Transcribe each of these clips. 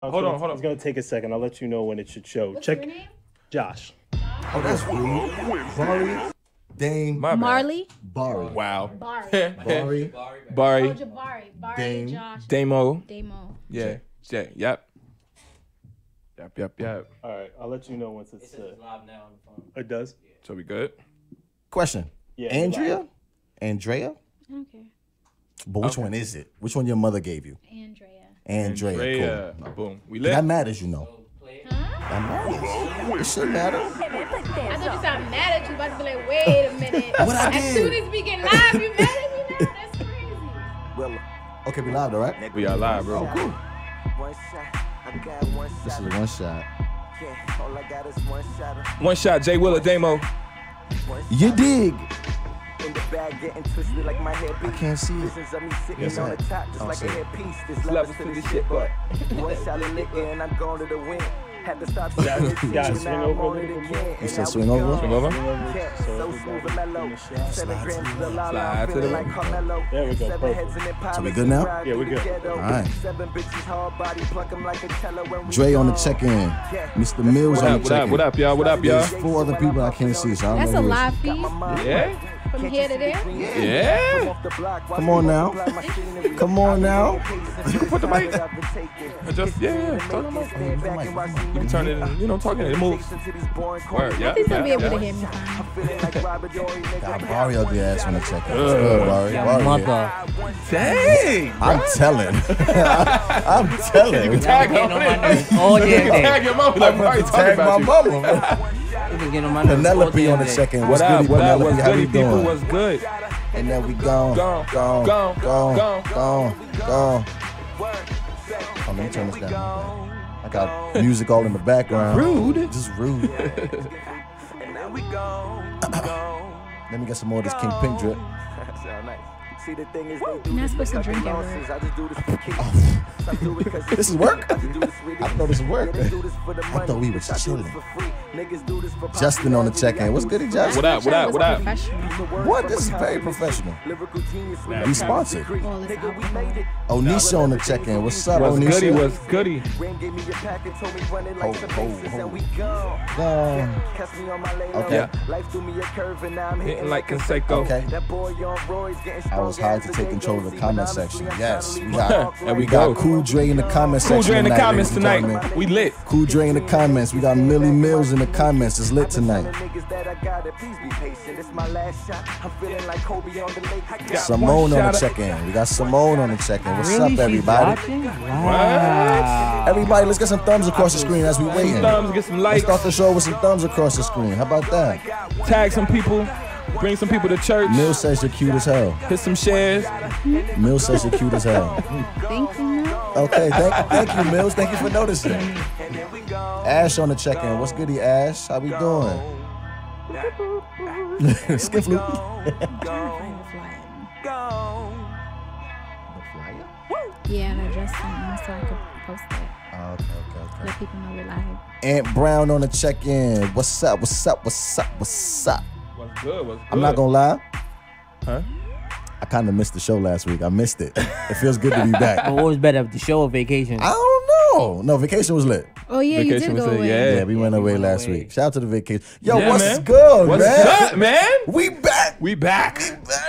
Hold on. It's gonna take a second. I'll let you know when it should show. What's Check. your name? Josh. Oh, that's rude. Bari, Dame, My bad. Marley. Bari. Wow. Bari. Bari, Oh, Bari. Jabari. Bari. Dame. Josh. Damo. Damo. Yeah. Yep. All right. I'll let you know once it's. It's live now on the phone. It does. So we good? Question. Yeah. Andrea? Andrea? I don't care. But which one is it? Which one your mother gave you? Andrea. Andrea. Cool. Boom. We That lit. matters, you know. Huh? That matters. It should matter. I thought you sound mad at you. About to be like, wait a minute. What I As did? soon as we get live, you mad at me now? That's crazy. Willa. Okay, we live though, right? We are live, bro. Oh, cool. One shot. I got one shot. This is one shot. Yeah, all I got is one shot. One shot, J Willa, Damo. You dig? In the bag, getting twisted like my hair I beat. can't see it. Visions of me sitting Yes, on I- the top, just oh, like see a it. headpiece. There's levels to this shit, but one shot of liquor and I'm going to the win. Had to stop Guys, swing guys, swing over a little bit more. You said swing over? Swing over? Yeah, so smooth and mellow. 7 grams to the la Slide to the feeling like Carmelo. There we go, 7 perfect. heads in it, So we good now? ride Yeah, we through the good. ghetto. All right. 7 bitches hard body, pluck 'em like a cello when we Dre on the gone. check-in. Yeah. Mr. Mills on the check-in. What up, y'all? There's 4 other people I can't see, so I don't That's know a who it is. live feed Yeah? from here to there. Yeah. Come on now. Come on now. You can put the mic. Just, yeah. Talk about it. You can turn it and, talking it moves. Word, yeah. Please don't be able to yeah. hear me fine. Got Bari ugly ass on the check-in. What's good, Bari? Bari here. Dang. I'm telling. I'm telling. Tag Getting him on my on nerves it. all You damn can day. tag your mom like Barry talking Tag my about you. mama. You've been getting on my nerves all Penelope damn on the day. check-in. What What's up? good, What up? Penelope? What's How good, you people? doing? What's good? And then we gone. Gone. Oh, let me turn this down. I got music all in the background. Rude. Just rude. Let me get some more of this King Pink drip. See, the thing is, You're not supposed to drink at work. I just do this for kicks. This is work? I just do this really I know this is work. They do this for the I money. thought we was I do chilling. this for free. Niggas do this for Justin on the popularity. check-in. What's good, Justin? What up? What up? What up? Professional. What? This is very professional. Lyrical genius. We sponsored. Well, it's Nigga, we alcohol. made it. Onisha on the check-in. What's up, What's goody? Onisha? What's goody? Rain gave me a pack and told me run it Ho, like some ho, bases ho. and we gone. Gone. Catch me on my lay low. Okay. Life threw me a curve and now I'm Hitting like Conseco. Okay. That boy on Roy's getting I was hired to take control of the comment section. Yes, we got, There we we got go. Cool Dre in the comment Cool section. Dre in the tonight, comments ladies and tonight. gentlemen. We lit. Cool Dre in the comments. We got Millie Mills in the comments. It's lit tonight. Niggas that I got it, please be patient. It's my last shot. I'm feeling like Kobe on the lake. Simone on Shout the out- check-in. We got Simone on the check-in. What's Really? up, She's everybody? watching? Wow. Everybody, let's get some thumbs across the screen as we waiting. Thumbs, get some Let's likes, start the show with some thumbs across the screen. How about that? tag some people, bring some people to church, Mills says you're cute as hell. hit some shares. Mills says you're cute as hell. Thank you, man. Okay, thank you, Mills. Thank you for noticing. Ash on the check-in. What's goody, Ash? How we doing? Skip flute. Find the flyer. Yeah, and address something so I could post it. Okay. Let people know we're live. Aunt Brown on the check-in. What's up? What's up? What's up? What's up? What's good? What's good? I'm not gonna lie. Huh? I kind of missed the show last week. I missed it. It feels good to be back. But what was better, the show or vacation? I don't know. No, vacation was lit. Oh, yeah, you Vacation did was go it, away. yeah. Yeah, we went away went last away. week. Shout out to the vacation. Yo, Yeah, what's man. good, What's man? up, man? We back. We back.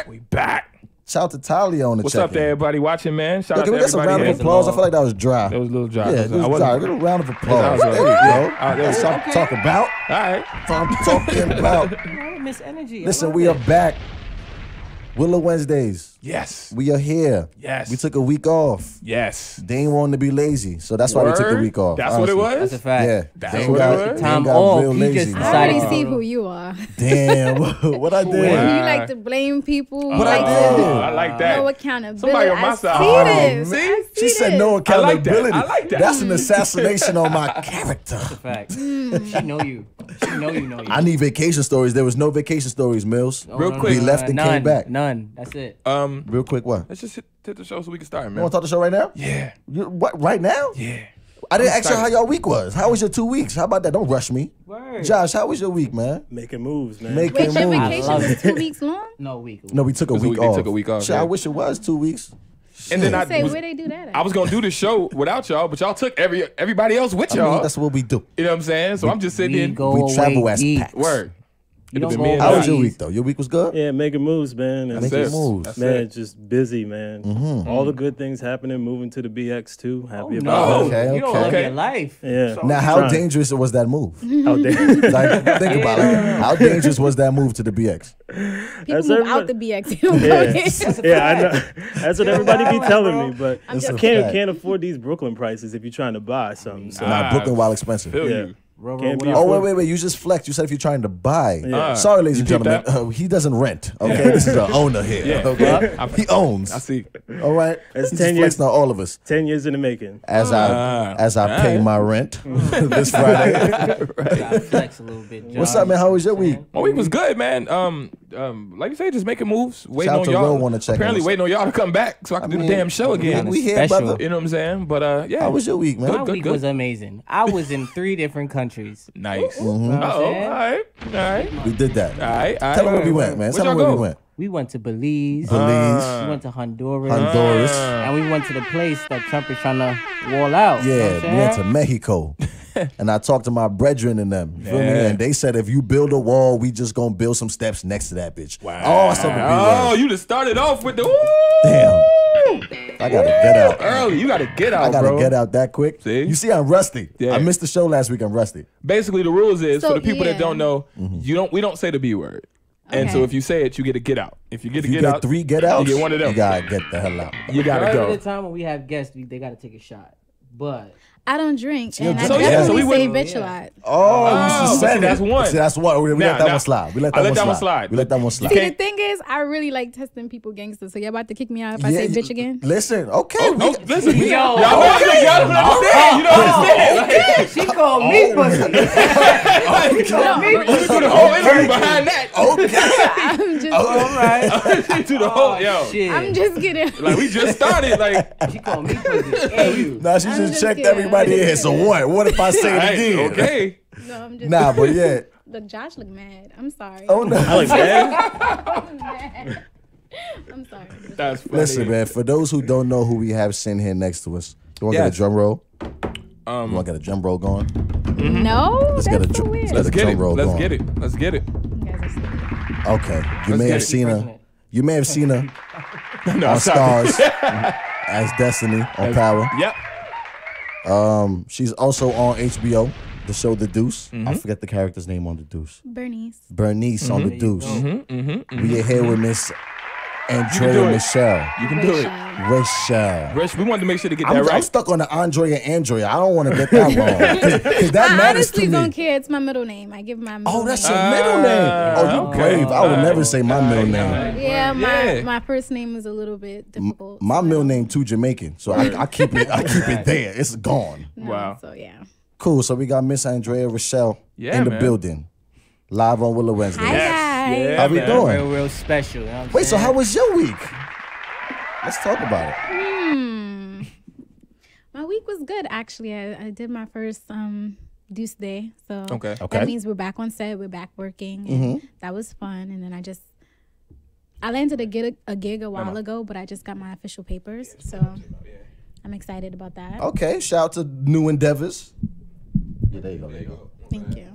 We back. Shout out to Talia on the What's check-in. up to everybody watching, man? Shout Yo, out can to we get some round everybody of here. applause? I feel like that was dry. That was a little dry. Yeah, it was I dry. wasn't. Get a round of applause. That was There we right. go. Ah, there we That's go. what I'm talking about. All right. That's what I'm talking about. Oh, Miss Energy. I Listen, love we it. are back. Willa Wednesdays. Yes. We are here. Yes. We took a week off. Yes. Dane wanted to be lazy, so that's why we took the Word? week off. That's what it honestly. was? That's a fact. Yeah. That's Dane what got, it was? Dane Time got off. real He lazy. just I decided already to see go. who you are. Damn. What I did? You like to blame people. You What I like did? to I like that. no accountability. Somebody on my I side. see Oh, this. see? I see She said this. no I like that. accountability. I like that. That's an assassination on my character. Fact. She know you. She know you know you. I need vacation stories. There was no vacation stories, Mills. No, Real no, quick. no, We left and none, came back. None. That's it. Real quick, what? Let's just hit the show so we can start, You man. want to talk the show right now? Yeah. What? Right now? Yeah. I didn't ask you excited. how y'all week was. How was your 2 weeks? How about that? Don't rush me. Word. Josh, how was your week, man? Making moves, man. Making Wait, your moves. vacation love was it. 2 weeks long? No week. No, we took a It was a week week- they off. took a week off, Shit, yeah. I wish it was 2 weeks. And then Say where they do that at? I was gonna do the show without y'all, but y'all took everybody else with I y'all. mean, that's what we do. You know what I'm saying? So I'm just sitting We in. go We travel away as deep. packs. Word. You don't been go me and How away was your deep. week though? Your week was good. Yeah, making moves, man. And Make it. it moves. That's man, it. just busy, man. Mm-hmm. All the good things happening. Moving to the BX too. Happy Oh, about no. that. Okay, You don't okay. live Okay. your life. Yeah. Now, how Trying. dangerous was that move? Out there. Like, think about it. How dangerous was that move to the BX? People That's move everybody- out the BX. You don't go there. Yeah, I know. That's what everybody be telling me, but I'm I just can't afford these Brooklyn prices if you're trying to buy something. So Nah, Brooklyn wild expensive. Feel yeah. you. Roro, Can't what be up? Oh, wait. You just flexed. You said if you're trying to buy. Yeah. Sorry, ladies You and peep gentlemen. He doesn't rent. Okay, this is the owner here. Yeah. Okay, he owns. I see. All right. It's He's 10 just flexing on all of us 10 years in the making. as I pay alright. my rent this Friday. Gotta flex a little bit, John. What's up, man? How was your week? My week was good, man. Like you say, just making moves, waiting Shout on to y'all. Will wanna check Apparently, in. waiting on y'all to come back so I can do the damn show again. We here, Special. brother. You know what I'm saying? But yeah. How was your week, man? My week was amazing. I was in 3 different countries. Nice. Mm-hmm. You know what I'm Oh, all saying? right, all right, We did that. all right. Tell them where we went, man. Where'd Tell them y'all where we go? went. We went to Belize. Belize, We went to Honduras. Honduras. And we went to the place that Trump is trying to wall out. You know what Yeah, I'm we went to saying? Mexico. And I talked to my brethren and them. You feel me? Yeah. And they said if you build a wall, we just gonna build some steps next to that bitch. Wow. Oh, I said the B Oh, word. you just started off with the Damn. I gotta get out. early. You gotta get out, I gotta bro. get out that quick. See? You see, I'm rusty. Yeah. I missed the show last week. I'm rusty. Basically, the rules is So, for the people that yeah. don't know, Mm-hmm. we don't say the B word. And so Okay. if you say it, you get to get out. If you get to You get get out, 3 get outs. You get one of them. You gotta get the hell out. You gotta Majority go. of the time when we have guests, they gotta take a shot. But I don't drink, you're and I drunk. definitely So we say went- bitch a lot. Oh, you but should say see, that's one. See, that's one. We let Nah, that nah. one slide. We let I that let one that slide. one We let that one slide. See, Okay. the thing is, I really like testing people gangsters. So y'all about to kick me out if I say you- bitch again? Listen, okay. Oh, we- listen, Yo, y'all don't understand. You don't understand. she called me pussy. You do the whole interview behind that. I'm just, Alright. You do the whole yo. Shit. I'm just kidding. Like we just started. Like She called me pussy. And you. Nah, she I'm just just checked kidding. everybody in. So what? What if I say it hey, again? okay. No, I'm just. Nah, but yeah. Look, Josh look mad. I'm sorry. Oh no. I like that. I'm mad. I'm sorry. That's funny. Listen, man. For those who don't know who we have sitting here next to us, you want to get a Yes. drum roll? You want to get a drum roll going? No, Let's that's get a so dr- weird. Let's get it. drum roll Let's going. get it. Let's get it. You guys are stupid. Okay. You Let's may get have it. seen her. You may have seen her No, on sorry. Stars as Destiny on Power. Yep. She's also on HBO, the show The Deuce. Mm-hmm. I forget the character's name on The Deuce. Bernice. Bernice on The Deuce. Mm-hmm. We are here with Miss do Andrea it. Michelle. You can do it. Rachel. Rich, we wanted to make sure to get I'm, that I'm right. stuck on the Andrea Andrea. I don't want to get that wrong. Because that I matters honestly to don't me. care. It's my middle name. I give my middle Oh, that's name. your middle name. Oh, you okay. brave. I would never say my middle name. Yeah, Yeah. my first name is a little bit difficult. My middle name too Jamaican, so I keep it. I keep it there. It's gone. No, Wow. So yeah. Cool. So we got Miss Andrea Rochelle Yeah, in the man. building, live on Willa Wednesday. Hi guys. Yeah, How we man. doing? Real special. You know what I'm Wait. So saying? how was your week? Let's talk about it. My week was good actually. I did my first deuce day. So Okay. Okay. that means we're back on set, we're back working. And that was fun. And then I landed a gig a while ago, but I just got my official papers. So I'm excited about that. Okay. Shout out to new endeavors. Yeah, there you go. There you go. Thank you.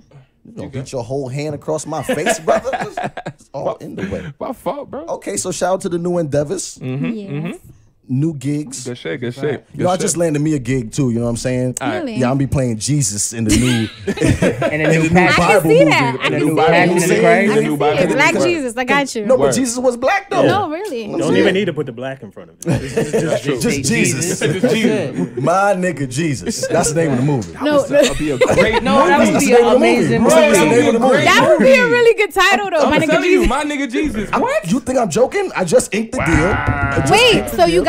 You gonna get your whole hand across my face, brother? It's all in the way. My fault, bro. Okay, so shout out to the new endeavors, Yes. new gigs. Good shit. Good shit. You know, I just landed me a gig too. You know what I'm saying? Really? Yeah, I'm be playing Jesus in the new And a new new passion. I can Bible see movie. that. I And a can new see passion it. in the I Christ. I new can Bible. see it. Black Word. Jesus. I got you. No, but Word. Jesus was black though. No, really. Don't even need to put the black in front of it. It's just Just Jesus. That's it. My nigga Jesus. That's the name of the movie. No, That'd be a great No, that would That's be the name an of the movie. amazing Bro, movie. that's the name of the movie. that would be a really good title though. My I'm nigga telling you, Jesus. my nigga Jesus. What? You think I'm joking? I just inked the deal. I just Wait, inked the so deal.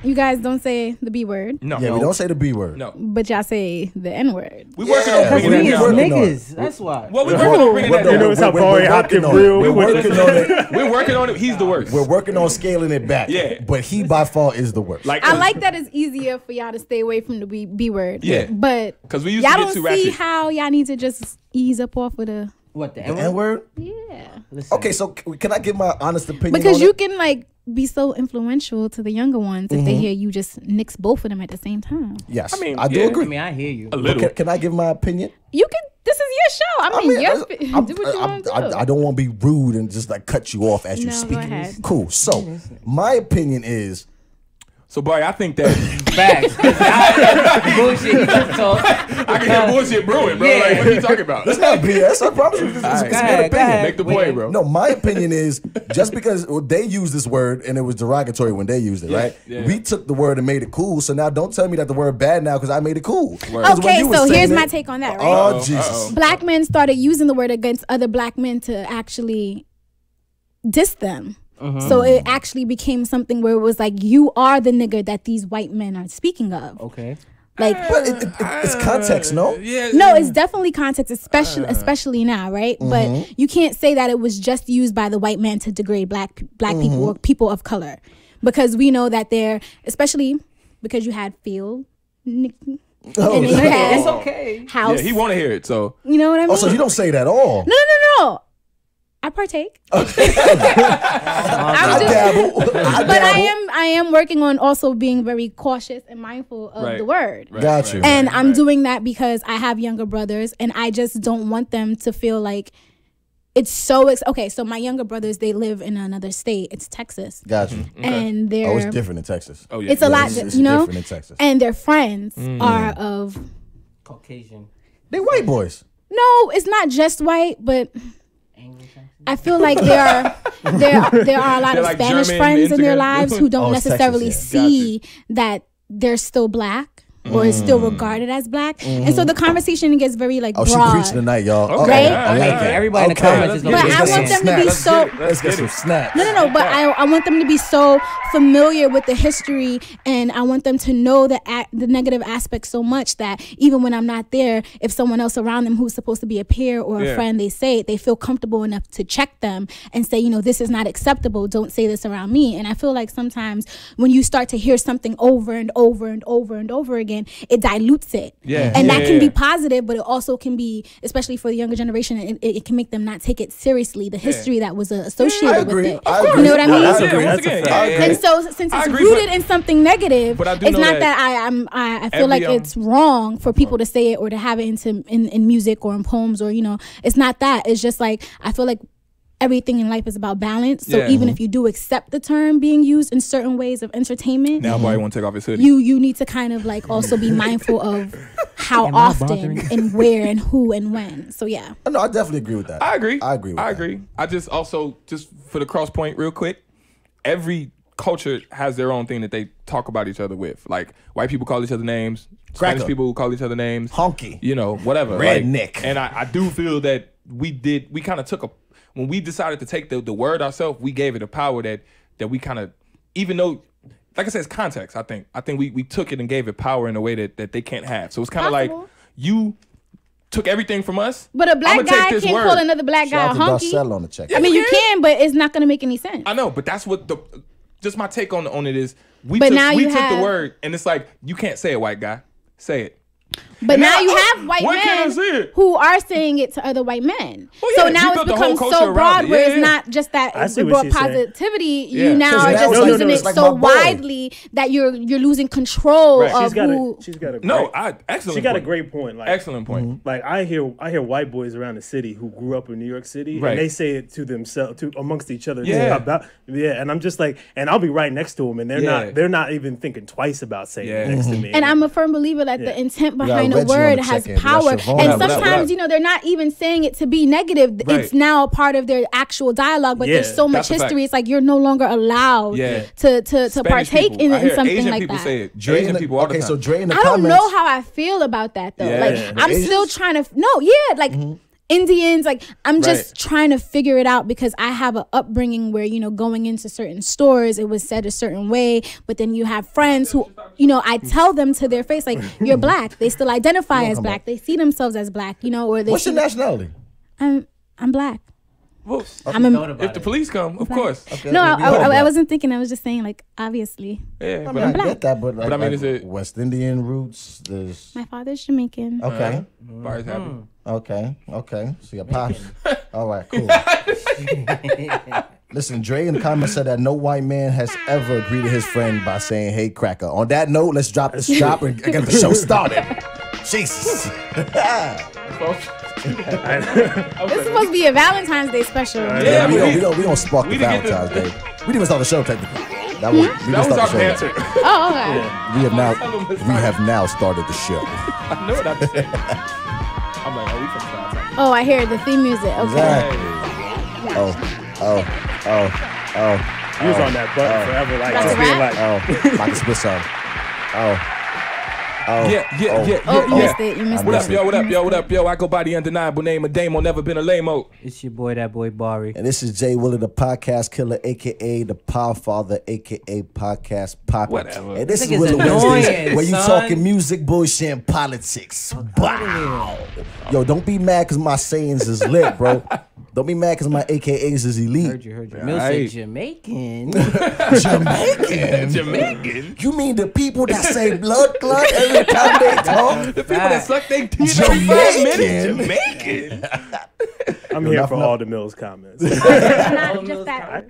you guys don't say the B word, No. Yeah, we don't say the B word. No. but y'all say the N word. We working Yeah, on Because bringing we that is down. working on niggas. That's why. Well, we working on bringing that We're- You know down. it's how we're Barry working Hopkins on real. it. We We're would- working on it. We're working on it. He's the worst. We're working on scaling it back. Yeah. But he by far is the worst. Like I like that it's easier for y'all to stay away from the B word. Yeah. But 'Cause we used y'all to get don't too see ratchet. how y'all need to just ease up off with a What, the the N-word? N word. yeah. Listen. Okay, so can I give my honest opinion? Because on you it? can like be so influential to the younger ones if they hear you just nix both of them at the same time. Yes, I mean, I do yeah. agree. I mean, I hear you. A little. Can I give my opinion? You can. This is your show. I mean, do what you want to do. I don't want to be rude and just like cut you off as you No, speak. go ahead. Cool. So my opinion is, So, boy, I think that Facts. Bullshit. He just talk. I can hear bullshit brewing, bro. Yeah. Like, what are you talking about? it's not BS. I promise you, it's All right, a go good ahead, opinion. Make the point, bro. No, my opinion is just because they used this word and it was derogatory when they used it, right? yeah. We took the word and made it cool. So now don't tell me that the word bad now because I made it cool. 'Cause when Okay, you were so saying here's it- my take on that, right? Oh, Jesus. Black men started using the word against other black men to actually diss them. So it actually became something where it was like, you are the nigger that these white men are speaking of. Okay. Like, But it's context, no? Yeah. no, it's definitely context, especially now, right? But you can't say that it was just used by the white man to degrade black people or people of color, because we know that they're, especially because you had field, and then you had It's okay. house. Yeah, he want to hear it, so. You know what I mean? Oh, so you don't say it at all? No. I partake. I dabble. But I am working on also being very cautious and mindful of the word. Got you. And I'm doing that because I have younger brothers, and I just don't want them to feel like it's so okay. So my younger brothers, they live in another state. It's Texas. Got you. And they're Oh, it's different in Texas. Oh, yeah. it's a lot, it's you know. different in Texas. And their friends are of Caucasian. They white boys. no, it's not just white, but I feel like there are a lot They're of like Spanish German friends in their integrant- lives who don't Oh, it's necessarily Texas, yeah. see that they're still black or is still regarded as black, and so the conversation gets very like Oh, she broad. preaching tonight, y'all. Okay. Right? I like that. Everybody in the Okay. comments is But gonna be I the want same. them to be so. Let's get some snaps. No, but I want them to be so familiar with the history, and I want them to know the negative aspects so much that even when I'm not there, if someone else around them who's supposed to be a peer or a friend, they say it, they feel comfortable enough to check them and say, you know, this is not acceptable. Don't say this around me. And I feel like sometimes when you start to hear something over and over and over and over again, it dilutes it. Yeah. And that can Yeah. be positive, but it also can be, especially for the younger generation, it can make them not take it seriously, the history that was associated I with agree. it. I You agree. know what I mean? That's a Yeah, great- once that's a again, fact. yeah, yeah. And so since I it's agree, rooted but- in something negative, but I do it's know not that I feel like every, it's wrong for people to say it or to have it in music or in poems, or, you know, it's not that. It's just like, I feel like everything in life is about balance. So Yeah. even if you do accept the term being used in certain ways of entertainment, Now, boy, want to take off his hoodie. you need to kind of like also be mindful of how Am I often bothering? and where and who and when. So yeah. No, I definitely agree with that. I agree. I agree with I that. agree. I just also, just for the cross point real quick, every culture has their own thing that they talk about each other with. Like, white people call each other names. Spanish Cracker. people call each other names. Honky. You know, whatever. Redneck. Like, and I do feel that we kind of took when we decided to take the word ourselves, we gave it a power that we kind of, even though, like I said, it's context, I think we took it and gave it power in a way that they can't have. So it's kind of like, Possible. you took everything from us. But a black I'ma take guy this can't word. call another black guy a Shout out to honky. Darcel on the check. I mean, you can, but it's not going to make any sense. I know, but that's what just my take on it is. We But took, now we you took have- the word, and it's like, you can't say it, white guy. Say it. But And now now, you oh, have white where can I men see it? who are saying it to other white men. Well, yeah, so we now it's built the whole become culture so around broad it. where Yeah, it's yeah. not just I that see it what brought she's saying. positivity. Yeah. You now 'Cause are now just it's like- using it's it like so my boy. widely that you're losing control Right. of She's got who. a No, great, excellent. she got a point. great point. Like, Excellent point. Like I hear white boys around the city who grew up in New York City, Right. and they say it to themselves, amongst each other. Yeah. And I'm just like, and I'll be right next to them, and Yeah. they're not even thinking twice about saying it next to me. And I'm a firm believer that the intent behind a Reggie on word the has check-in. That's power. your phone. And What up, what up? sometimes, you know, they're not even saying it to be negative. Right. It's now a part of their actual dialogue, but Yeah, there's so much that's a fact. history. It's like you're no longer allowed Yeah. to Spanish partake people. in I hear something Asian like people that. say it. Dre Asian in the- people all the okay, time. so Dre in the I don't comments. know how I feel about that though. Yeah. Like Yeah. I'm Asians? still trying to like Indians, like I'm just Right. trying to figure it out because I have an upbringing where, you know, going into certain stores, it was said a certain way, but then you have friends who, you know, I tell them to their face, like, you're black. They still identify as black. They see themselves as black, you know, or they What's see, your nationality? I'm black. Well, I'm a, Thought about if the it. police come, of course. Okay, no, we all I black. wasn't thinking. I was just saying, like, obviously. Yeah, I but mean, I'm I get that, but like, I mean, is it- West Indian roots? There's My father's Jamaican. okay, Barry's happy. okay. So your pops. All right, cool. Listen, Dre in the comments said that no white man has ever greeted his friend by saying, "Hey, cracker." On that note, let's drop and get the show started. Jesus. This is supposed to be a Valentine's Day special. Yeah, we don't spark the Valentine's Day. We didn't even start the show technically. That was our banter. Oh, okay. Yeah. We have now started the show. I know what I'm saying. I'm like, we from start. Oh, I hear the theme music. Okay. Exactly. You was on that button forever, like just being like, like a spit song. Yeah. You missed it. You missed What it. up, yo? I go by the undeniable name of Damo, never been a lame-o. It's your boy, that boy Bari. And this is Jay Willa, the podcast killer, a.k.a. the Power Father, a.k.a. Podcast Papa. Whatever. And this This is nigga's Willa Wednesdays, annoying, where you son. talking music, bullshit, and politics. Wow. Yo, don't be mad because my sayings is lit, bro. Don't be mad because my AKAs is elite. Heard you. Mill said Jamaican. Jamaican? You mean the people that say blood clot every time they talk? The people that suck their teeth every 5 minutes? Jamaican? I'm here for all the Mills comments. Not just that.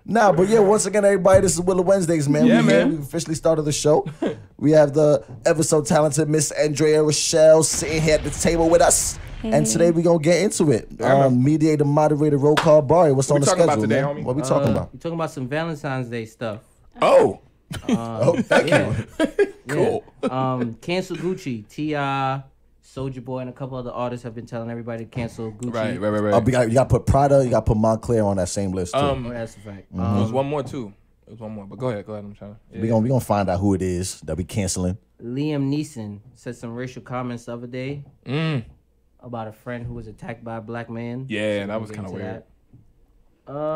Nah, but yeah, once again, everybody, this is Willa Wednesdays, man. Yeah, We here. man. We officially started the show. We have the ever so talented Miss Andrea Rochelle sitting here at the table with us. And today we're going to get into it. Mediator, moderator, roll call, Barry. What's on the talking schedule, about today, man? homie? What we talking about? We're talking about some Valentine's Day stuff. Oh, Thank you. cool. Cancel Gucci. T.I., Soulja Boy, and a couple other artists have been telling everybody to cancel Gucci. Right. You got to put Prada, you got to put Montclair on that same list, too. Oh, that's a fact. There's one more, too. There's one more, but go ahead. I'm trying to. we gonna find out who it is that we canceling. Liam Neeson said some racial comments the other day about a friend who was attacked by a black man. Yeah, So that we'll was get kind of into weird. that.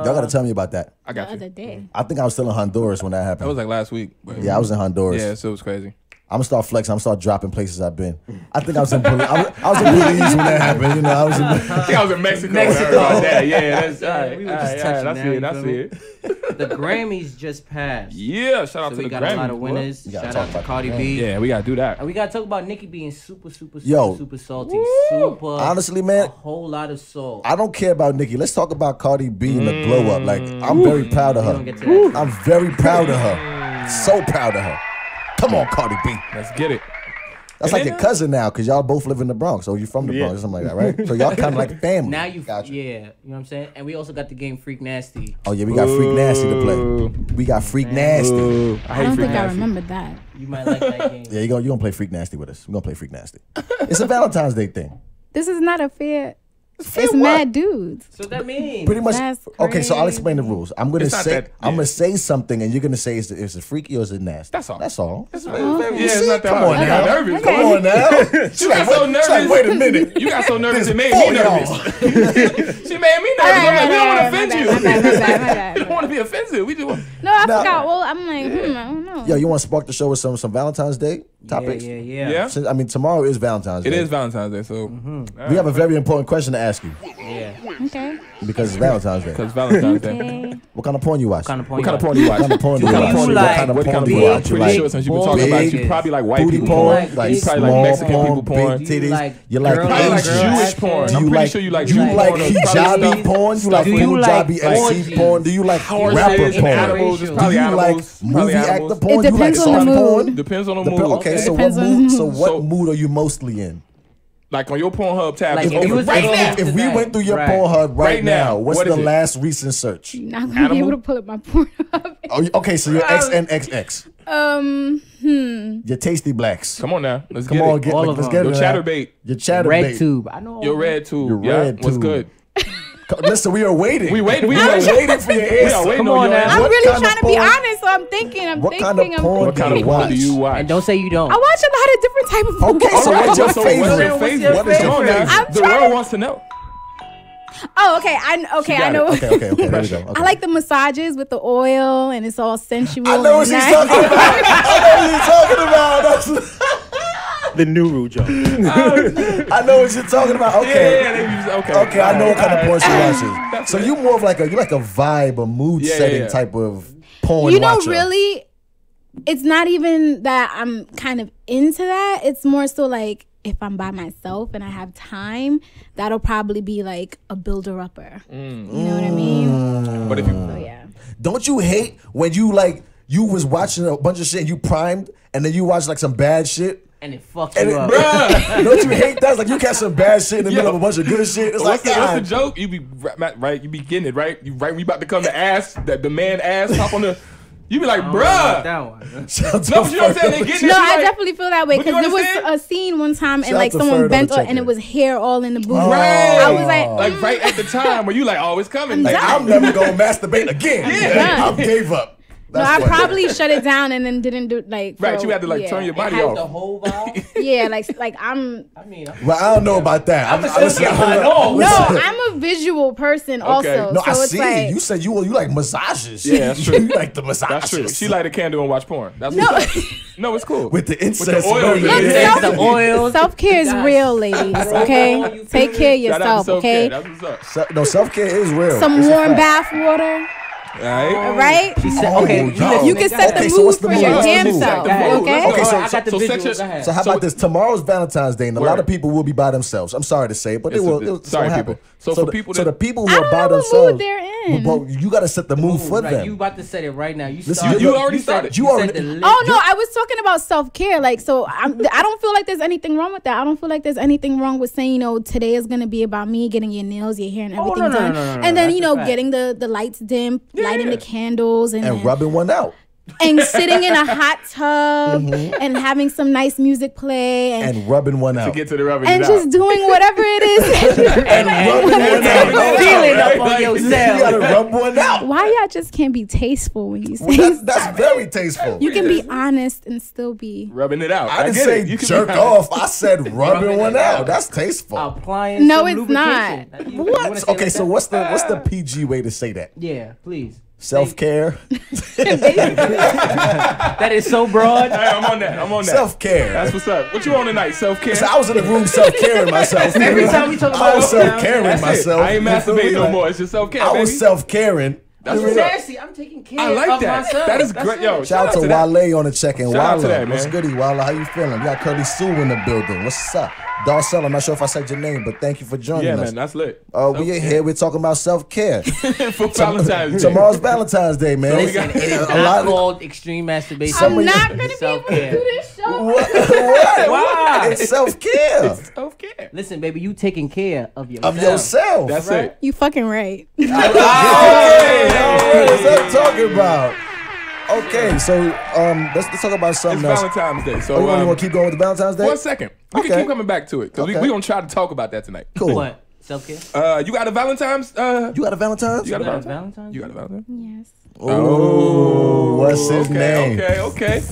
Y'all got to tell me about that. I The got other you. day. I think I was still in Honduras when that That happened. was like last week. But Yeah, I was in Honduras. Yeah, so it was crazy. I'm gonna start flexing. I'm gonna start dropping places I've been. I think I was in I was in Belize when that happened. You know, I was in. I think I was in Mexico. Mexico. Yeah, that's all right. We were just touching I now, see you it. I feel see me? it. The Grammys just passed. Yeah, shout out So to we the got Grammys. a lot of boy. winners. You gotta Shout talk out to about Cardi the B. Yeah, we gotta do that. And we gotta talk about Nicki being super Yo. salty. Super. Honestly, man, a whole lot of salt. I don't care about Nicki. Let's talk about Cardi B and the glow up. Like, I'm very proud of We don't get her. to that. I'm very proud of her. So proud of her. Come on, Cardi B. Let's get it. That's And like then, your cousin now, because y'all both live in the Bronx. So you're from the Bronx or something like that, right? So y'all kind of like family. Now you, Gotcha. yeah, you know what I'm saying. And we also got the game Freak Nasty. Oh, yeah, we got Freak Nasty to play. We got Freak Nasty. Ooh, I don't think I Nasty. remembered that. You might like that game. Yeah, you're gonna play Freak Nasty with us. We're gonna play Freak Nasty. It's a Valentine's Day thing. This is not a fair. fair It's what? mad dudes. So that means Pretty much. That's Okay, so I'll explain the rules. I'm gonna It's not say that- I'm yeah. gonna say something, and you're gonna say is it freaky or is it nasty? That's all. That's all. Yeah, okay. it's not that Come hard. on You now. got nervous. Come on now. She You got so nervous. wait a minute. You got so nervous. There's It made four me y'all. nervous. She made me nervous. All right, I'm like, we don't want to my offend bad, you. my bad, my We don't want to be offensive. We just want. No, I Now- forgot. Well, I'm like, I don't know. Yo, you want to spark the show with some Valentine's Day topics? Yeah. Yeah. Since, I mean, tomorrow is Valentine's It Day. is Valentine's Day, so We have a very important question to ask you Okay. because it's Valentine's Day. because Valentine's Day. Okay. What kind of porn you watch? What kind of porn? What kind of porn you watch? What kind of porn Do you you watch? like What kind of What kind porn of you porn? big, I'm watch? pretty You sure like since you've been talking big, about it, you probably like white booty people porn, porn. like You probably like small Mexican porn, people porn. big Do you titties. like You like girl Probably on like girl Asian. Jewish action? porn. Do I'm you pretty like sure you like you Jewish like porn. Probably hijabi stuff- porn? You like Do you hijabi like MC orgies? porn? Do you like Horses rapper and porn? animals. It's Do probably you like animals. Probably movie animals. actor porn? It Do you like depends on the soft mood. porn? Depends on the mood. Okay, so what Depends on mood? the So mood. what mood are you mostly in? Like on your Pornhub tab, Like it's if you over was right to go now. into If we that, went through your right. Pornhub right now, now, what's what the is it? last recent search? You're not gonna be Animal? able to pull up my porn up. Oh, okay, so you're XNXX. Your Tasty Blacks. Come on now, let's Come get on, it. All of let's them. get Your it. now. chatterbait, Your chatterbait. Red tube. I know. your red tube. Your Yeah, red what's tube. good? Listen, we are waiting. We waiting. We are waiting. waiting for your We answer. are waiting Come on on your now. answer. I'm What really kind trying of to be porn- honest, so I'm thinking. What kind of porn What kind of you porn watch? do you watch? And don't say you don't. I watch a lot of different type of porn. Okay, so what's your So favorite? What's your What's favorite? your What is your Come on now. favorite? I'm The trying world to- wants to know. Oh, okay. I know. Okay, there we go. Okay. I like the massages with the oil and it's all sensual. I know what and she's nice. talking about. I know what you're talking about. The Nuru joke. I know what you're talking about. Okay. Okay. Okay, I know what kind of porn she watches. That's So you more of like a vibe, a mood Yeah, setting yeah. type of porn You know, watcher. really, it's not even that I'm kind of into that. It's more so like if I'm by myself and I have time, that'll probably be like a builder-upper. You know what I mean? But if you, Yeah. Don't you hate when you was watching a bunch of shit and you primed and then you watch like some bad shit? And it fucks And you up. don't you hate that? It's like you catch some bad shit in the middle of a bunch of good shit. It's what's like, the joke? You be right. You be getting it right. You right when you about to come to ass. That the man ass pop on the. You be like, bruh. That one. No, but you know what I'm saying? They getting it. No, You I like- definitely feel that way But you because there was understand? a scene one time Shout and like out to someone Ferg bent on the up and it check-in. was hair all in the booth. Right. I was like, right at the time where you like, oh, it's coming. I'm Like, done. I'm never gonna masturbate again. done. I gave up. no, I probably shut it down and then didn't do like. Right, for- you had to like yeah. turn your It body had the off. whole vibe. Yeah, like I'm. I mean, Well, I don't know about that. I'm listen, No, I'm a visual person also. No, so I it's see. like, You said you like massages. Yeah, that's true. You like the massages. That's true. She light a candle and watch porn. That's No. what's up. No, it's cool. with the incense. oil. and Look, everything. There's the oils. self-care is Guys. real, ladies. Okay, take care of Shout out to yourself. self-care. Okay, That's what's up. No, self-care is real. some It's a warm fact. bath water. All right. Right? She said, Oh, okay, yo. You can set the Okay, so mood what's the for mood? your What's the damn mood? self. Set the mood. Okay. Let's Okay, go. so- I got the so visual. set your- Go ahead. So how about this? Tomorrow's Valentine's Day, and a lot Word. of people will be by themselves. I'm sorry to say, but they It's will. a- It's sorry, gonna happen. people. So for people so that- the people I who are don't by know what themselves, mood they're in. But you got to set the mood for Right, them. you about to set it right now. You Listen, started. you already said- started. You You already- said the lit- Oh no, I was talking about self-care. Like, so I don't feel like there's anything wrong with that. I don't feel like there's anything wrong with saying, today is gonna be about me getting your nails, your hair, and everything no, no, done. no, no, no, And then that's a fact. getting the lights dim, lighting the candles, and and rubbing one out. and sitting in a hot tub and having some nice music play And rubbing one To out. get to the rubbing and it just out. doing whatever it is. And rubbing one out. feeling up on Like, You yourself. got to rub one out. Why y'all just can't be tasteful when you say Well, stuff? that's very tasteful. You can be honest and still be. Rubbing it out. I didn't get say it. You can jerk be off. I said rubbing Rubbing one it out. out. That's tasteful. Applying No, some it's lubrication. not. You wanna say it Okay, like so that? what's the PG way to say that? Yeah, please. Self-care. That is so broad. Hey, I'm on that. I'm on that. Self-care. That's what's up. What you on tonight? Self-care? So I was in the room self-caring myself. Every time we talk I about was self-care, self-caring That's it. myself. I ain't You feel me? masturbating no Like, more. It's just self-care, I baby. was self-caring. That's You what's up. sassy. I'm taking care I like of that. myself. That is That's great. it. Yo, Shout out to that. Wale on the check-in. Shout out Wale, to that, what's man. goody, Wale? How you feeling? We got Curly Sue in the building. What's up? Darcel, I'm not sure if I said your name, but thank you for joining Yeah, us. man, that's lit. We are here. We're talking about self-care. For Valentine's Day. Tomorrow's Valentine's Day, man. Listen, it is A not lot of- called extreme masturbation. I'm not gonna be able to Self-care. do this show. What? Why? It's self-care Self-care. Listen, baby, you taking care of yourself. of yourself. That's Right. it. You fucking right. Okay, all right, what's that talking about? Okay, so let's talk about It's something else. Valentine's Day. So Oh, you want to keep going with the Valentine's Day? 1 second. We Okay. can keep coming back to it because Okay. we're going to try to talk about that tonight. Cool. What? Self-care? You got a Valentine's? You got a Valentine's? You got a got a Valentine's? Valentine's? You got a Valentine's? Yes. Oh, what's his name? Okay.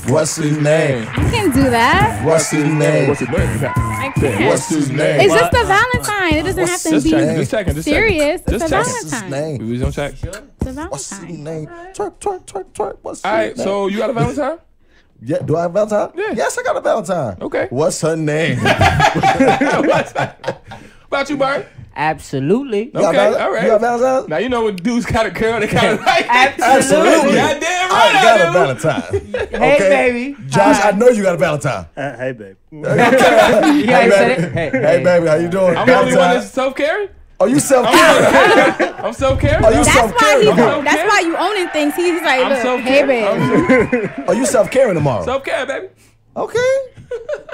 What's his name? I can't do that. What's his name? What's his name? I can't. What's his name? It's just a Valentine. It doesn't have to Just be checking. Just checking. Just serious. checking. It's a Just checking. What's his Valentine. name? We was on check. It's a What's his Valentine. name? Twerk, twerk, twerk, twerk. What's All right. his name? So you got a Valentine? Yeah, do I have a Valentine? Yeah. Yes, I got a Valentine. Okay. What's her name? What's about you, Barry? Absolutely. You got Okay, Valentine? all right. You got Valentine? Now you know when dudes got a girl, they kind of like Absolutely. Goddamn I right, I got a do. Valentine. Hey, baby. Josh, I know you got a Valentine. Hey, babe. You already said it? Hey, baby, how you doing? I'm the only one Valentine? that's self-caring. Are you self-care? I'm self-caring. Are you That's why self-caring he. tomorrow? That's why you owning things. He's like, I'm look, self-caring. hey babe, Are you self-caring tomorrow? Self-care, baby. Okay.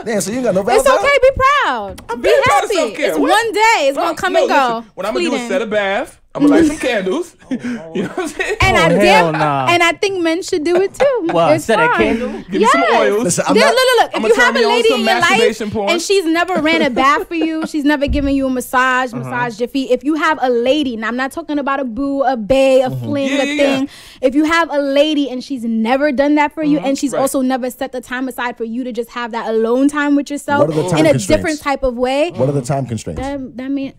Damn, so you ain't got no it's Valentine? okay. Be proud. Be very proud of happy. self-care. It's What? one day. It's gonna come No, and go. listen, what I'm gonna do is Fleeting. set a bath. I'm gonna light some candles. You know what I'm saying? And I hell damn, nah. and I think men should do it too. What, It's set a fine. candle? Give me some Yes. oils. Listen, I'm Look, not, look. I'ma If you turn have me a on lady some in your life masturbation porn. and she's never ran a bath for you, she's never given you a massage, massaged your feet. If you have a lady, and I'm not talking about a boo, a bae, a fling, Yeah, a yeah, thing. If you have a lady and she's never done that for you, and she's Right. also never set the time aside for you to just have that alone time with yourself What are the time in a constraints? different type of way, what are the time constraints? that means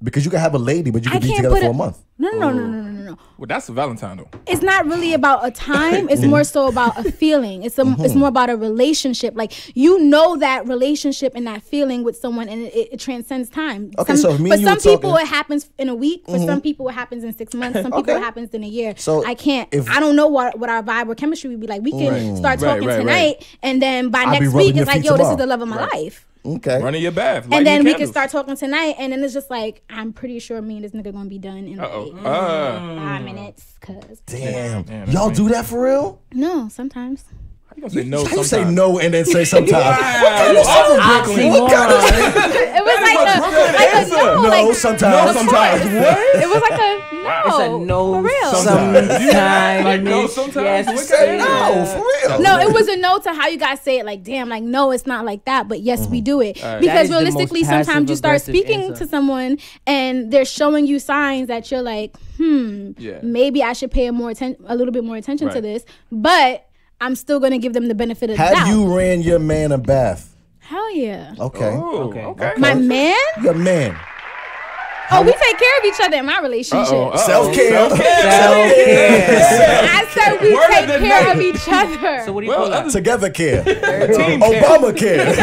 Because you can have a lady, but you I can be can't together put for it- a month. no. no. Well, that's a Valentine though. It's not really about a time. It's more so about a feeling. It's more about a relationship. Like, you know that relationship and that feeling with someone, and it transcends time. Okay, so me for and you some were people talking- it happens in a week. For some people it happens in 6 months. Some people it happens in a year. So I can't. if- I don't know what our vibe or chemistry would be like. We can start talking Right, tonight, and then by I'll be next rubbing week your it's like, feet yo, this is tomorrow. the love of my life. Okay. Running your bath. And then we can candles. start talking tonight, and then it's just like, I'm pretty sure me and this nigga gonna be done in like 5 minutes. Cause Damn. Damn, Y'all that's do that for real? no, sometimes. You gonna say no? How you say sometimes? no and then say sometimes? Oxymoron. It was like a no, No, like sometimes. Sometimes. What? it was like a no. It's a no. for real. Sometimes. Like no sometimes. Yes, What Say kind of- no, for real. No, it was a no to how you guys say it. Like, damn, like no, it's not like that. But yes, we do it Right. That because is the most realistically, sometimes you start passive-aggressive speaking answer. to someone and they're showing you signs that you're like, Yeah. maybe I should pay a little bit more attention to Right. this. But I'm still gonna give them the benefit of the Have doubt. you ran your man a bath? Hell yeah. Okay. Oh, Okay. okay. My man? Your man. Oh, we take care of each other in my relationship. Self-care. I said we Word of take the care night. of each other. So what do you Well, call that? others- Together care. Team Obamacare.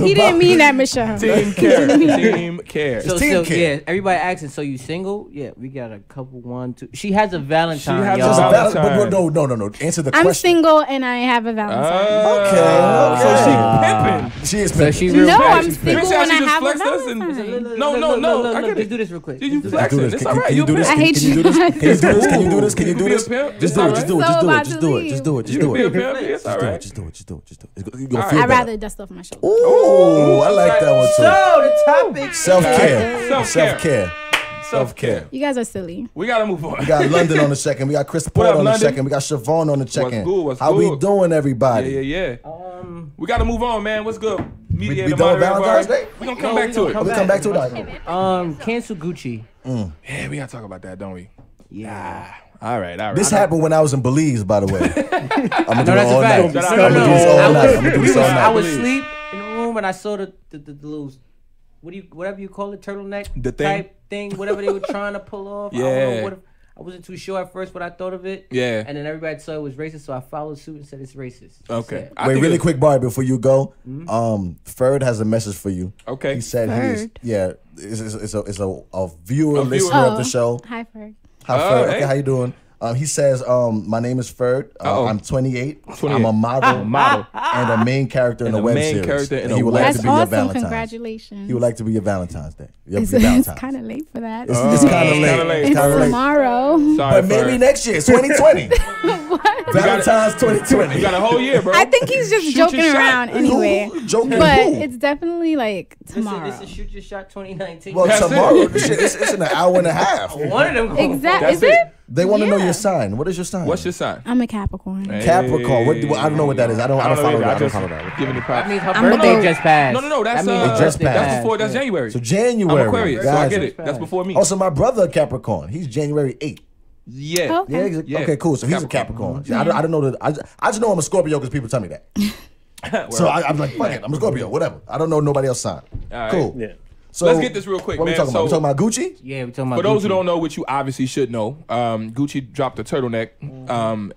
He didn't mean that, Michelle. Team care. Team care. So, team kid. yeah, everybody asking, so you single? Yeah, we got a couple, 1, 2. She has a Valentine, She has a y'all. Valentine. But no. Answer the I'm question. single and I have a Valentine. Okay. So she pimping. She is So pimping. she real No, I'm fast. single Let me see how when she I just have a flexed us and- Valentine. No, I get Let's it. do this real quick. Did you Let's do this. flex Do it? this. It's Can all right. you You do this? I hate Can you do this? Can you do this? Can you do this? Can you do be a this? pimp. Just It's do all it. Just do it. right. Just do So it. about Just to do it. leave. Just do it. Just You do can be a it. pimp. It's Just all do it. right. Just do it. Just do it. Just do it. You're gonna All feel I'd better. rather dust off my shoulder. Ooh, I like that one too. So the topic. Self-care. Self-care. Self-care. Self-care. You guys are silly. We gotta move on. We got London on the check-in. We got Chris Paul up, on the London? check-in. We got Siobhan on the check-in. good? What's How we good? doing, everybody? Yeah. We gotta move on, man. What's good? Mediator, we done with moderator, Valentine's bar. Day? We gonna come back to it. We come back to that. Cancel Gucci. Yeah, we gotta talk about that, don't we? Yeah. All right. This happened when I was in Belize, by the way. I'm gonna do No, it that's all a night. fact. I'm I'm gonna do this all night. I'm gonna do this all I night. was asleep in the room and I saw the little, whatever you call it, turtleneck The thing? type thing, whatever they were trying to pull off. I don't Yeah. know I wasn't too sure at first what I thought of it. Yeah. And then everybody saw it was racist, so I followed suit and said it's racist. That's Okay. it. I Wait, think really it's- quick, Barry, before you go. Ferd has a message for you. Okay. He said it's a viewer, A viewer. listener of the show. Hi, Ferg. Hi, Ferd. hey. Okay, how you doing? He says, my name is Ferd. Uh-oh. I'm 28. 28. I'm a model, Model. and a main character in And a a web main series. character in And a he would web like That's to be your awesome. Valentine's. Congratulations. He would like to be your Valentine's Day. Your It's Valentine's. kind of late for that. It's kind of kinda late. late. It's It's kind of late. tomorrow. Sorry, But maybe Ferg. next year, 2020. Valentine's 2020. You got a whole year, bro. I think he's just Shoot your joking shot. around anyway. Joking But who? it's definitely like tomorrow. This is Shoot Your Shot 2019. Well, That's it. tomorrow. This shit, it's in an hour and a half. One of them. Exactly. That's Is it? it. They want to know Yeah. your sign. What is your sign? What's your sign? I'm a Capricorn. Capricorn. What, I don't know what that is. I don't follow either. that. I don't just follow that. giving the That props. means her I'm a birthday goat. just passed. No. That's That means her It just birthday passed. That's before. That's January. So January. I'm Aquarius, so I Gotcha. get it. That's before me. Oh, so my brother Capricorn. He's January 8th. Yeah. Okay. Yeah, Yeah. okay, cool. So he's a Capricorn. I don't know that. I just know I'm a Scorpio because people tell me that. So I'm like, fuck it, I'm a Scorpio, whatever. I don't know nobody else sign. right. Cool. Yeah. So Let's get this real quick, what man. we talking about? We So- talking about Gucci? Yeah, we talking about For those who Gucci. don't know, which you obviously should know, Gucci dropped a turtleneck,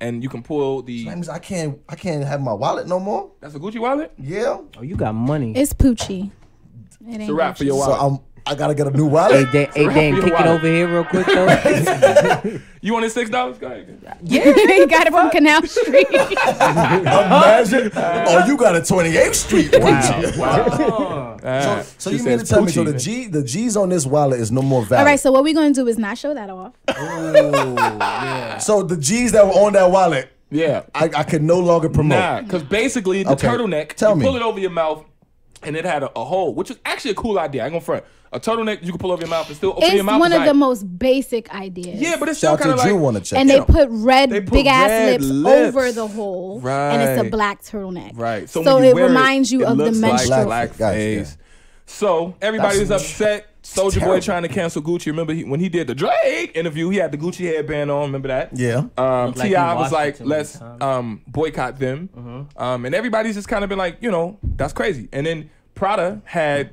and you can pull the. That means I can't have my wallet no more. That's a Gucci wallet. Yeah. Oh, you got money. It's Poochie. It ain't It's a wrap for Gucci. your So wallet. I gotta get a new Hey, wallet. Dan, your kick it wallet. over here real quick though. You wanted $6? Go ahead. You got it from Canal Street. Imagine. Oh, you got a 28th Street Gucci. Wow. So you mean to tell me so the G's on this wallet is no more valid? All right, so what we're going to do is not show that off. So the G's that were on that wallet, Yeah. I could no longer promote. Nah, because basically the Okay, turtleneck, tell you me. pull it over your mouth, and it had a hole, which is actually a cool idea. I ain't gonna front. A turtleneck you can pull over your mouth and still open It's your mouth. one is of the like- most basic ideas. Yeah, but it's still Shout kind out of to like. Drew on the check. And they put They put big ass red lips, lips. over the hole, and it's a Right. black turtleneck. Right. So, when you it wear reminds you it of the looks like menstrual. black Gotcha, face. So everybody was That's- upset. Soldier Boy terrible. trying to cancel Gucci. Remember when he did the Drake interview, he had the Gucci headband on. Remember that? Yeah. Looked like he T.I. was washed it like, too many let's times. boycott them. And everybody's just kind of been like, that's crazy. And then Prada had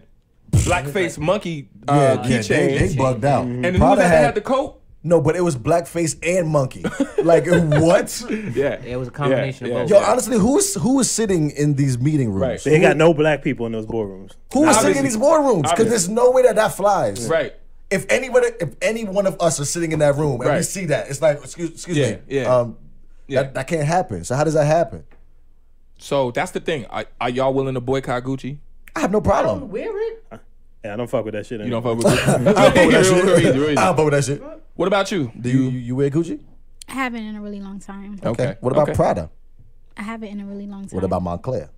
blackface monkey Yeah, keychain. they bugged out. And then who was Prada that that had the coat? No, but it was blackface and monkey. Like what? Yeah. It was a combination of both. Yo, honestly, who was sitting in these meeting rooms? Right. They ain't got no black people in those boardrooms. Who was sitting Obviously. in these boardrooms? Because there's no way that flies. Right. If any one of us are sitting in that room and we Right. see that, it's like, excuse me, Yeah. that can't happen. So how does that happen? So that's the thing. Are y'all willing to boycott Gucci? I have no I problem. don't wear it. Yeah, I don't fuck with that shit. You don't anymore. fuck with Gucci? I don't fuck with that shit. Really. I don't fuck with that shit. What about you? Do you wear Gucci? I haven't in a really long time. Okay. What about Okay. Prada? I haven't in a really long time. What about Montclair?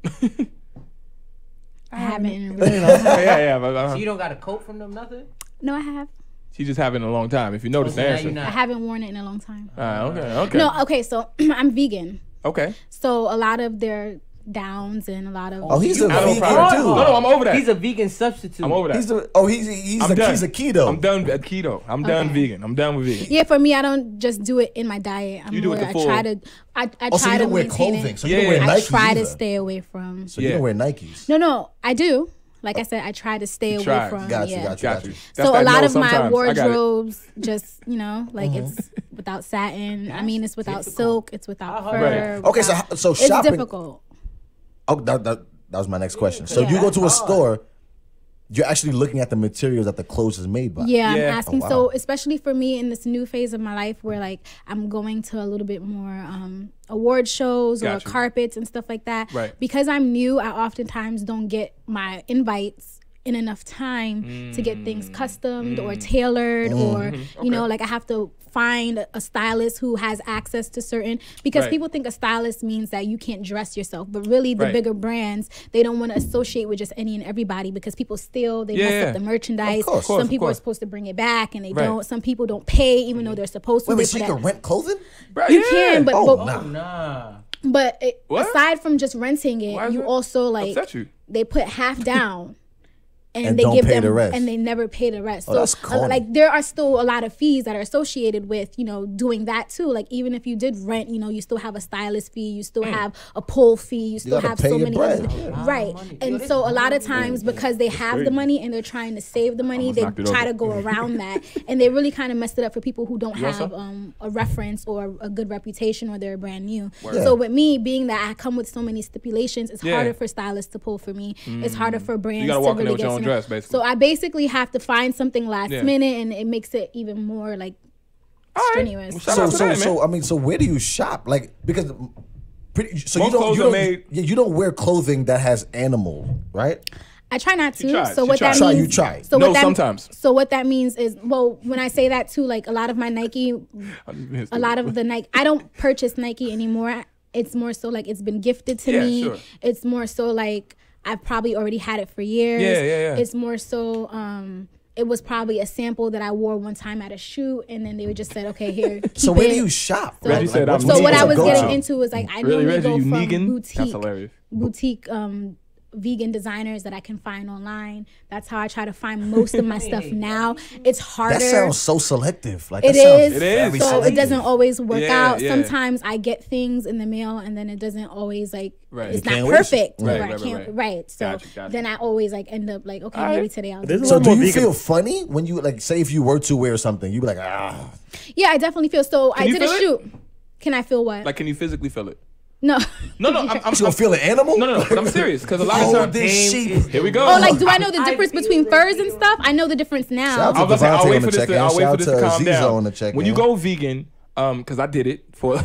I haven't in a really long time. Yeah. But, So you don't got a coat from them, nothing? No, I have. she just having a long time. If you notice So the now answer. you're I not. haven't worn it in a long time. Okay. No, okay, so I'm vegan. Okay. So a lot of their downs and a lot of Oh, he's a I have no vegan problem. too. No, I'm over that. He's a vegan substitute. I'm over that. He's a keto. I'm done at keto. I'm done vegan. I'm done with vegan. yeah, for me, I don't just do it in my diet. I'm You do it the I full- try to I Oh, so try you to don't wear maintain clothing. it. So you don't wear Yeah. I Nikes try either. to stay away from. So you Yeah. don't wear Nikes. No, I do. Like I said, I try to stay away try. from. Got you, yeah. got you. Got you. That's So a that lot no of my sometimes. I got it. wardrobes, just like it's without satin. I mean, it's without silk. It's without fur. Right. Okay, without- so it's shopping. difficult. Oh, that was my next question. So Yeah. you go to a store, you're actually looking at the materials that the clothes is made by. Yeah, I'm Yeah. asking. Oh, wow. So especially for me in this new phase of my life where like I'm going to a little bit more award shows or Gotcha. carpets and stuff like that. Right. Because I'm new, I oftentimes don't get my invites in enough time to get things customed or tailored or you know, like I have to find a stylist who has access to certain, because Right. people think a stylist means that you can't dress yourself, but really the Right. bigger brands, they don't want to associate with just any and everybody because people steal, they mess Yeah. up the merchandise. Of course. Some people Of are course. supposed to bring it back and they Right. don't. Some people don't pay even though they're supposed to. Wait, They so you put can that- rent clothing? Right, you yeah. can, but Oh, but, nah. Nah. but What? aside from just renting it, Why is you that also like upset you? they put half down. And they don't give pay them the rest. and they never pay the rest. Oh, that's corny. like there are still a lot of fees that are associated with, doing that too. Like even if you did rent, you still have a stylist fee, you still have a pull fee, you still gotta have pay so your many bread. other, Yeah. right. And so a lot of times because they have the money and they're trying to save the money, Almost they knocked it try over. to go around that, and they really kind of messed it up for people who don't want have a reference or a good reputation or they're brand new. Yeah. So with me being that I come with so many stipulations, it's Yeah. harder for stylists to pull for me. It's harder for brands gotta to walk in really there with get your to own know. dress, basically. So I basically have to find something last Yeah. minute, and it makes it even more like All right. strenuous. Well, shout out to that, man. So where do you shop? Like, because so Most clothes are made- you don't wear clothing that has animal, right? I try not to. tried. So She what tried. that Try, means? you try. So No, what that, sometimes. So what that means is, well, when I say that too, like a lot of my Nike, a lot of the Nike, I don't purchase Nike anymore. It's more so like it's been gifted to Yeah, me. sure. It's more so like I've probably already had it for years. Yeah. It's more so. It was probably a sample that I wore one time at a shoot, and then they would just said, "Okay, here." So keep where it. do you shop? So- Reggie said, what's I'm So the what vegan. I was go-to? getting into is like I Really, normally Reggie, go you from vegan? That's boutique, hilarious. boutique vegan designers that I can find online. That's how I try to find most of my stuff now. It's harder. That sounds so selective. Like It that sounds is. It is. very So selective. it doesn't always work Yeah, out. yeah. Sometimes I get things in the mail and then it doesn't always like Right. it's You not can't waste it. perfect. Right, or I right, can't right. So Gotcha. then I always like end up like, okay, All maybe right. today I'll There's do a So it. lot do more you vegan. feel funny when you like say if you were to wear something, you'd be like, ah. Yeah, I definitely feel so. I you did a feel it? shoot. Can I feel what? Like, can you physically feel it? no. No, I'm You gonna feel an animal? No, but I'm serious because a lot of Oh, times. this sheep. Here we go. Oh, like, do I know the difference between furs and stuff? I know the difference now. Shout I was about to say, Devontae I'll wait on for the this to, check-in. I'll wait Shout for this out to to calm Zizo down. on the check-in. When you go vegan, because I did it for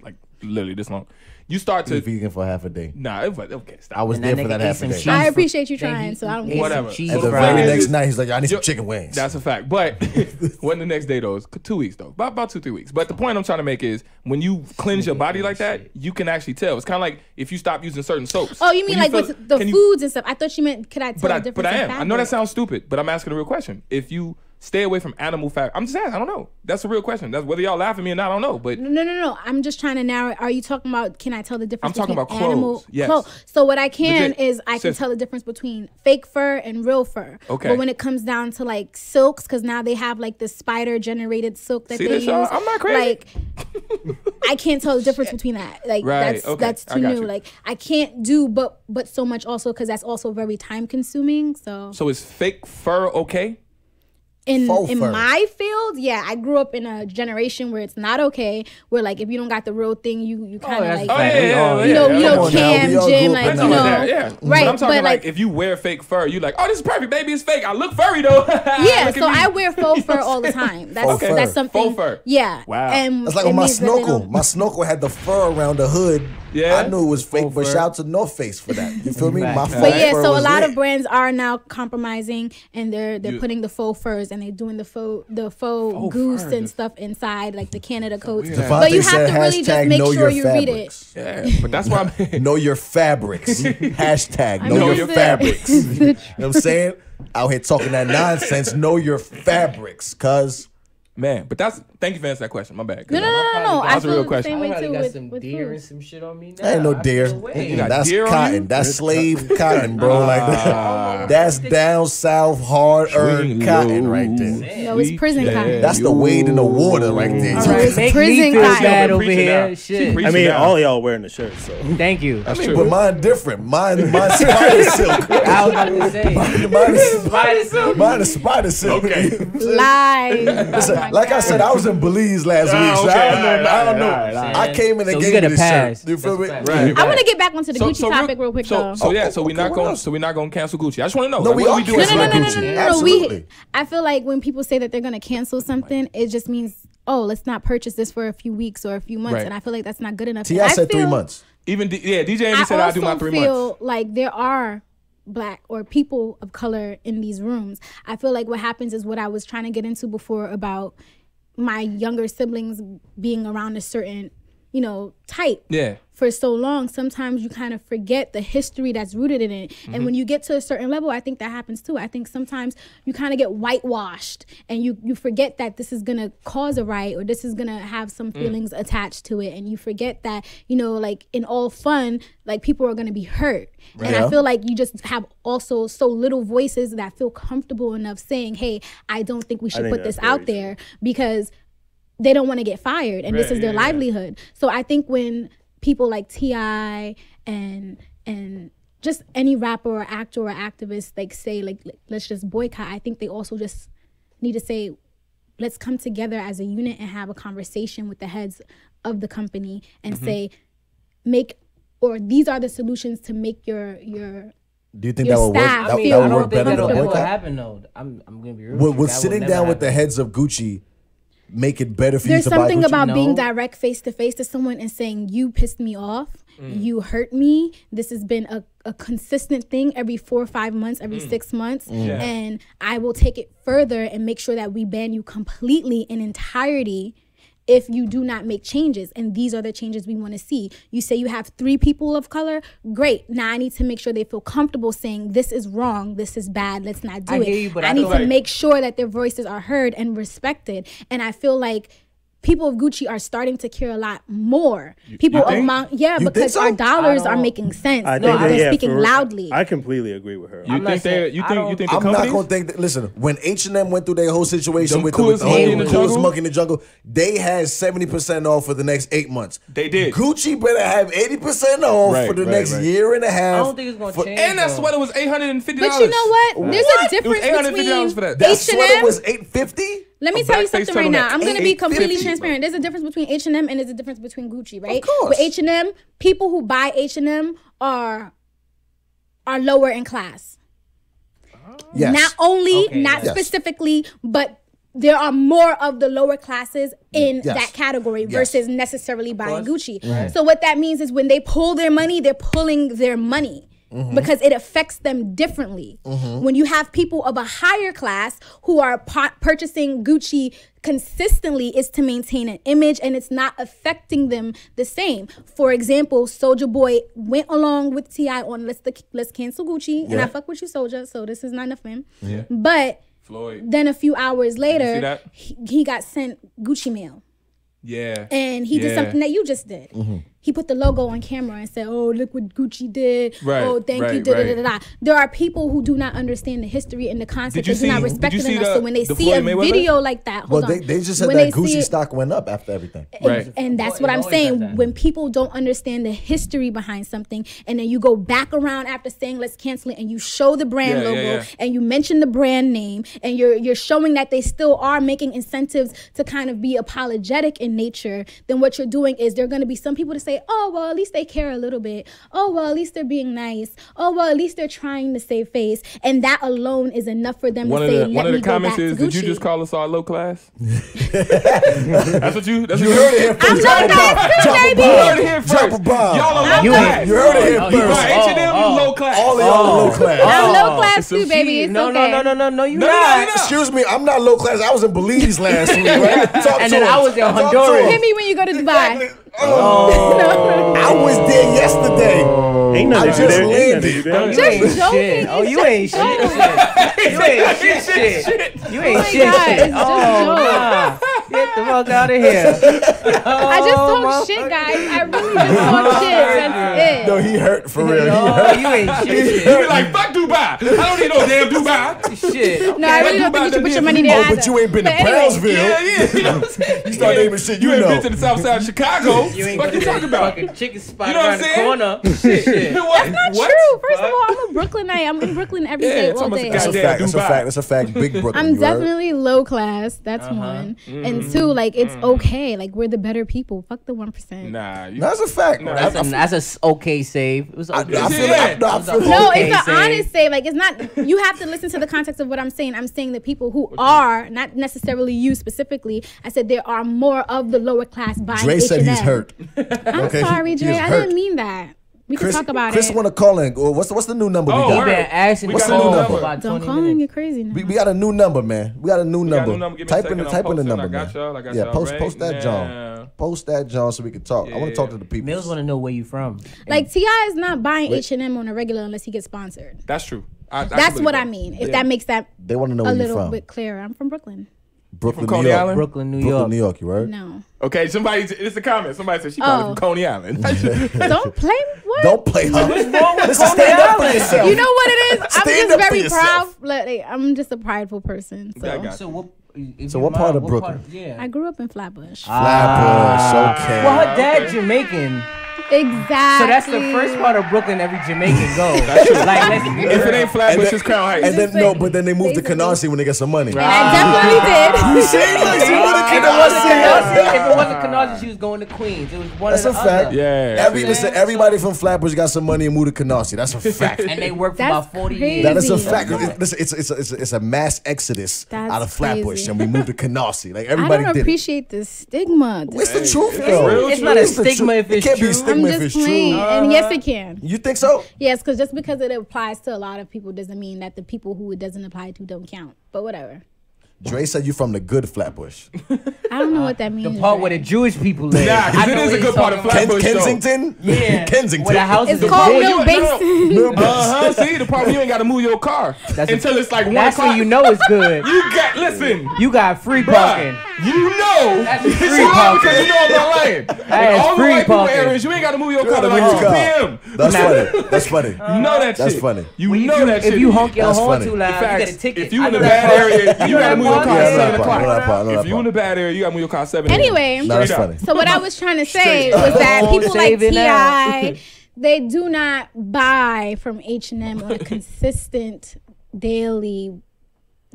like literally this long, you start Be to. vegan for half a day. Nah, it was okay. I Stop. was And there that for that nigga ate half a some day. cheese. I for- appreciate you Then trying, he- so I don't he care. ate Whatever. some cheese And the fries. very Is- next night, he's like, I need some Yo- chicken wings. That's a fact. But when the next day though, it's 2 weeks though, about 2-3 weeks. But the point I'm trying to make is when you cleanse your body like that, you can actually tell. It's kind of like if you stop using certain soaps. Oh, you mean When like feel- with the can you- foods and stuff? I thought you meant could I tell the difference? But I in am. I know fabric? that sounds stupid, but I'm asking a real question. If you stay away from animal fat, I'm just asking. I don't know. That's a real question. That's whether y'all laugh at me or not. I don't know. But No. I'm just trying to narrow it. Are you talking about can I tell the difference I'm talking between about animal clothes. Yes. clothes? So what I can Legit. is I can Sis. tell the difference between fake fur and real fur. Okay. But when it comes down to like silks, because now they have like the spider generated silk that See they this, use. y'all? I'm not crazy. Like I can't tell the difference between that. Like Right, that's okay. that's I too got new. you. Like I can't do but so much also because that's also very time consuming. So so is fake fur okay? in my field, yeah, I grew up in a generation where it's not okay. Where like if you don't got the real thing, you kind of cam gym, like right. But I'm talking but like if you wear fake fur, you like, oh, this is perfect, baby, it's fake. I look furry though. Yeah, so I wear faux fur all the time. That's something. Faux fur. Yeah. Wow. And it's like on my snorkel. My snorkel had the fur around the hood. Yeah, I knew it was fake, but shout out to North Face for that. You feel me? My but yeah, so a lot of brands are now compromising, and they're putting the faux furs, and they're doing the faux goose and stuff inside, like the Canada coats. But you have to really just make sure you read it. Yeah, but that's why know your fabrics. Hashtag know your fabrics. You know what I'm saying? Out here talking that nonsense. Know your fabrics, cuz. Man, but thank you for answering that question. My bad. No. That's a real question. I probably got some deer and some shit on me now. Ain't no deer. That's cotton. That's slave cotton, bro. Like that's down south hard earned cotton right there. No, it's prison cotton. That's the weight in the water right there. It's prison cotton. Bad over here. Shit. I mean, all y'all wearing the shirt, so thank you. That's true. But mine different. Mine spider silk. I was about to say. Mine is spider silk. Okay. Lies. Like I said, I was in Belize last week, so I don't know. I came in and gave you the shirt. You feel me? Right. I want to get back onto the Gucci topic real quick though. So we're not going to cancel Gucci. I just want to know. No, we are doing Gucci. Absolutely. I feel like when people say that they're going to cancel something, it just means, oh, let's not purchase this for a few weeks or a few months, and I feel like that's not good enough. T.I. said 3 months. Even DJ Envy said I'll do my 3 months. I also feel like there are Black or people of color in these rooms. I feel like what happens is what I was trying to get into before about my younger siblings being around a certain, type for so long. Sometimes you kind of forget the history that's rooted in it. And when you get to a certain level, I think that happens too. I think sometimes you kind of get whitewashed and you forget that this is going to cause a riot or this is going to have some feelings attached to it. And you forget that, like in all fun, like people are going to be hurt. Right. And I feel like you just have also so little voices that feel comfortable enough saying, hey, I don't think we should put this out there because they don't want to get fired and this is their livelihood. So I think when people like T.I. and just any rapper or actor or activist like say like let's just boycott, I think they also just need to say let's come together as a unit and have a conversation with the heads of the company and say these are the solutions to make your do you think that would work? That would work better than a boycott? What happened though? I'm gonna be real. With sitting down with the heads of Gucci, make it better for you to buy Gucci? There's something about being direct face to face to someone and saying, you pissed me off, you hurt me. This has been a consistent thing every 4 or 5 months, every 6 months. And I will take it further and make sure that we ban you completely in entirety if you do not make changes. And these are the changes we want to see. You say you have 3 people of color, great. Now I need to make sure they feel comfortable saying this is wrong, this is bad, let's not do it. I need to make sure that their voices are heard and respected. And I feel like people of Gucci are starting to care a lot more. Because our dollars are making sense. They're speaking loudly. I completely agree with her. You think the companies? I'm not gonna think that. Listen, when H&M went through their whole situation with the whole coolest monkey in the jungle, they had 70% off for the next 8 months. They did. Gucci better have 80% off for the next year and a half. I don't think it's gonna change. And that sweater was $850. But you know what? There's a difference $850 for that. That sweater was $850. Let me tell you something right now. I'm going to be completely transparent. There's a difference between H&M and there's a difference between Gucci, right? Of course. With H&M, people who buy H&M are lower in class. Yes. Not only, specifically, but there are more of the lower classes in that category versus necessarily buying Gucci. Right. So what that means is when they pull their money, they're pulling their money. Because it affects them differently. When you have people of a higher class who are purchasing Gucci consistently, is to maintain an image and it's not affecting them the same. For example, Soulja Boy went along with T.I. on let's cancel Gucci, and I fuck with you, Soulja, so this is not enough for him. But Floyd. Then a few hours later, he got sent Gucci mail. Yeah. And he did something that you just did. he put the logo on camera and said, "Oh, look what Gucci did. Right, Oh, thank you." Da, da, da, da, da. There are people who do not understand the history and the concept. They do not respect it enough. So when they see a video like that, they just said that Gucci stock went up after everything. Right. And that's what I'm saying. When people don't understand the history behind something, and then you go back around after saying let's cancel it, and you show the brand logo, and you mention the brand name, and you're showing that they still are making incentives to kind of be apologetic in nature, then what you're doing is there are going to be some people to say, oh, well, at least they care a little bit. Oh, well, at least they're being nice. Oh, well, at least they're trying to save face. And that alone is enough for them to say, one of the comments is, did you just call us all low class? That's what you heard it here first. I'm low class too, baby. You heard it here first. Drop a bomb. Y'all are low class. You heard it here first. H&M, you low class. All of y'all are low class. I'm low class too, baby. It's No, okay. no, you're not. Excuse me, I'm not low class. I was in Belize last week, right? And then I was in Honduras. Hit me when you go to Dubai. I was there yesterday. Ain't I nothing just there. landed. You ain't shit. Oh, you ain't shit. You ain't shit. You ain't shit. It's just Nah. Get the fuck out of here. I just talk shit, guys. I really just talk shit. That's it. No, he hurt for real. He No, hurt. you ain't shit. You be like, fuck Dubai. I don't need no damn Dubai. Shit. No, I really don't think you should put your money there. Oh, but you ain't been to Brownsville. Yeah. You know what I'm saying? You start naming shit you ain't know. been to the south side of Chicago. You ain't What you talking about? fucking chicken spot You know what around I'm the saying? corner. Shit. What? Not What? true. First of all, I'm a Brooklynite. I'm in Brooklyn every day, it's all almost day. a That's a goddamn fact. That's a Dubai. fact. That's a fact. Big Brooklyn. I'm you heard? definitely low class. That's one. And two, like, it's okay. Like, we're the better people. Fuck the 1%. Nah, you, That's a fact. No, That's a okay save. It was okay. I feel Yeah. it. I feel No, Okay, it's an save. honest save. Like, it's not, you have to listen to the context of what I'm saying. I'm saying that people who are, not necessarily you specifically, I said there are more of the lower class buying Dre said H&M. he's hurt. I'm Okay, sorry, he Dre. is I hurt. didn't mean that. We can talk about Chris it. want to call in. What's the new number we Oh, got? word. Been asking What's for the new call number? for about Don't 20 call me. minutes. You're crazy now. We got a new number, man. We got a new got a number. new number. Give me a Type second. in I'm the posting. number, I got man. y'all. I got Yeah, y'all post right that now. John. Post that John so we can talk. I want to talk to the people. Mills want to know where you from. Like, T.I. is not buying H&M on a regular unless he gets sponsored. That's true. That's what I mean. If that makes that They want to know a where you're little from. bit clearer. I'm from Brooklyn. Brooklyn, From New Coney York. Island? Brooklyn, New York. Brooklyn, New York. You heard? No. Okay, it's a comment. Somebody said she probably from Coney Island. Don't play what? Don't play her. Listen, Coney stand up for Island? yourself. You know what it is? I'm Stand just up for very yourself. proud. Like, I'm just a prideful person. So I got So what? if So you what part mind, of Brooklyn? yeah. I grew up in Flatbush. Flatbush, okay. Well, her dad Jamaican. Exactly. So that's the first part of Brooklyn every Jamaican goes. Like, let's be If it real. ain't Flatbush, it's Crown Heights. And then Just no, like- but then they moved to basically. Canarsie when they get some money. And I definitely did. See, look, she moved to If it wasn't Canarsie. Canarsie, if it wasn't Canarsie, she was going to Queens. It was one That's of a the fact. other. Yeah. Listen, everybody from Flatbush got some money and moved to Canarsie. That's a fact. And they worked for That's about 40 crazy. years. That is a Crazy. fact. Listen, it's a mass exodus That's out of Flatbush, crazy. and we moved to Canarsie. Like I everybody don't did. appreciate the stigma. It's the truth, it's though. real It's not a It's the stigma truth. if it's It can't be a true. I'm stigma if just it's playing. true. And yes, it can. You think so? Yes, because just because it applies to a lot of people doesn't mean that the people who it doesn't apply to don't count. But whatever. Dre said you from the good Flatbush. I don't know what that means. The part where the right? Jewish people live. Nah, 'cause I it know is what a he's good part of talking about. Flatbush. Kensington? Yeah. Kensington. Where the house It's is called boy, Mill you- Basin. See, the problem you ain't got to move your car until it's like 1 That's o'clock. when you know it's good. Listen, You got free bruh, parking. you know. That's It's free wrong parking. because you know I'm not lying. That In is all the free white people parking. areas, you ain't got to move your car to Gotta like move 2 your p.m. That's funny. That's funny. You know that That's shit. funny. You When know that shit. if you honk your That's horn funny. too loud, you Facts. get a ticket. If you I in the know that bad part. area, you gotta move your car Yeah, at I know 7 that part. o'clock. I know that part. I know If that you in part. the bad area, you gotta move your car at 7 Anyway, No, that's Straight up. funny. so what I was trying to say Straight up. was that people like Saving T.I., they do not buy from H&M on a consistent daily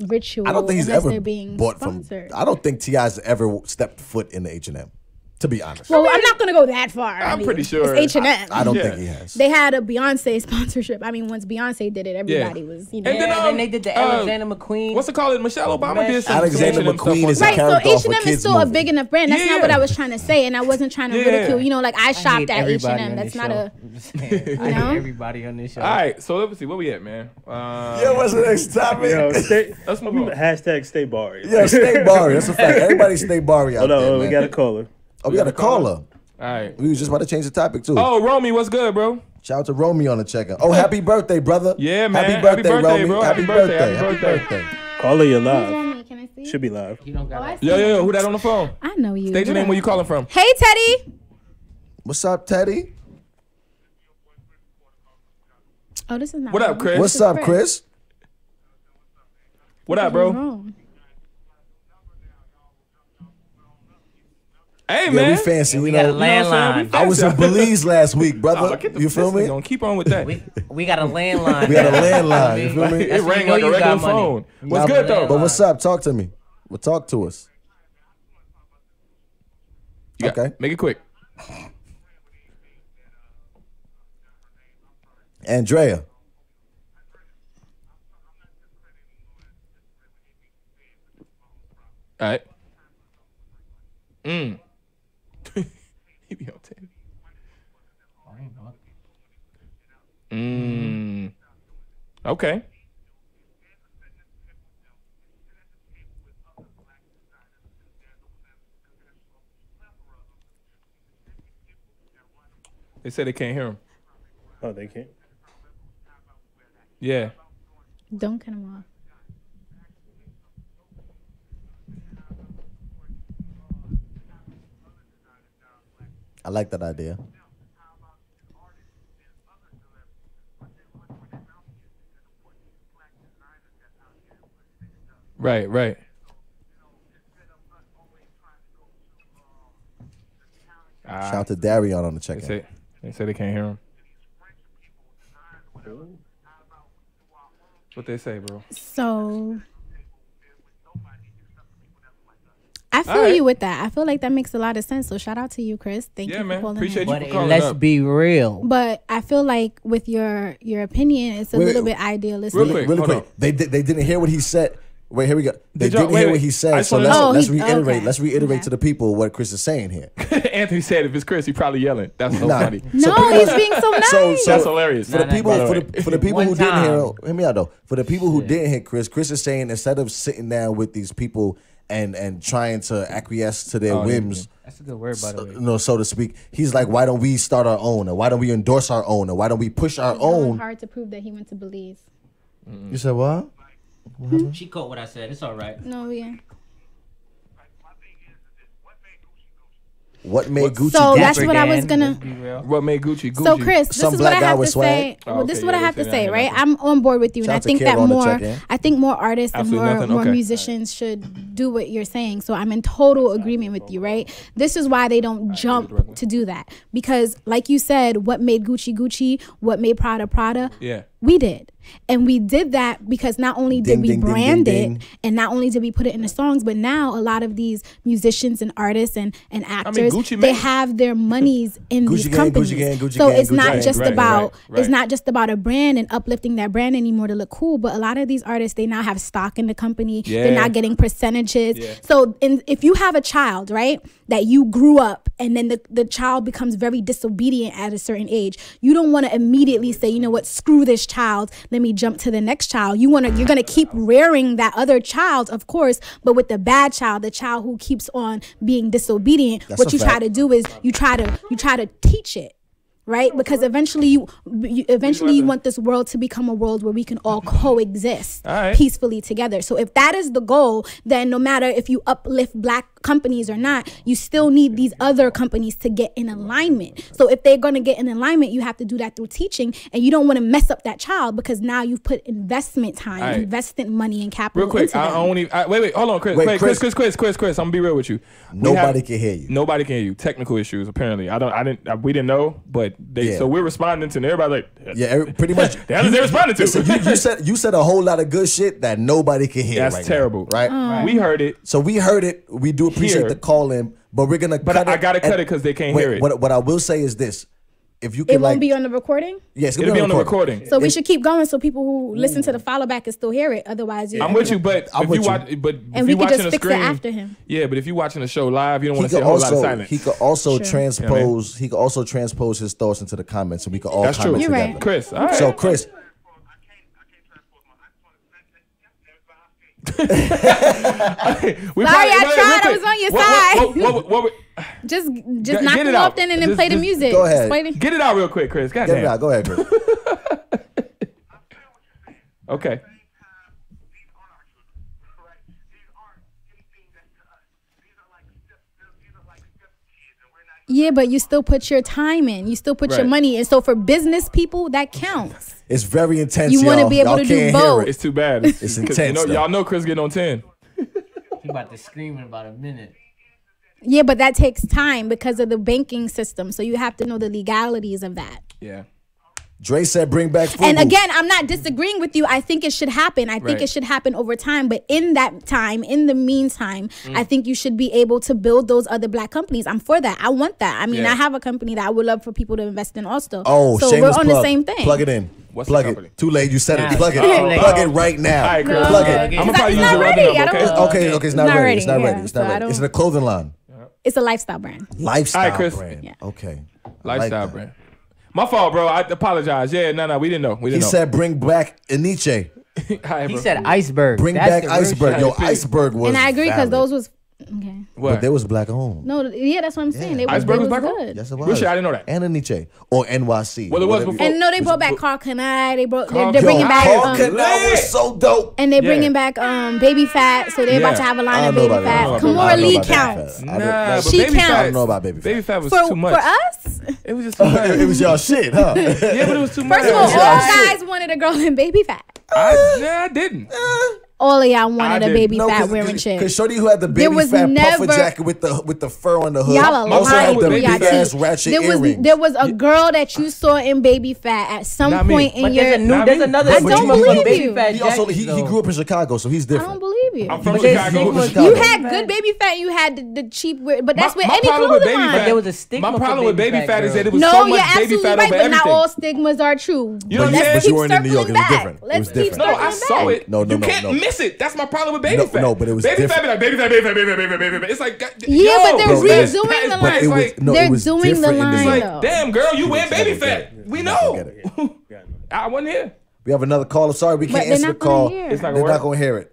ritual. I don't think he's unless ever they're being bought sponsored. from. I don't think T.I.'s ever stepped foot in the H&M. To be honest, Well, I'm not gonna go that far. I I'm mean, pretty sure. it's H&M. I don't Yeah. think he has. They had a Beyonce sponsorship. I mean, once Beyonce did it, everybody was, you know. And then, Yeah, then they did the Alexander McQueen. What's it called? Michelle Obama Man, did some Alexander H&M stuff McQueen on is a top. Right, so character off a H&M is kids still a movie. big enough brand. That's Yeah. not what I was trying to say, and I wasn't trying to Yeah. ridicule. You know, like I I shopped hate at everybody H&M. on That's this not show. a. I'm just saying. I know? hate everybody on this show. All right, so let's see where we at, man. Yeah, what's the next topic? Yo, Let's move on. hashtag stay Barry. Yeah, stay Barry. That's a fact. Everybody stay Barry out Hold there, on, we man. got a caller. Oh, we got a caller. All right. We was just about to change the topic too. Oh, Romy, what's good, bro? Shout out to Romy on the check-in. Oh, happy birthday, brother. Yeah, man. Happy birthday, Romy. bro. Happy birthday. Happy birthday. Caller, you're Who's live. on me? Can I see? Should be live. You don't got Oh, I it. see. Yo, who that on the phone? I know you. State your name, where you calling from? Hey, Teddy. What's up, Teddy? Oh, this is not. What up, Chris? What's up, Chris? What up, bro? Hey, man. Yeah, we fancy. We You got a know, landline. I was in Belize last week, brother. You feel me? Gonna keep on with that. We got a landline. We got a landline. You feel me? It rang like a regular phone. What's good though? But what's up? Talk to me. Well, talk to us. Okay. Make it quick. Andrea. All right. He be on Teddy. Okay. They said they can't hear him. Oh, they can't. Yeah. Don't cut him off. I like that idea. Right, right. Shout out to Darion on the check-in. They say they can't hear him. What they say, bro? So I feel you with that. I feel like that makes a lot of sense. So shout out to you, Chris. Thank you for calling Appreciate in. you But for calling let's up. be real. But I feel like with your opinion, it's a Wait, little bit idealistic. Real quick. Really Hold quick. on. They didn't hear what he said. Wait, here we go. They Did y'all- didn't wait, hear wait. what he I said. just So wanna let's, know- let's Oh, reiterate. okay. Let's reiterate Okay. to the people what Chris is saying here. Anthony said if it's Chris, he probably yelling. That's so Nah. funny. No, he's being so nice. That's hilarious. For the people, by the for way. the people One who didn't time. hear me out though. For the people who didn't hear Chris is saying instead of sitting down with these people and trying to acquiesce to their whims, That's a good word, by the way. so to speak, he's like, why don't we start our own, or why don't we endorse our own, or why don't we push our It's really own? hard to prove that he went to Belize. You said what? She caught what I said. It's all right. No, yeah. What made Gucci? So Gucci? that's what I was Dan, gonna. let's be real. What made Gucci? So Chris, this Some is what I black guy have to with swag. say. Oh, Well, this is okay, what I yeah, have they to say say, that, right? yeah. I'm on board with you, and Shout I out to think that Carol on the more. check-in. I think more artists and Absolutely more nothing, okay. musicians should do what you're saying. So I'm in total agreement with you, right? This is why they don't jump to do that, because, like you said, what made Gucci Gucci, what made Prada Prada, Yeah. we did. And we did that because not only did Ding, we ding, ding, brand ding, it, ding. and not only did we put it in the songs, but now a lot of these musicians and artists and actors, Gucci they Mane. have their monies in Gucci these gang, companies. Gucci gang, Gucci So gang, it's Gucci not gang. just Right, about right. it's not just about a brand and uplifting that brand anymore to look cool. But a lot of these artists, they now have stock in the company. Yeah. They're not getting percentages. Yeah. So if you have a child, right, that you grew up and then the child becomes very disobedient at a certain age, you don't want to immediately say, you know what, screw this child, let me jump to the next child. You're gonna keep rearing that other child, of course, but with the bad child, the child who keeps on being disobedient, That's what a you try fact. to do is you try to teach it. Right, because eventually you want this world to become a world where we can all coexist All right. peacefully together. So if that is the goal, then no matter if you uplift black companies or not, you still need these other companies to get in alignment. So if they're going to get in alignment, you have to do that through teaching, and you don't want to mess up that child because now you've put investment time, All right. investment money, and capital Real quick, into them. wait, hold on, Chris. Wait, Wait, Chris. I'm gonna be real with you. Nobody can hear you. Nobody can hear you. Technical issues, apparently. We didn't know, but Yeah. so we're responding to, and everybody like, Yeah, pretty much. the hell is they responding to? Listen, you said a whole lot of good shit that nobody can hear. That's right terrible. now, right? We heard it. So we heard it. We do appreciate Here. the call in, but we're gonna. But cut I it gotta cut and- it 'cause they can't wait, hear it. What I will say is this: if you It can, won't like, be on the recording. yeah, it's It'll gonna be on the recording. So we should keep going so people who listen to the follow back can still hear it. Otherwise, I'm with you, but I'm if with you you. watch, but And if we you could watching just a fix it screen after him. Yeah, but if you're watching the show live, you don't He want to could see a whole lot of also silence. he could also Sure. transpose he could also transpose his thoughts into the comments, and we could all That's true. comment You're together. right. Chris, all right. So Chris, We Sorry, I tried. I was on your side. What, Just Get knock it them out. off then and then Just- play the just music. go ahead. Just play the- get it out real quick, Chris. get it Goddamn. out. Go ahead, Chris. Okay. Yeah, but you still put your time in. You still put your money in. So for business people, that counts. It's very intense. You want to be able to do both. It's too bad. It's intense. Y'all know Chris getting on 10. He about to scream in about a minute. Yeah, but that takes time because of the banking system. So you have to know the legalities of that. Yeah. Dre said bring back food. And again, I'm not disagreeing with you. I think it should happen. I think Right. it should happen over time. But in that time, in the meantime, I think you should be able to build those other black companies. I'm for that. I want that. I mean, Yeah. I have a company that I would love for people to invest in also. Oh, so we're shameless on plug. the same thing. Plug it in. What's plug the it. company? Too late. You said Nah. it. Plug it. Too late. Plug it right now. All right, Chris. Plug it. I'm gonna It's probably use not your other ready. number, I okay? don't- Okay, it's not ready. It's not yeah. ready. It's not So I ready. It's in don't- a clothing line. It's a lifestyle brand. Lifestyle All right, Chris. brand. Yeah. Okay. I Lifestyle like that. brand. My fault, bro. I apologize. Yeah, no, we didn't know. We He didn't know. said bring back Aniche. All right, He bro. said iceberg. Bring That's back the real Iceberg. shit. Yo, Hey, Iceberg was And I agree because valid. those was okay. What? But they was black owned. No, yeah, that's what I'm saying. They was, Iceberg they was was black good. Yes, it was. Real shit, I didn't know that. And Aniche. Or NYC. Well, it was Whatever. before. And no, they brought back Carl Kanai. They brought. Carl They're bringing Kanai. back. Carl Kanai was so dope. And they're Yeah. bringing back Baby Fat, so they're about Yeah. to have a I line of don't know Baby about that. Fat. I don't know Kimora Lee about Baby counts. Fat. Nah, I don't- but She Baby counts. Fat. I don't know about Baby Fat. Baby Fat was For too much. us, It was just too much. It was y'all shit, huh? Yeah, but it was too much. first of all, all Yeah. guys wanted a girl in Baby Fat. I didn't. All of y'all wanted I a did. Baby No, Fat wearing shit. Because Shorty who had the There Baby was Fat never- puffer jacket with the fur on the hood. Y'all are also lying had the to big y'all ass too. ratchet There earrings. was a girl that you saw in Baby Fat at some Not me. point in But your. there's Not there's me. another I stigma don't for believe Baby you. Fat He also jackets, he though. grew up in Chicago, so he's I different. don't believe you. I'm from But there's Chicago. stigma Chicago. You had good Baby Fat. You had the cheap wear, but that's with any problem with clothing Baby line. Fat. But there was a stigma My for problem with Baby Baby Fat Fat is that it was No, so you're much Baby absolutely Fat right, over but not everything. all stigmas are true. You know what I'm Let's saying? But keep you were in New York, circling it was back. different. It Let's was keep different. No, I circling saw back. it. No, you can't miss it. That's my problem with Baby Fat. No, but it was Baby different. Fat be like Baby Fat, Baby Fat, Baby Fat, Baby Fat, Baby Fat. It's like Yeah, but they're Bro, it is- redoing the but line. But it was like- no, They're it was doing the different in line, New It's York. though. like, damn, girl, you wearing Baby Get Fat. it. We You're not know. gonna get it. I wasn't here. We have another caller. Sorry, we But can't they're answer the not gonna call. hear. It's not They're gonna not work. gonna hear it.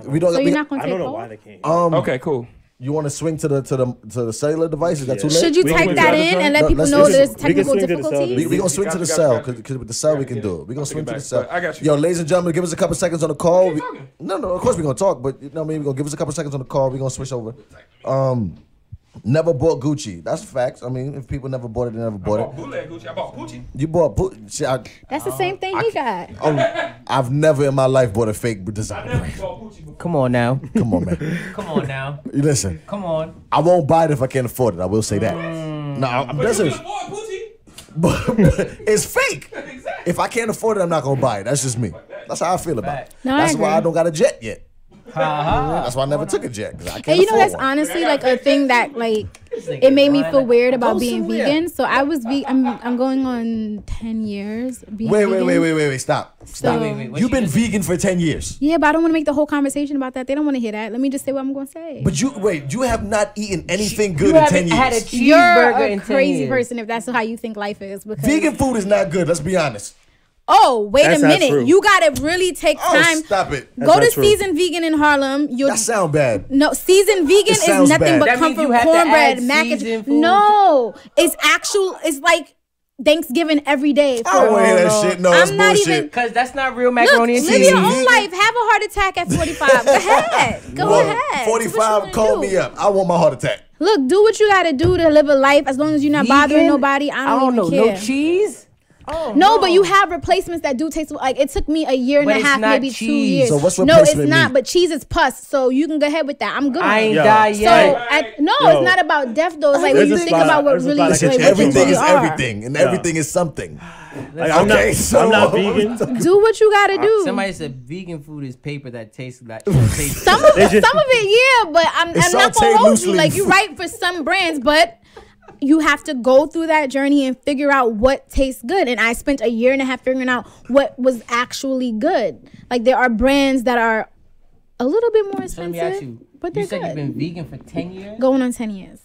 We don't. So we- you're not gonna I take don't know calls? why they can't. Okay, cool. You want to swing to the cellular device? Is that too late? Should you We type can that do in that. and let No, people let's know do this. there's We can technical swing to the difficulties? We gonna swing to the Got you, cell got you. because with the cell we can Yeah. do it. We gonna I'll swing take to it the cell. back, but I got you. Yo, ladies and gentlemen, give us a couple seconds on the call. Keep talking. No, of course we gonna talk, but you know what I mean. We gonna give us a couple seconds on the call. We gonna switch over. Never bought Gucci. That's facts. I mean, if people never bought it, they never I bought bought it. bootleg Gucci. I bought Gucci. You bought Gucci. That's the same thing he got. I've never in my life bought a fake designer brand. Bought Gucci before. Come on now. Come on, man. Come on now. You listen. Come on. I won't buy it if I can't afford it. I will say that. No, I'm But you listen. just bought Gucci. But it's fake. Exactly. If I can't afford it, I'm not gonna buy it. That's just me. That's how I feel about it. No, I That's why agree. I don't got a jet yet. Ha That's why I never took a jet. 'Cause I can't And you know afford that's one. honestly like a thing that like it made me feel weird about being vegan. So I was I'm going on 10 years being vegan. Wait. Stop. So- Wait, what You've you been just- vegan for 10 years. Yeah, but I don't want to make the whole conversation about that. They don't want to hear that. Let me just say what I'm going to say. But you have not eaten anything You good in 10 haven't had a years. You're cheeseburger a in 10 crazy years. person if that's how you think life is. Because Vegan food is not good. Let's be honest. Oh, wait That's a not minute. true. You gotta really take Oh, time. stop it. Go That's to not true. Seasoned Vegan in Harlem. You'll That sound bad. no seasoned vegan It is sounds nothing bad. but That means comfort you have to cornbread, add mac and seasoned food. no. It's actual. It's like Thanksgiving every day. I don't want to hear that shit. No, that's I'm not bullshit. even- Cause that's not real Look, macaroni and live cheese. your own Vegan? life. Have a heart attack at 45. Go ahead. Go Well, ahead. Do what you 45, wanna call do. me up. I want my heart attack. Look, do what you gotta do to live a life. As long as you're not bothering Vegan? nobody, I don't know. even care. No cheese? Oh, No, but you have replacements that do taste like it took me a year and But a it's half, not maybe 2 cheese. years. So what's no, it's replacement not. meat? But cheese is pus, so you can go ahead with that. I'm good. I on ain't it. Yo. died So yet. no, Yo. it's not about death though. It's like when There's you a think spot- about what there's a really spot I like, can what check you Everything really is are. everything, and everything is something. Like, I'm Okay, not, so I'm not vegan. Do what you gotta do. Somebody said vegan food is paper that tastes like tastes Some of They just- it, yeah, but I'm It's not sauteed gonna hold loosely. you. Like you're right for some brands, but you have to go through that journey and figure out what tastes good. And I spent a year and a half figuring out what was actually good. Like there are brands that are a little bit more So let me ask expensive, you. but You they're said you've good. been vegan for 10 years? Going on 10 years.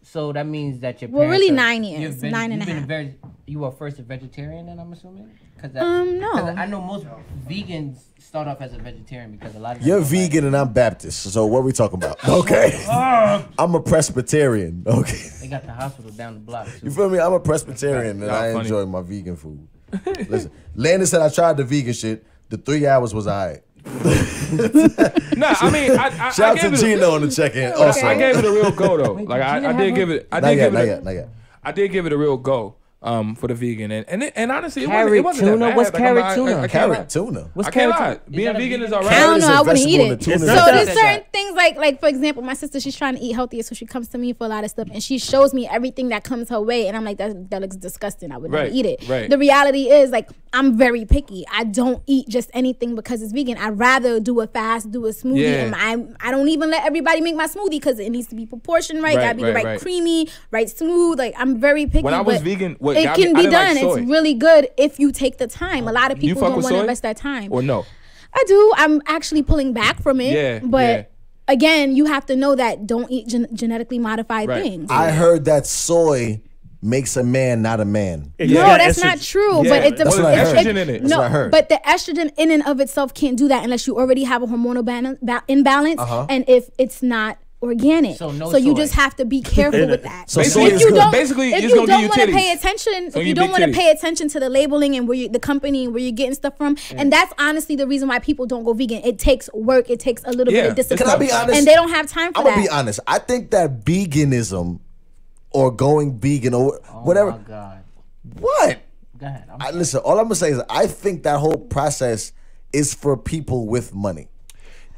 So that means that your Well, parents really are- 9 years. you've been- 9 and you've a been half. you were first a vegetarian then, I'm assuming? Cause No. 'cause I know most vegans start off as a vegetarian because a lot of them You're don't like- vegan and I'm Baptist, so what are we talking about? Okay. I'm a Presbyterian. Okay. They got the hospital down the block. Too. You feel me? I'm a Presbyterian and Y'all I funny. enjoy my vegan food. Listen, Landon said I tried the vegan shit. The 3 hours was alright. Nah, I mean, I Shout out gave to it Gino on the check-in. I Also, gave it a real go though. Like I did give it. not yet. I did give it a real go. For the vegan and honestly, it Carrot wasn't that tuna? bad. What's Like, carrot tuna? I can't lie. Carrot tuna. What's I can't carrot lie. tuna? Being vegan is I alright. don't know. I wouldn't eat it. Tuna. So not there's that certain things like for example, my sister, she's trying to eat healthier, so she comes to me for a lot of stuff, and she shows me everything that comes her way, and I'm like, that looks disgusting. I would never eat it. Right. The reality is, like, I'm very picky. I don't eat just anything because it's vegan. I'd rather do a fast, do a smoothie, Yeah. and I don't even let everybody make my smoothie because it needs to be proportioned right. Gotta be the right creamy, right smooth. Like, I'm very picky. When I was but vegan, it can be done. It's really good if you take the time. A lot of people don't want to invest that time. Or no? I do. I'm actually pulling back from it. Yeah, but yeah. again, you have to know that don't eat genetically modified things. I heard that soy makes a man not a man. No, that's not true. Yeah, But it's that's what I heard. Estrogen in it. No, That's what I heard. but the estrogen in and of itself can't do that unless you already have a hormonal imbalance, and if it's not organic. So no you soy. just have to be careful with that. So Basically, soy is good. Basically, if it's you gonna don't give want you to titties. pay attention, So if you you don't big want to titties. pay attention to the labeling and the company and where you getting stuff from, and that's honestly the reason why people don't go vegan. It takes work. It takes a little bit of discipline. Can I be honest? And they don't have time for I'm that. gonna be honest. I think that veganism or going vegan or whatever. Oh my God. What? Go ahead. Listen, all I'm gonna say is I think that whole process is for people with money.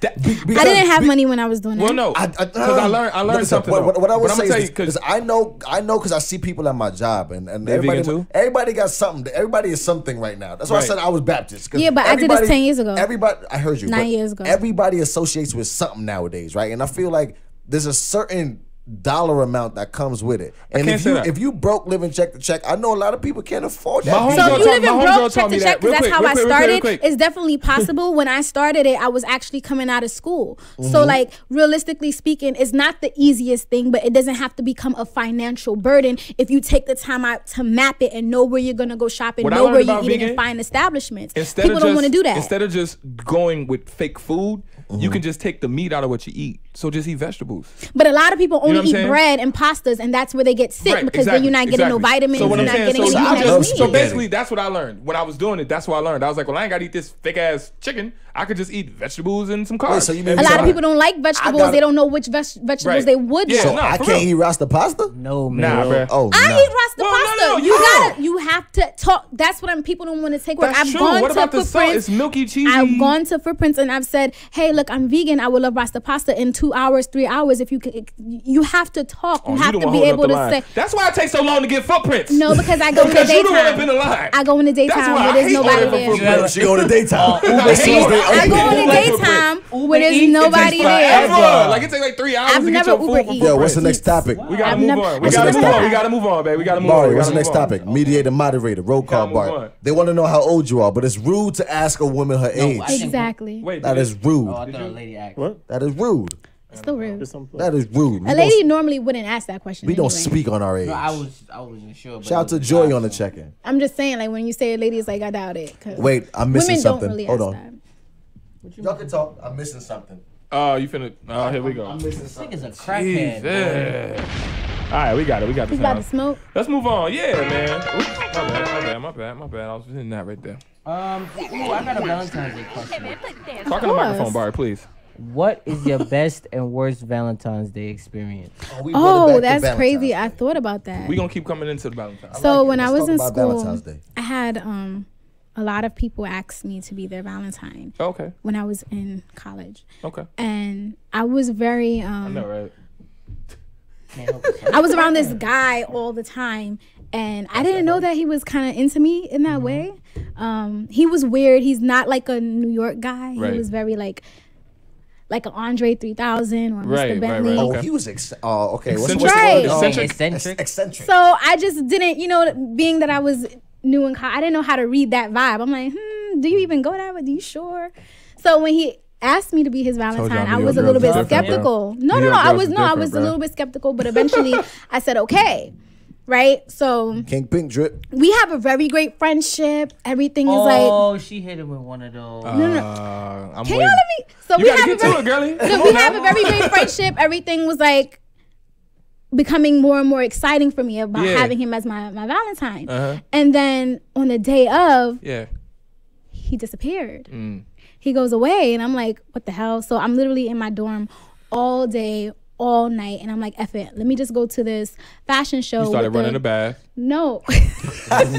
I didn't have money when I was doing that. Well, no, because I learned something. What I would I'm say gonna is because I know because I see people at my job and They vegan everybody too? everybody got something. Everybody is something right now. That's why I Right. said I was Baptist. 'Cause Yeah, but I did this 10 years ago. Everybody, I heard you. 9 but years ago. Everybody associates with something nowadays, right? And I feel like there's a certain dollar amount that comes with it. And can't say that. if you broke living check to check, I know a lot of people can't afford that. My homegirl So told- you live my in homegirl broke check told me to that. check because that's Real how quick, I real started. quick. It's definitely possible. When I started it, I was actually coming out of school. So like realistically speaking, it's not the easiest thing, but it doesn't have to become a financial burden if you take the time out to map it and know where you're gonna go shopping, What I know learned where you're about eating, vegan, and find establishments. Instead People of don't just- want to do that. Instead of just going with fake food, you can just take the meat out of what you eat. So just eat vegetables. But a lot of people know only what I'm eat saying? bread and pastas, and that's where they get sick Right, because then you're not getting no vitamins. So what you're I'm not saying, getting so, anything I that's just, so needed. basically that's what I learned when I was doing it. That's what I learned. I was like, well, I ain't gotta eat this fake ass chicken. I could just eat vegetables and some carbs. Wait, so you mean A lot of Sorry. people don't like vegetables. gotta- They don't know which vegetables Right. they would Yeah, like. So no, I for can't real. eat rasta pasta? No, man. Nah, bro. Oh, I nah. eat rasta Well, pasta. no, You have to talk. That's what people don't want to take work. That's I've true. gone What to about the salt? Footprints. It's milky, cheesy. I've gone to Footprints and I've said, hey, look, I'm vegan. I would love rasta pasta in 2 hours, 3 hours. If you could, you have to talk. Oh, You have the to one be holding up able the to line. say. That's why it takes so long to get footprints. No, because I go in the Because you the one up in daytime. the line. I go in the daytime That's why where I there's hate nobody ordering there. from Footprints. She go to daytime. I hate ordering. I go in the Uber daytime where Eats, there's it nobody takes there. Forever. Like it takes like 3 hours I've to get never your food Uber from eaten. Yo, what's the Footprints. next topic? We gotta I've move never- on. We What's gotta the move next on. We topic? gotta move on, babe. We gotta move on. Bari, We what's gotta the next move on. topic? Mediator, moderator, roll call, move Bari. on. They want to know how old you are, but it's rude to ask a woman her age. I think- Exactly. Wait, That is rude. Oh, I thought a lady asked. What? That is rude. It's still rude. That is rude. A lady normally wouldn't ask that question. We don't anyway. speak on our age. No, I wasn't sure. But Shout out it to was Joy God, on the so- check-in. I'm just saying, like when you say a lady, it's like I doubt it. 'Cause Wait, I'm missing women something. don't really Hold ask on. that. Y'all can talk. I'm missing something. Oh, you finna. Oh, here we go. I'm missing This something. nigga's a crackhead. boy. Jesus. All right, we got it. We got the He's about to sound. smoke. Let's move on. Yeah, man. Oops, my bad. I was in that right there. Ooh, I got a Valentine's Day question. Talk on the microphone, Barry, please. What is your best and worst Valentine's Day experience? We brought it Oh, back to that's Valentine's crazy. Day. I thought about that. We gonna keep coming into the Valentine's. So like it. when I Let's was talk in about school, Valentine's Day. I had a lot of people ask me to be their Valentine Okay. when I was in college, Okay. and I was very I know, right? Can't help it. I was around this guy all the time, and I didn't know that he was kind of into me in that way. He was weird. He's not like a New York guy. Right. He was very like an Andre 3000 or Right, Mr. right, Bentley. right. Oh, Okay. he was okay. What's Eccentric. the Right. word? Eccentric. Eccentric. Eccentric. So I just didn't, being that I was new in college, I didn't know how to read that vibe. I'm like, do you even go that way? Do you sure? So when he asked me to be his Valentine, y'all I New was a York little bit girls different, bro. skeptical. No, New York I girls was is I different, was bro. a little bit skeptical, but eventually I said okay. Right? So King Pink drip. we have a very great friendship. Everything is like Oh, she hit him with one of those. I'm can waiting. y'all let me? So You we gotta have a get to very, it, girlie. no, Come we on have now. a very great friendship. Everything was like becoming more and more exciting for me about Yeah. having him as my Valentine. Uh-huh. And then on the day of, Yeah. he disappeared. he goes away. And I'm like, what the hell? So I'm literally in my dorm all day, all night, and I'm like, F it, let me just go to this fashion show. You started running a bath. No.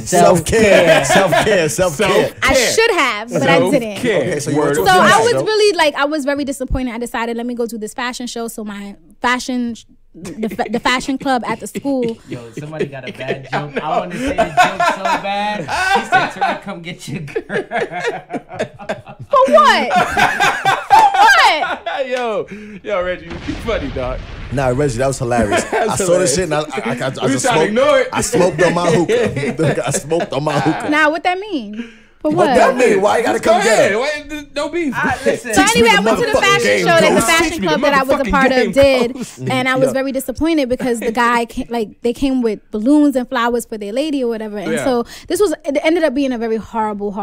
Self-care. I should have, but I didn't. Okay, so I was really like, I was very disappointed. I decided, let me go to this fashion show. So my the fashion club at the school. Yo, somebody got a bad joke. I want to say the joke so bad. She said, Tariq, come get your girl. For what? For what? Yo, Reggie, you funny, dog. Nah, Reggie, that was hilarious. I saw this shit and I smoked on my hookah. I smoked on my hookah. Now, what that mean? For what that mean? Why you gotta come get it? Why, no beef. So anyway, I went to the fashion show that the fashion club that I was a part of did, and I was very disappointed because the guy they came with balloons and flowers for their lady or whatever, and so it ended up being a very horrible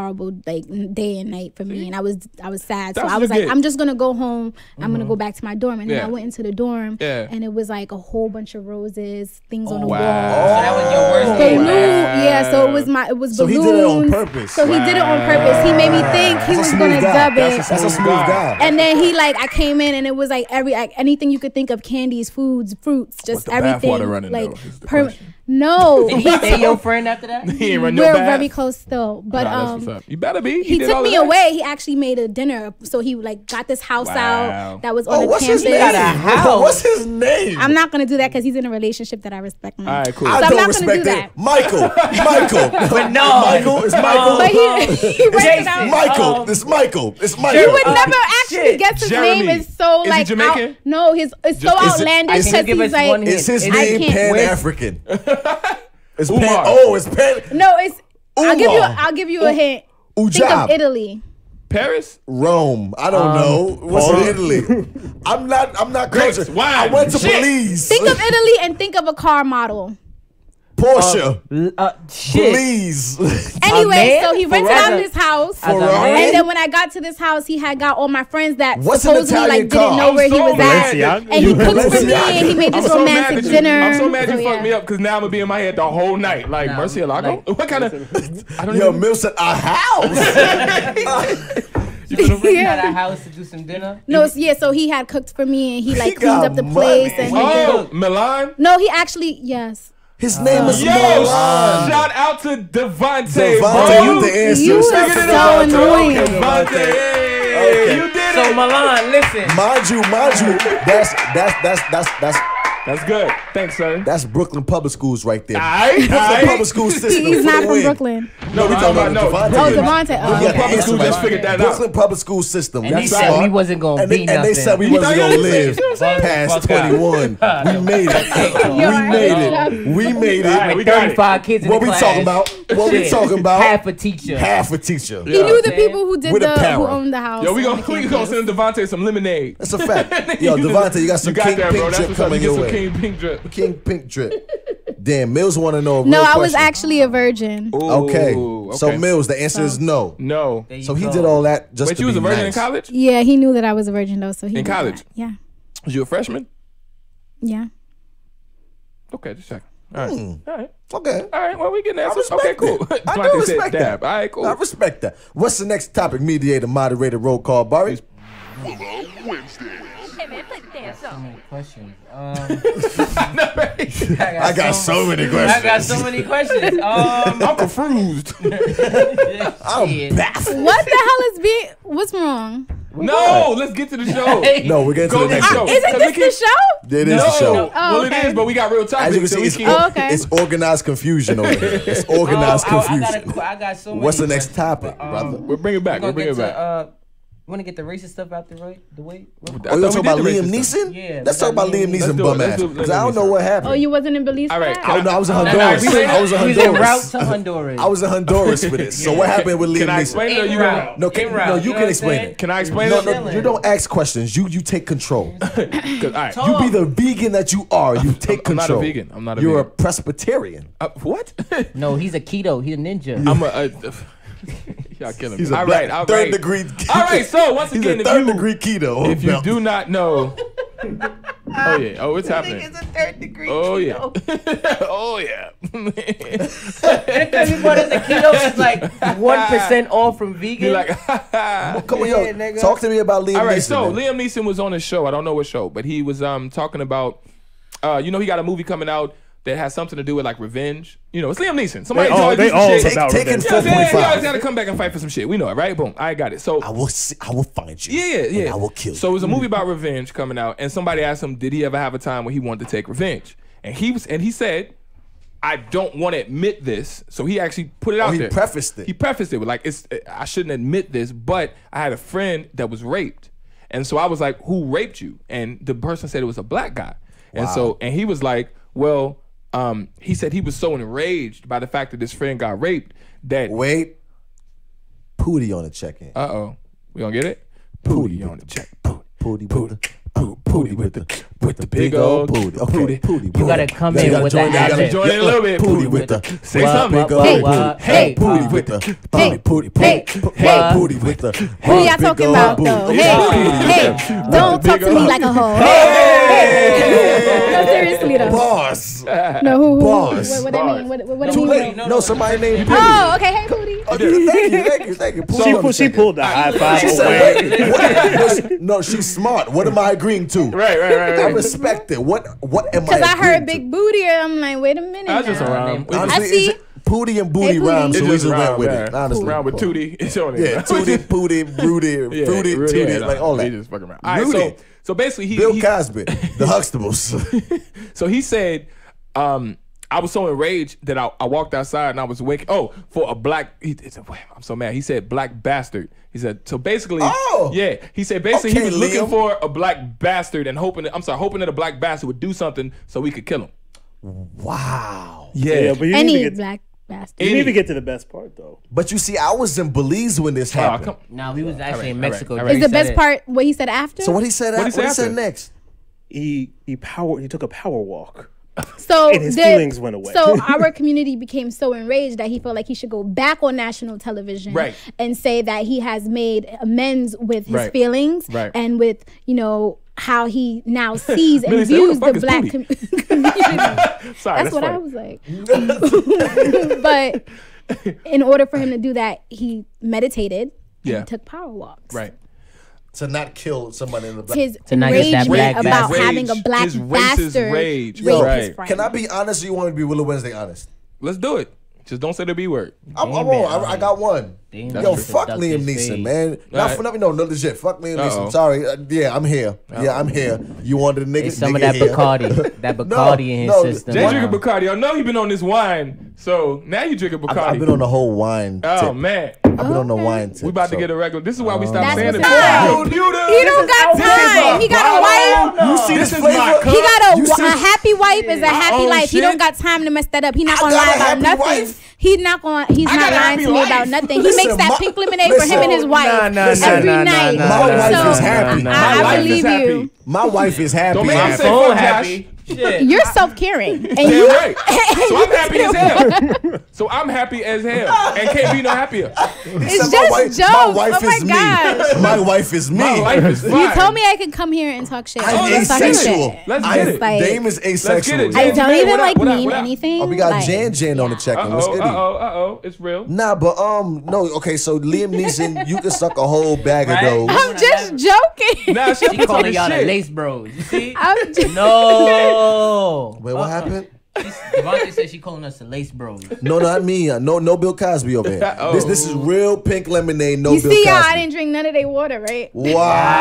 like day and night for me, and I was sad. So I was like, I'm just gonna go home. I'm gonna go back to my dorm, and then I went into the dorm, and it was like a whole bunch of roses, things on the wall. So that was your worst day. So it was balloons. So he did it on purpose. So he did it on purpose. He made me think he was gonna dub it. That's a smooth guy. And then I came in and it was like anything you could think of, candies, foods, fruits, just everything. Like no. Did he stay your friend after that? He ain't run no We're bath. very close still, but that's what's up. You better be. He took me away. He actually made a dinner, so he got this house out that was on the what's campus. His name? What's his name? I'm not gonna do that because he's in a relationship that I respect. All right, cool. So I I'm don't not respect gonna do it. that. Michael. But no. Michael. It's Michael. But he rented out. Michael. It's Michael. You would never actually guess his Jeremy. name. Is so Is he like Jamaican? no, it's so outlandish because he's like. Is his name Pan-African? It's Umar. It's Pan. No, it's. Umar. I'll give you a hint. Ujab. Think of Italy. Paris? Rome. I don't know. What's in Italy? I'm not cultured. I went to Belize. Think of Italy and think of a car model. Porsche. Shit. Please. Anyway, so he rented out his house. Ferrari? And then when I got to this house, he had got all my friends that What's an supposedly Italian didn't car? know where he was at. Valenciaga. And he cooked for me and he made this romantic dinner. I'm so mad you So, fucked me up because now I'm going to be in my head the whole night. Like, Murcielago? What kind of... I don't know. Mill said a house. You had a house to do some dinner? No, so he had cooked for me and he He cleaned up the got place. money. And he Milan? No, he actually, yes. His name is Yo, Milan. shout out to Devontae. Devontae, you the answer. You Shout are out to so Devontae. annoying. Devontae. Okay. You did So it. Milan, listen. Mind you, That's good. Thanks, sir. that's Brooklyn Public Schools right there. Aight, Brooklyn aight. Public School system. He's for not the from win. Brooklyn. No, we talking about Devontae. Oh, Devontae. Oh, Yeah, okay. Public answer school right. just figured that out. Brooklyn Public School system. And he That's said smart. we wasn't going to be And they said we wasn't going to live past 21. We made it. We made All right, it. we got it. 35 kids in What the we class. talking about? What we Shit. talking about? Half a teacher. Half a teacher. He knew the people who did With a who power. owned the house. Yo, we on gonna the campus. send Devontae some lemonade. That's a fact. Yo, Devontae, you got some King that, bro. Pink That's drip what's up. You coming get your some way. King Pink drip. King Pink drip. Damn, Mills want to know a No, real I was question. actually a virgin. Okay. Ooh, So Mills, the answer is no. No. There you So he go. did all that just Wait, to you was be a virgin in nice. college? Yeah, he knew that I was a virgin though, so he In did college? that. Yeah. Was you a freshman? Yeah. Okay, just a second. All right. All right. Okay. All right. Well, we getting I answers. respect Okay, cool. that. I Devontae do said respect dab. that. All right, cool. I respect that. What's the next topic? Mediator, moderator, roll call, Barry. So many questions. I got so many questions. I got so many questions. I'm confused. I'm baffled. What the hell is what's wrong? No, let's get to the show. No, we're getting to Go the to next the show. show. Isn't this the show? It is No. the show. Well, okay. it is, but we got real topics. As you can so see, we it's, keep- Oh, okay. it's organized confusion over here. It's organized confusion. I got so many What's the next questions, topic, but, brother? We'll bring it back. we're We'll gonna bring it get back. to, want to get the racist stuff out the way? Oh, you thought we talking about did the Liam racist Neeson? Yeah, Let's we talk got about Liam Liam Neeson Neeson. bum Let's ass. do Because I Liam don't know Neeson. what happened. Oh, you wasn't in Belize? All right. for that? Oh, no, I was in No, no, Honduras. we was I was in we was en route Honduras. to Honduras. I was in Honduras for this. So what happened with Liam Can I Neeson? explain it or En you route. gonna? No, En route, no, you you know can what explain I'm it. Can I explain No, it? no, you don't ask questions. You take control. 'Cause, all right. Talk. You be the vegan that you are. You take I'm not a control. vegan. I'm not a You're vegan. a Presbyterian. What? No, he's a keto. He's a ninja. I'm y'all killing me. He's a All black right, all third right. degree. All right. So once He's again, a third degree keto. if you do not know, Oh yeah. Oh, it's happening. It's a third degree. Oh yeah. keto. Oh yeah. And because we bought us a keto, it's like 1% off from vegan. Be like, Come on, Yeah, yo. nigga. Talk to me about Liam all right. Neeson. So man. Liam Neeson was on a show. I don't know what show, but he was talking about. He got a movie coming out that has something to do with like revenge. It's Liam Neeson. Somebody They always all do some shit. about Taking revenge. Yeah, he always 4.5. got to come back and fight for some shit. We know it, right? Boom. I got it. So I will find you. yeah. And I will kill you. So it was a movie about revenge coming out, and somebody asked him, did he ever have a time when he wanted to take revenge? And he said, I don't want to admit this. So he actually put it out he there. prefaced it. He prefaced it with like, I shouldn't admit this, but I had a friend that was raped. And so I was like, who raped you? And the person said it was a black guy. And so, and he was like, well, he said he was so enraged by the fact that his friend got raped that. Wait. Pootie on the check-in. Uh-oh. We gonna get it? Pootie on the check. Pootie With the big old booty. Okay. Pootie. You gotta come in with that gotta join in a little bit. Pootie with the Say something. Hey, Pootie with the Pootie with the Who y'all talking about though? Hey, don't talk to me like a hoe. No, seriously though. Boss. No, who? Boss. What I mean? What I Too mean? late. No, somebody named Pootie. Oh, okay. Hey, Booty. Thank you. Pootie on the She check-in. pulled the high five She away. said, wait, no, she's smart. What am I agreeing to? Right. I respect it. What am I Because I heard agreeing big booty, I'm like, wait a minute. I was just now. around. to? Honestly, I see. it's- Pootie and booty Hey, Pootie. rhyme, so It's we just just went round, with yeah. it. Honestly. Round with Tootie. It's on it. Yeah, Tootie, Pootie, Rudy, Fruity, Tootie, like all He that. just fucking around. All right, Rudy. so basically Bill Cosby, the Huxtables. So he said, I was so enraged that I walked outside and I was waking. Oh, for a black. I'm so mad. He said black bastard. He said so basically. Oh. Yeah. He said basically Okay, he was looking Liam. for a black bastard and hoping that a black bastard would do something so we could kill him. Wow. Yeah, but you need Any to get black bastard. you need to get to the best part though. But you see, I was in Belize when this happened. No, we was actually in all right, Mexico. all right. Is He the said best it. part what he said after? So what he said? What'd he say What he said after? next? He took a power walk. So and his feelings went away. So our community became so enraged that he felt like he should go back on national television Right. and say that he has made amends with his Right. feelings Right. and with, how he now sees and Millie said, "Who views the the fuck is black Pootie?" community. Sorry, That's what funny. I was like. But in order for him to do that, he meditated Yeah. and took power walks. Right. To not kill somebody in the black. His To not get that enragement black about bastard. having a black His racist bastard rage. rape his Right. friend. Can I be honest or you want me to be Willa Wednesday honest? Let's do it. Just don't say the B word. I'm on. I got one. Damn, Yo, that's fuck true. Liam Duck his Neeson, face. man. Not Alright. for nothing. No, legit. Fuck Liam Uh-oh. Neeson. Sorry. Yeah, I'm here. Yeah, I'm here. You wanted a nigga. It's some of nigga that here. Bacardi. That Bacardi in his no, system. Jay Wow. drinking Bacardi. I know you've been on this wine, so now you drinking Bacardi. I've been on the whole wine. Oh tip. man, I've been on the wine tip. we about to so- get a regular. This is why we stopped That's saying it. what's up. He He don't got time. He got a wife. You see This this is my flavor? cup. He got You see- a happy wife is a happy own life. He shit. don't got time to mess that up. He not I gonna got lie a about happy nothing. wife. He's not going. He's I not got a lying happy to me life. about nothing. He Listen, makes that my- pink lemonade for him and his wife every night. My wife is happy. My I wife believe is happy. you. My wife is happy. Don't make me say phone fuck happy. Josh. Shit. You're self-caring, and Damn you. right. So I'm happy as hell. So I'm happy as hell, and can't be no happier. It's My just wife- jokes. My wife Oh my is gosh. me. My wife is me. My life is fine. You told me I could come here and talk shit. I'm Let's talk asexual. shit. Let's I- get it. Like- Dame is Let's get asexual. it. I Jan, don't Jan, even what up, like what up, mean what up? anything. Oh, we got like, Jan on the check-in. What's goody? It's real. Nah, but no. Okay, so Liam Neeson, you can suck a whole bag of Right? those. I'm just joking. Nah, she She talking calling y'all the shit. lace bros. You see? I'm just, No. Wait, what happened? Devontae said she calling us the lace bros. No, not me. No Bill Cosby over here. Oh. This is real pink lemonade. No you Bill see, Cosby. y'all, I didn't drink none of their water, right? Wow.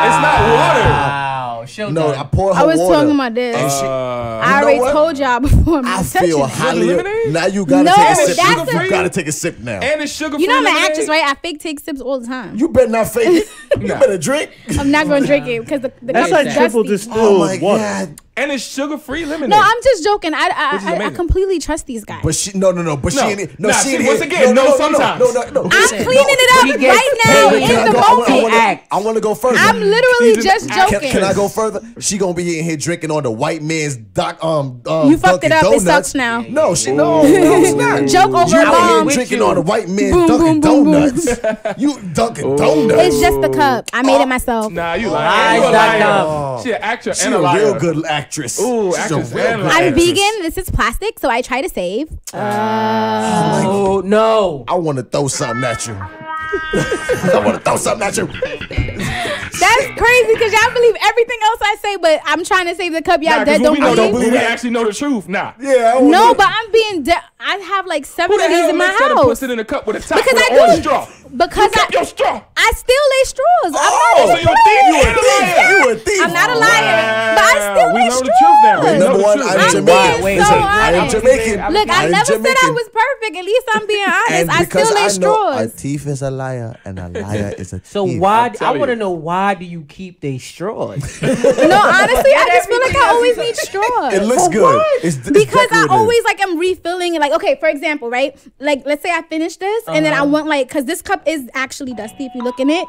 It's not water. Wow. Show No, I done. poured her I was water. talking about this. And she- I know already what? told y'all before. I'm I not feel touching it. highly. lemonade? Now you gotta No, take a sip. that's You a- gotta take a sip now. And it's sugar free. You know I'm an lemonade. actress, right? I fake take sips all the time. You better not fake it. You Nah. better drink. I'm not gonna drink it because the That's cup like is triple dusty. distilled Oh my water. god. And it's sugar free lemonade. No, I'm just joking. Which is I amazing. completely trust these guys. But she no. But No. she ain't. No, Nah, she see, ain't. once here. again, no, sometimes. No. I'm Listen, cleaning it he up gets right now paid. in Can I the go? moment. I want to go further. I'm literally He's just an joking. Can I go further? She gonna be in here drinking on the white man's You fucked it Dunkin' up. It Donuts. sucks now. No, no, it's not. Joke over You out here bomb. drinking on the white man's Boom, Dunkin' boom, boom, boom. Donuts. You Dunkin' Donuts. It's just the cup. I made it myself. Nah, you Lies, lying. You a dot liar. com. She an actor She and a a liar. real good actor. actress. Ooh, She's actress a real and good I'm actress. vegan. This is plastic, so I try to save. Oh no! I want to throw something at you. I want to throw something at you. That's crazy because y'all believe everything else I say, but I'm trying to save the cup. Y'all dead don't believe. We actually know the truth. Nah. Yeah. No, but I'm being. I have like 7 Who of the these hell in my makes that and house. puts it in a cup with a top Because with I an orange do. straw? Because You kept your straw. I still lay straws. So I'm you a thief? You a liar? You a thief. not a liar, but I still We lay know straws. the truth now. We know Number the one, truth. I'm I'm Jamaican. being Listen, so I am honest. Jamaican. Look, I am never said I Jamaican. was perfect. At least I'm being honest. And I because still lay I know a straws. thief is a liar and a liar is a thief. So why? I telling want to you. know why do you keep they straws? No, honestly, I just feel like I always need straws. It looks good. It's Because I decorative. always like I'm refilling it. Like, okay, for example, right? Like, let's say I finish this and then I want like, because this cup is actually dusty if you look in it.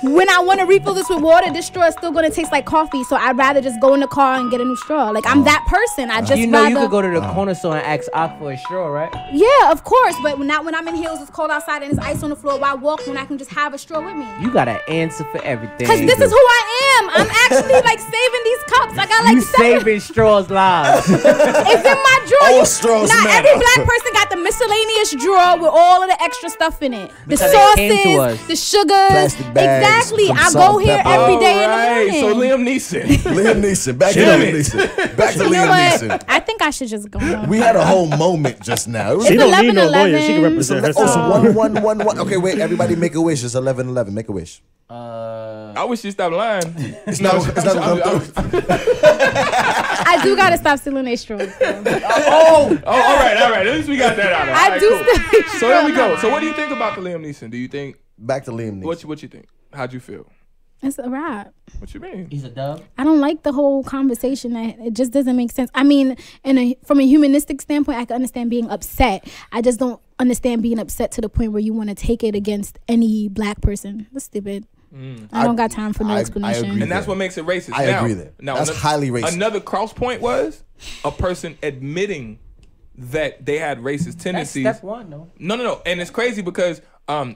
When I want to refill this with water, this straw is still going to taste like coffee. So I'd rather just go in the car and get a new straw. Like, I'm that person. I just You know, you rather. could go to the corner store and ask Ock for a straw, right? Yeah, of course. But not when I'm in heels, it's cold outside and there's ice on the floor. Why walk when I can just have a straw with me? You got an answer for everything. Because this is who I am. I'm actually like saving these cups. I got like You 7. saving straws lives. It's in my drawer. All straws Not matter. every black person got the miscellaneous drawer with all of the extra stuff in it. The Because it came to sauces, us. the sugars. Plastic bags, Exactly. some I salt, go here pepper. every day Alright, in the so morning. Liam Neeson. Liam Neeson. Back to Damn Liam it. Neeson. Back to You know Liam what? Neeson. I think I should just go on. We had a whole moment just now. It was She It's don't need no lawyer. 11-11. She can represent Oh, so herself. one. Okay, wait. Everybody make a wish. It's 11-11. Make a wish. I wish you stopped lying. It's not gonna come through. I do gotta stop stealing their straws. Oh, all right. At least we got that out of it. I All right, do cool. steal their straws. So here we go. So what do you think about the Liam Neeson? Do you think Back to Liam Neeson. what you think? How'd you feel? It's a wrap. What you mean? He's a dub. I don't like the whole conversation. That it just doesn't make sense. I mean, from a humanistic standpoint, I can understand being upset. I just don't understand being upset to the point where you want to take it against any black person. That's stupid. I don't got time for no I explanation. agree. And that's what makes it racist. I now, agree there. Now, That's highly racist. Another cross point was a person admitting that they had racist That's tendencies. step one, though. No. And it's crazy because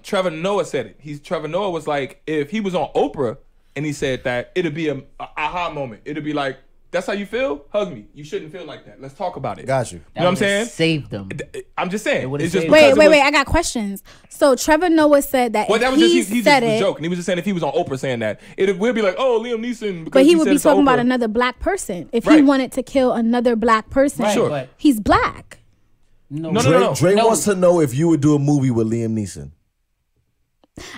Trevor Noah said it. Trevor Noah was like, if he was on Oprah and he said that, it'd be a aha moment. It'd be like, that's how you feel? Hug me. You shouldn't feel like that. Let's talk about it. Got you. You know what I'm saying? Saved them. I'm just saying. would've It's just saved because Wait. it was- I got questions. So Trevor Noah said that. Well, that was he just he said just was it, joking. He was just saying if he was on Oprah saying that, it would be like, oh, Liam Neeson. Because but he would said be it to talking about Oprah. another black person. If he Right. wanted to kill another black person, Right, Sure. but he's black. no. Dre No. wants to know if you would do a movie with Liam Neeson.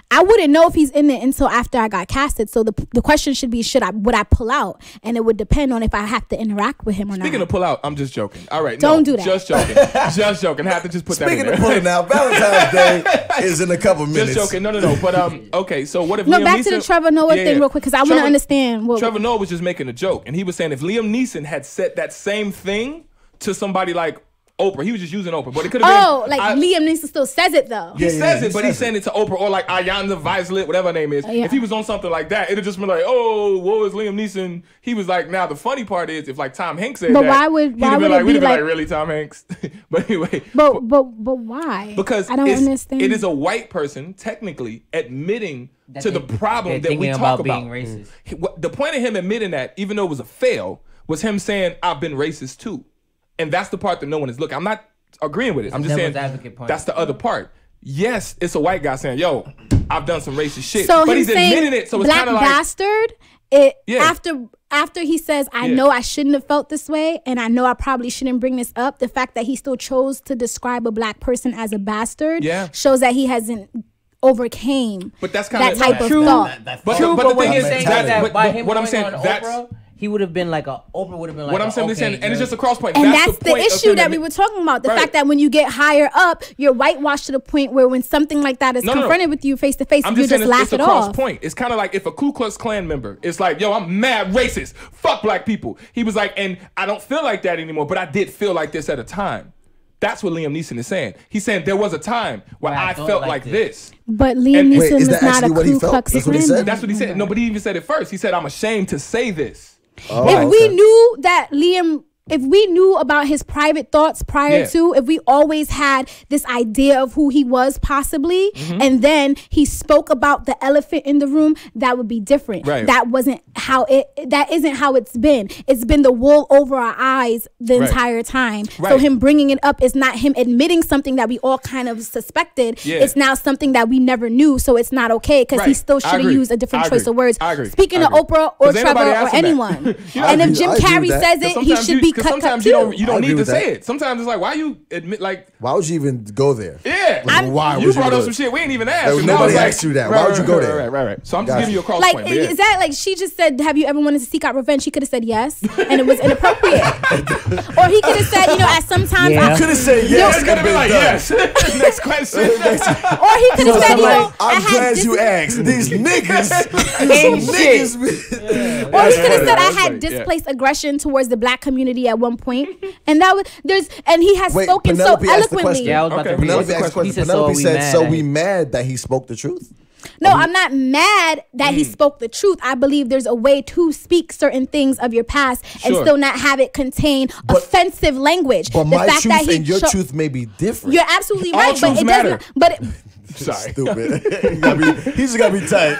I wouldn't know if he's in it until after I got casted. So the question should be, would I pull out? And it would depend on if I have to interact with him or Speaking not. of pull out, I'm just joking. All right, Don't no, do that. Just joking. Just joking. I have to just put Speaking that of in there. pulling out, Valentine's Day is in a couple minutes. Just joking. No. But okay. So what if No, Liam back Neeson, to the Trevor Noah thing real quick, because I want to understand. Trevor Noah was just making a joke, and he was saying if Liam Neeson had said that same thing to somebody like Oprah, he was just using Oprah, but it could have been. Liam Neeson still says it though. He says he it, but he's says saying it to Oprah or like Ayanna Vizslit, whatever her name is. Yeah. If he was on something like that, it'd just been like, oh, what was Liam Neeson? He was like, now the funny part is if like Tom Hanks said But that, why would he'd have been it like, we'd be have been like- like, really, Tom Hanks? But anyway. But why? Because I don't understand. it is a white person technically admitting That to the they- problem they're that we thinking talk about about. being racist. The point of him admitting that, even though it was a fail, was him saying, I've been racist too. And that's the part that no one is looking. I'm not agreeing with it. I'm just devil's saying advocate point. that's the other part. Yes, it's a white guy saying, yo, I've done some racist shit. So but him he's saying admitting it, so it's black kind of like, bastard. Yeah. After he says, I Yeah. know I shouldn't have felt this way, and I know I probably shouldn't bring this up. The fact that he still chose to describe a black person as a bastard Yeah. shows that he hasn't overcame but that's kind that type of True. thought. But True, the but when thing he's is, saying that's- that but- by but him what I'm going saying, on that's Oprah, he would have been like Oprah would have been like what I'm saying, okay, and it's just a cross point. And that's that's the point of issue him that we were talking about. The Right. fact that when you get higher up, you're whitewashed to the point where when something like that is No, no, no. confronted with you face to face, I'm you just just saying laugh it's a it cross off. point. It's kind of like if a Ku Klux Klan member, it's like, yo, I'm mad racist. Fuck black people. He was like, and I don't feel like that anymore, but I did feel like this at a time. That's what Liam Neeson is saying. He's saying there was a time where Where I I thought felt like like this. this. But Liam And- Neeson Wait, is is that not a actually what he Ku felt? Klux That's what he Klan said? member. That's what he said. No, but he even said it first. He said, I'm ashamed to say this. If we knew that Liam if we knew about his private thoughts prior to, if we always had this idea of who he was possibly, and then he spoke about the elephant in the room, that would be different. Right. That isn't how it's been. It's been the wool over our eyes the entire time. Right. So him bringing it up is not him admitting something that we all kind of suspected. Yeah. It's now something that we never knew, so it's not okay, because he still should have used a different choice of words. I agree. Speaking of Oprah or 'Cause ain't Trevor nobody or asking that. anyone. I And if agree- Jim I agree Carrey with that. says it, he should be cut sometimes too. you don't I need agree to with say that. it. Sometimes it's like, why you admit, like, Why would you even go there? yeah, Why you would brought go up there? some shit we ain't even asked. Like, And I nobody was asked you that. Why would you go there? Right. So I'm just Gotcha. giving you a cross Like, point. But yeah. is that like she just said, have you ever wanted to seek out revenge? She could have said yes, and it was inappropriate. Or he could have said, at some times Yeah. You could have said yes. It's gonna be like, yes. Next question. or he could have said, I'm glad you asked. These niggas. Ain't shit. Or he could have said, I had right, displaced aggression towards the black community at one point, and that was and he has Wait, spoken Penelope so asked the eloquently. question. Yeah, I was about Okay. to read Penelope it. asked the question. He said, Penelope so said, so we mad. mad that he spoke the truth? No, I'm not mad that he spoke the truth. I believe there's a way to speak certain things of your past and Sure. still not have it contain offensive language. But my truth and your truth may be different. You're absolutely All right, but truths it matter. doesn't. But Sorry. Stupid. He just gotta be tight.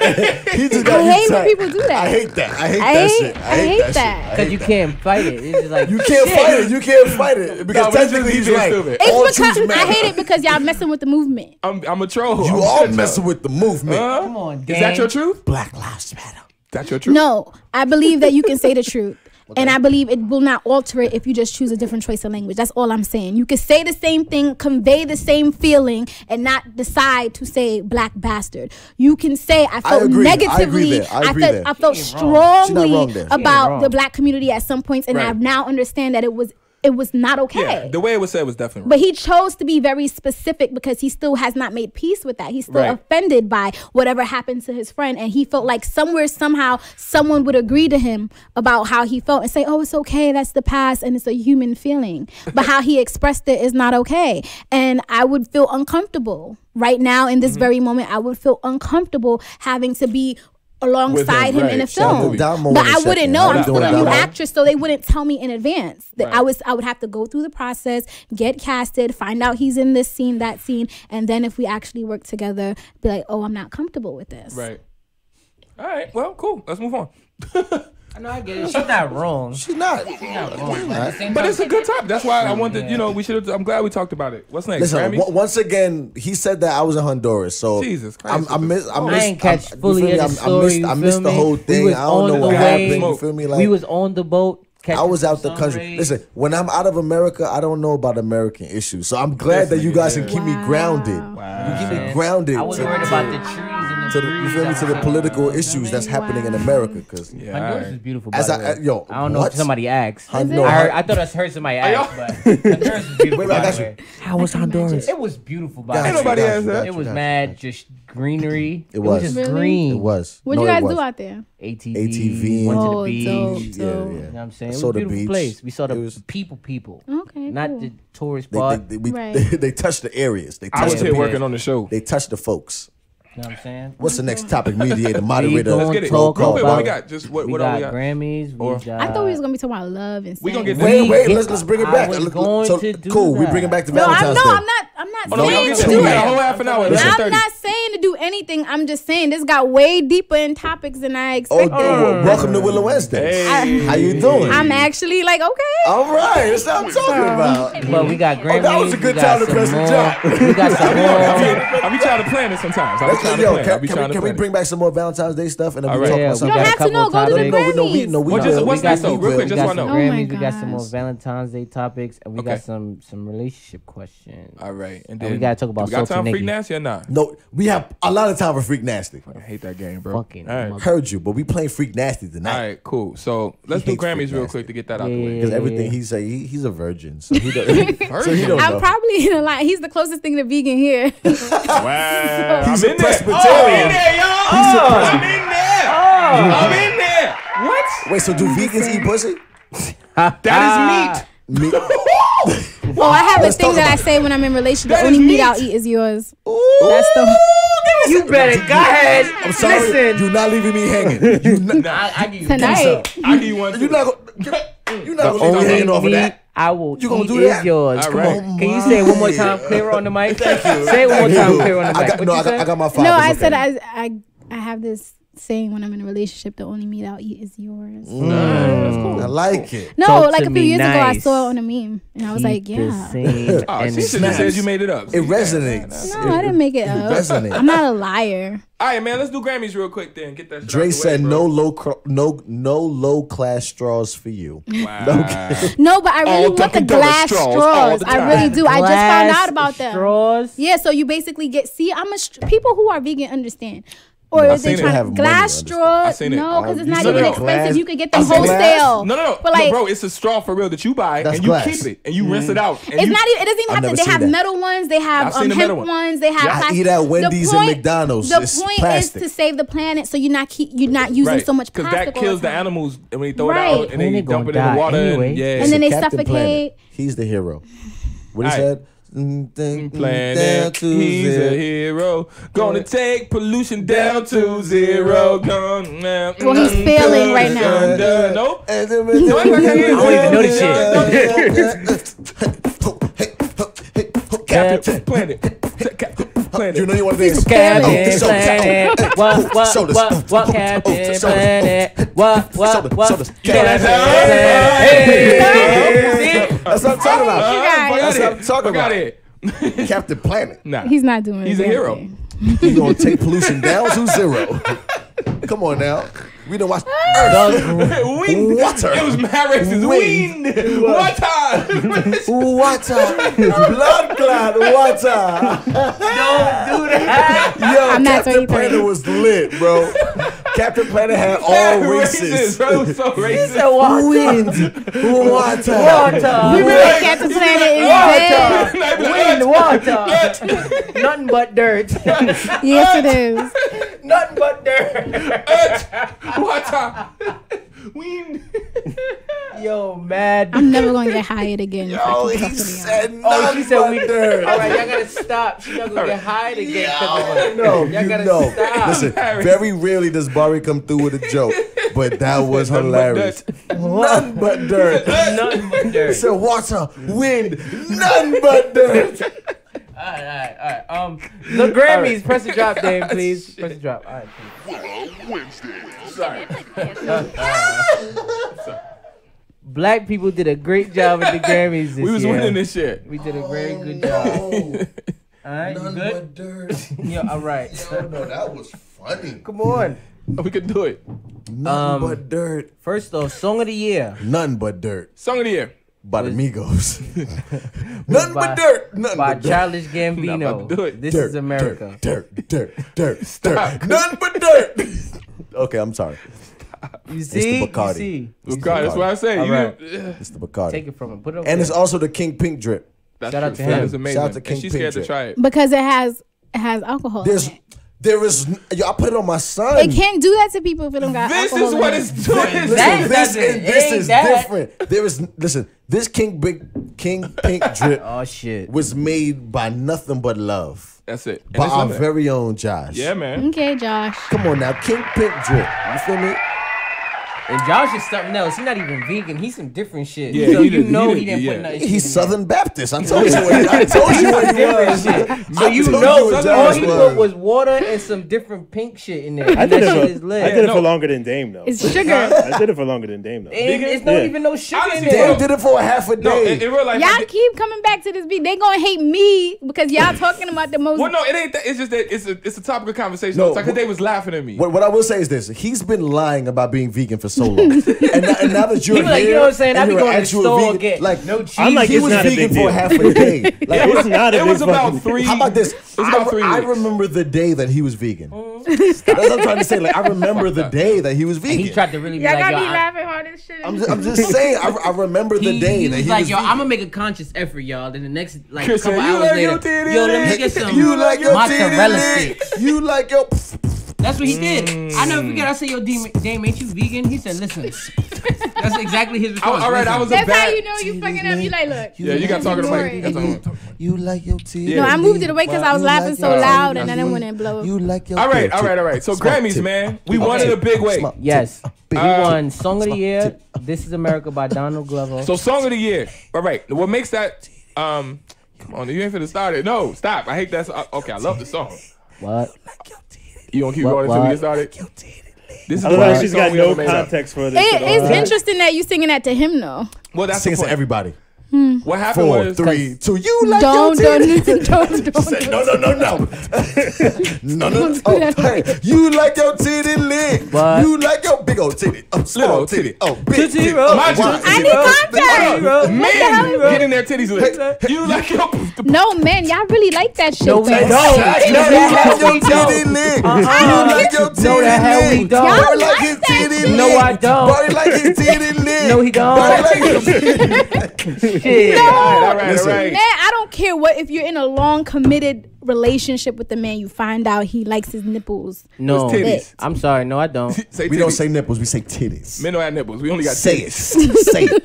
He just gotta I be hate when tight. people do that. I hate that. I hate I that hate- shit. I hate that. shit. I Because hate you that. can't fight it. It's just like You can't fight it. You can't fight it because No, but it's technically just he's being right. stupid. All it's because truths I matter. hate it because y'all messing with the movement. I'm a troll. You I'm all a messing with the movement. Come on, Is gang. that your truth? Black Lives Matter. That's your truth? No, I believe that you can say the truth. And I believe it will not alter it if you just choose a different choice of language. That's all I'm saying. You can say the same thing, convey the same feeling, and not decide to say black bastard. You can say I felt agree. I agree negatively. there. I agree there. I felt She ain't wrong. She not wrong strongly there. about wrong. the black community at some points, and Right. I now understand that it was not okay. Yeah, the way it was said was definitely But he chose to be very specific because he still has not made peace with that. He's still Right. offended by whatever happened to his friend. And he felt like somewhere, somehow, someone would agree to him about how he felt and say, oh, it's okay. That's the past and it's a human feeling. But how he expressed it is not okay. And I would feel uncomfortable right now in this very moment. I would feel uncomfortable having to be alongside him in a right. film. Damo But in a I wouldn't second. know. How you I'm doing, still a new Damo? actress, so they wouldn't tell me in advance. That Right. I would have to go through the process, get casted, find out he's in this scene, that scene, and then if we actually work together, be like, oh, I'm not comfortable with this. Right. All right. Well, cool. Let's move on. I know I get it. She's not wrong. She's not. But it's a good topic. That's why I wanted, we should have. I'm glad we talked about it. What's next? Listen, Grammys? once again, he said that I was in Honduras, so Jesus Christ. I missed. I ain't catch you fully feel of me? the story. I missed the whole We thing. was I don't know on what the happened. way. You feel me? Like We was on the boat. I was out the country. Listen, when I'm out of America, I don't know about American issues. So I'm glad that you guys can keep me grounded. You keep me grounded. I was worried about the trees and the to the, you feel me, to the political issues that's happening in America. Because Honduras is beautiful. As By I- the way. yo, I don't know what? if somebody asked. I know. I thought I heard somebody ask, but Honduras is beautiful. Wait, I by got the you. way. How was Honduras? It was beautiful. By Got the you, way. nobody got asked you, that. got It you, was got you. mad, just greenery. It was. just Really? green. It was. What'd No, you it guys was. do out there? ATV. ATV. Went to Oh, the beach. dope, Yeah, dope. yeah. You know what I'm saying? It was Saw a the beautiful beach. place. We saw the It was- people. Okay, Not cool. the tourist They, spot. they touched the areas. They I was touched here the working on the show. They touched the folks. You know what I'm saying? What's the next topic? Mediator, moderator. gonna Let's get it. talk Real quick, what we about- got? Just what We all we got got? Grammys. Or- We got, I thought we was gonna be talking about love and We gonna sex. get Wait, We let's bring it I back. was Look, going so, to do cool. We that. bring it back to No, Valentine's Day. I'm not Oh, no, we saying don't to get do to it. We got a whole half an hour. Listen, I'm 30. not saying to do anything. I'm just saying this got way deeper in topics than I expected. Welcome to Willa Wednesday. Hey. How you doing? I'm actually like, okay. All right, that's what I'm talking about. But we got Grammys. that was a good we got time to some press the more- jump. We got some more. I be trying to plan it sometimes. I be trying to Yo, plan. I be trying to can we plan bring back some more Valentine's Day stuff and then All we right. talk Yeah, about we something? don't got a have to couple know. Go to the topics. Grammys. No, we What just- will. what's We next will. though? Real quick, We just got wanna some know. Oh my Grammys. We got some more gosh. Valentine's Day topics, and we Okay. got some relationship questions. All right, and And then we gotta talk about do we got Salty time for Nicky. Freak Nasty or not? No, we have a lot of time for Freak Nasty. I hate that game, bro. Fucking All right. mother- Heard you, but we playing Freak Nasty All tonight. right, cool. So let's He do hates Freak Grammys real Nasty. quick to get that out the Yeah. way. Because everything he say, he's a virgin, so he don't. so he don't I'm know. probably in a line. He's the closest thing to vegan here. Wow, He's I'm a in there. Presbyterian. Oh, I'm in there, y'all. I'm in there. I'm in there. What? Wait, so do vegans eat pussy? That is meat. Me. Oh, I have a Let's thing talk that I about- say when I'm in relation. The That only is meat meat. I'll eat is yours. Ooh. That's the. You better go ahead. I'm sorry, Listen. you're not leaving me hanging. You not, I give you Tonight. I'll give you one. you're Too. not gonna. You not gonna leave off of that. I will You gonna eat do is that? yours. All Come right. on. Can you say it one more time clearer on the mic? Thank you. Say it one more time clearer on the mic. I got my 5. No, I said I have this saying when I'm in a relationship, the only meat I'll eat is yours. That's cool. I like it. No, Talk like to a few me years ago, I nice. saw it on a meme, and I was like, yeah. Oh, she should have said you made it up. It resonates. No, I didn't make it up. resonates. I'm not a liar. All right, man. Let's do Grammys real quick then. Get that shit Dre out the said way, no low class straws for you. Wow. No, but I really All want the Dunkin' Donuts glass straws all straws. the I time. really do. I just found out about them. Straws. Yeah, so you basically get. See, people who are vegan understand. Or No, if they seen it. try Have money, glass understand. straws. I seen it. No, because it's You not said even it. expensive. Glass? You could get them I said glass? wholesale. No, But like, bro, it's a straw for real that you buy That's and you glass. keep it and you rinse it out. And it's you, not even. It doesn't even I've have to. never They seen have that. metal ones. They have I've seen the hemp metal one. ones. They have. I plastic. eat at Wendy's and point- McDonald's. The It's point plastic. is to save the planet, so you're not using right. so much because plastic. that all kills the time. animals and when they throw Right. it out and And they they dump gonna it in the die water. anyway. Yeah. And then they Captain suffocate. Planet. He's the hero. What he Aight. said? Planet, Down to he's a zero. hero. Gonna take pollution down to zero. Well, he's failing right now. Nope. I don't even know this Captain Planet. Captain Planet. You know you want to dance. Captain so- Planet. What, Shoulders. Captain Shoulders. Planet. What, Shoulders. Captain Planet. That's what I'm talking about. guys. That's what I'm talking Got about. it. Captain Planet. Nah. He's not doing it. He's a hero. He's gonna take pollution down to zero. Come on now. We don't watch Wind. Water. It was mad racist. Wind. Water. Water. Blood clot water. Don't do that. Yo, I'm not Captain 33. Planet was lit, bro. Captain Planet had all races. Racist, bro. It was so racist. Wind. Water. Water. Captain Planet is dead. Wind, water. Nothing but dirt. Yes, it is. Nothing but dirt. Water. Wind. Yo, mad. I'm never going to get hired again. if I Oh, keep he talking to y'all. said Oh, she said we. but dirt. All right, y'all gotta stop. She's not gonna get hired again. 'cause of us. No, Y'all you gotta know. stop. Listen, very rarely does Barry come through with a joke, but that was Nothing but hilarious. None but dirt. Nothing but He dirt. said water, wind, none but dirt. All right. The Grammys. Press the drop, Dame, please. Press the drop. All right. Sorry. Black people did a great job at the Grammys this year. We was winning this shit. We did a very good job. All right, you None good? but dirt. Yeah, all right. No, that was funny. Come on. We could do it. None but dirt. First off, Song of the Year. None but dirt. Song of the year. By the Migos. None but dirt. None By but dirt. Childish Not Gambino. about to do it. This Dirt, is America. Dirt. Stop. None but dirt. Okay, I'm sorry. You see? the Bacardi. You see? God, that's what I say. All You- right. It's the Bacardi. Take it from him. Put it over And there. it's also the King Pink drip. That's Shout out true. to That him. is amazing. Shout out to And King she's Pink scared to Drip. try it. Because it has alcohol. There is. Yo, I put it on my son. It can't do that to people if it don't got This alcohol. is in what it. it's doing. Listen, That this doesn't- is that- different. There is this King Pink drip Oh, shit. was made by nothing but love. That's it. And By it's our limited. very own Josh. Yeah, man. Okay, Josh. Come on now, King Pink drip. You feel me? And Josh is something else. He's not even vegan. He's some different shit. Yeah, so he you did- know he he did, didn't yeah. put nothing. He's shit in Southern Baptist. I told you what he was. there. So I you told know, you what all Josh he was. put was water and some different pink shit in there. I And did that shit it is for lit. I did it no. for longer than Dame though. It's sugar. I did it for longer than Dame though. And it's not Yeah. even no sugar in Honestly, there. Dame did it for a half a No, day. in real life. Y'all keep coming back to this beat. They gonna hate me because y'all talking about the most. Well, no, it ain't that. It's just that it's a topic of conversation. No, It's like 'cause they was laughing at me. What I will say is this: he's been lying about being vegan for so long, and now that you're He be like, here, you know what I'm saying? I and be you're going to the actual store vegan, and get like no cheese. I'm like, he it's was not a vegan big for deal. half a day. Like, It's not a It big was about fucking- 3. how about this? It was about 3 I weeks. remember the day that he was vegan. That's what I'm trying to say. Like, I remember the day that he was vegan. He tried to really be Y'all like, gotta yo, be laughing hard as shit. I'm just saying. I remember the day he that was he like, was yo, vegan. I'm gonna make a conscious effort, y'all. Then the next like Chris couple said, "You hours like later, your titty yo, let me lick? get some You like your mozzarella titty lick? sticks. You like your. That's what he did. I never forget. I said, yo, Dame, ain't you vegan? He said, listen, That's exactly his response. All right, I was a That's how bad. you know you fucking up. You like, look. Yeah, you got talking to Ignore Mike. it. You got talking to You like your titties. No, I moved it away because I was You laughing like so your loud titties. and I didn't want to blow. You like your All right. titties. So Small Grammys, tip. man, we won in a big way. Small Yes. tip. We won Song of the Year. This is America by Donald Glover. So song of the year. All right. What makes that? Come on, you ain't finna start it. No, stop. I hate that. Okay, I love the song. What? You gonna keep What- going until we what? get started? This is I the don't know. best She's song got we no ever made up. context for this. It's interesting that you singing that to him though. Well, that's the Sing it to point. everybody. What happened 4, was 3, 2. You like Don't. your titties. No. Oh, hey, you like your titty lit. What? You like your big old titty. Small titty. Oh, big Tootsie titty. Roll. Mind you, Why? I need context. men getting their titties lit. You like your No, man, y'all really like that shit. No, we though. don't. You No, the hell like your we titty don't. lit. Uh-uh. You like your titty No, the hell we lit. don't. Y'all Boy like like his that titty shit. lit. No, I don't. Boy like his titty lit. No, he don't. Boy like his Shit. All right. Listen. All right. Man, I don't care what if you're in a long committed relationship with the man, you find out he likes his nipples. No, It's titties. I'm sorry. No, I don't. Say We don't titties. say nipples, we say titties. Men don't have nipples. We only got Say titties. it. Say it.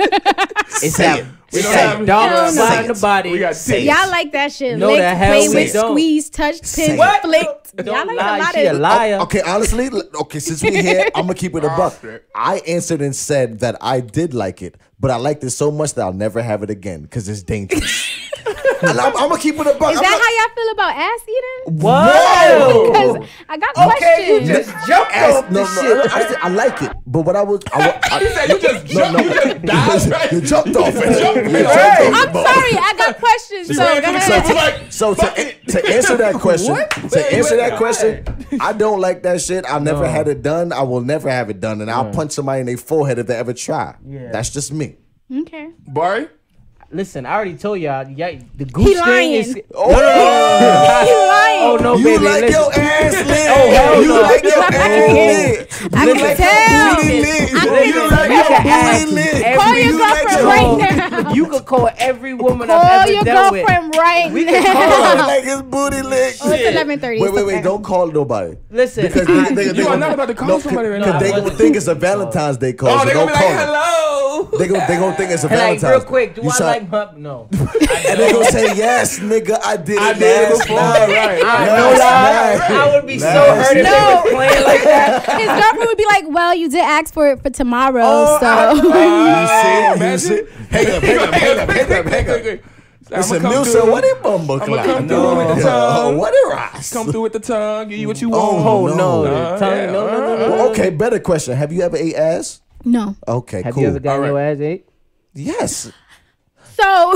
It's Say that. it. We It's don't that have- dog No, no. behind the body. We got titties. Y'all like that shit. No, Lick, the hell play we with, don't. squeeze, touch, Say pin, it. flicked. Y'all Don't like lie. a lot She a of liar. Okay, honestly, okay, since we here, I'm gonna keep it a buck. shit. I answered and said that I did like it, but I liked it so much that I'll never have it again because it's dangerous. And I'm gonna keep it a buck. Is that how y'all feel about ass eating? Whoa. Because I got Okay, you questions. just jumped Ass, off no, this no, shit. I said I like it, but what I was, You said you just jumped. You just died. Right? you jumped off it. You Hey. jumped off I'm it, but- sorry, I got questions. So go ran to the ahead. club, like, So to answer that question, I don't like that shit. I never had it done. I will never have it done, and I'll punch somebody in their forehead if they ever try. Yeah. That's just me. Okay. Barry? Listen, I already told y'all. Yeah, the He gooch thing lying. is. He lying. Oh no, You baby! like listen. your ass lit. Oh, hell You no. like your ass lit. I You can like tell. your booty lit. I You can like You your can ask booty lit. every- Call your You like girlfriend right now. You could call every woman Call I've ever your dealt with. girlfriend right We can now. call You like his booty lit. Oh, it's 11:30. Wait, don't call nobody. Listen, Because You are not about to call somebody right now. Because they I gonna wasn't. think it's a Valentine's Day call. Oh, so they don't gonna be like, call them. hello. They gonna think it's a like Valentine's. real quick, do You I saw- like my no? And they gonna say yes, nigga. I did it I did it last before. night. Right. I Last no lie. night. I would be so Last hurt if they night. was playing like that. His girlfriend would be like, "Well, you did ask for it for tomorrow, Oh, so." You see? Hang up. Listen, Milson, what it bumble I'ma clock? come through with the tongue. What it rise? Come through with the tongue, give you what you Oh, want. no, no. the tongue, no. Well, okay, better question. Have you ever ate ass? No. Okay, Have cool. you ever gotten All your right. ass ate? Yes. So.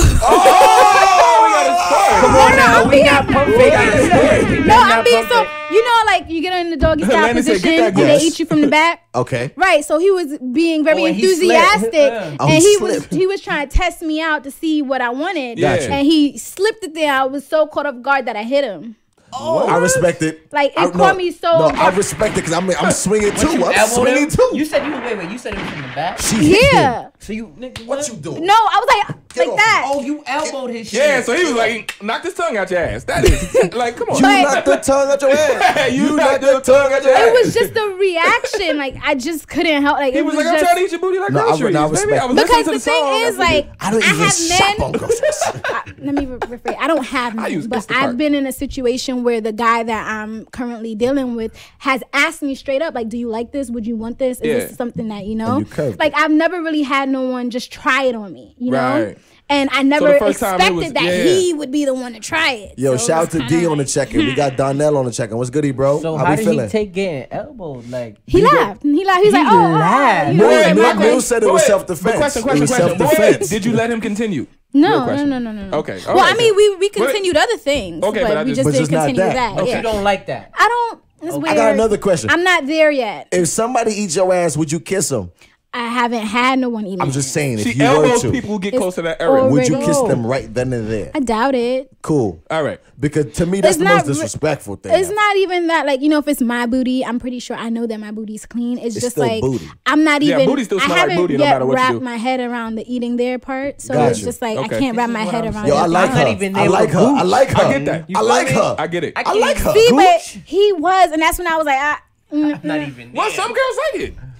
Come on now, we not pump faking. No, I'm being so. You know, like you get in the doggy style Lenny said, position "Get that and they glass." eat you from the back. Okay. Right, so he was being very Oh, and he enthusiastic, slipped. Oh, and he he slipped. was trying to test me out to see what I wanted. Gotcha. And he slipped it there. I was so caught off guard that I hit him. I respect it. Like, it I- caught me so- No, I respect it because I'm swinging too. I'm Elbowed swinging him? too. You said you wait. You said it was from the back. She hit Yeah. him. So you nigga, What you doing? No, I was like off that. Oh, you elbowed his shit. Yeah, so he was like, knock this tongue out your ass. That is, like, come on. You knocked the tongue out your ass. You knocked the tongue out your ass. It was just the reaction. Like, I just couldn't help. Like, He it was was like, I'm just. trying to eat your booty like No, I- groceries, no, I baby. respect I was Because listening to the the song. thing is, like, I don't even have shop men. on groceries. Let me rephrase. I don't have men, use but Instacart. I've been in a situation where the guy that I'm currently dealing with has asked me straight up, like, "Do you like this? Would you want this? Is Yeah. this something that you know?" And you curved Like, I've never really had no one just try it on me, you know. Right. And I never the first time it expected was- that yeah. he would be the one to try it. Yo, So shout out it's to kinda D on the like- check-in. We got Donnell on the check-in. What's goody, bro? So how how we did feeling? he take getting elbowed? Like He laughed. He laughed. He's He like, "Oh, laughed. you know, Wait, like, Mill- my Mill bad." said it was Wait, self-defense. Question. It was Wait, self-defense. did you let him continue? No, Real no, question. no, no, no. Okay, Well, alright, I mean, then. we continued other things, Okay, but but I we just- just But didn't just not continue that. that. you Yeah. don't like that. I don't. It's weird. I got another question. I'm not there yet. If somebody eats your ass, would you kiss them? I haven't had no one eat. I'm my just ass. saying, She if you were elbows to, people who get It's close to that area. already- would you kiss No. them right then and there? I doubt it. Cool. All right. Because to me, that's It's the not most re- disrespectful thing. It's ever. not even that, like, you know, if it's my booty, I'm pretty sure I know that my booty's clean. It's just still like booty. I'm not Yeah, even. booty still I smell like haven't booty no yet matter what you wrapped do. my head around the eating there part, so Gotcha. it's just like Okay. I can't wrap This my is what head I'm around. Yo, I it. like I'm her. not even I there like with her. I gooch. like her. I get that. I like her. I get it. I like her. See, but Gooch. he was, and that's when I was like, Not even. Well, there. some girls like it.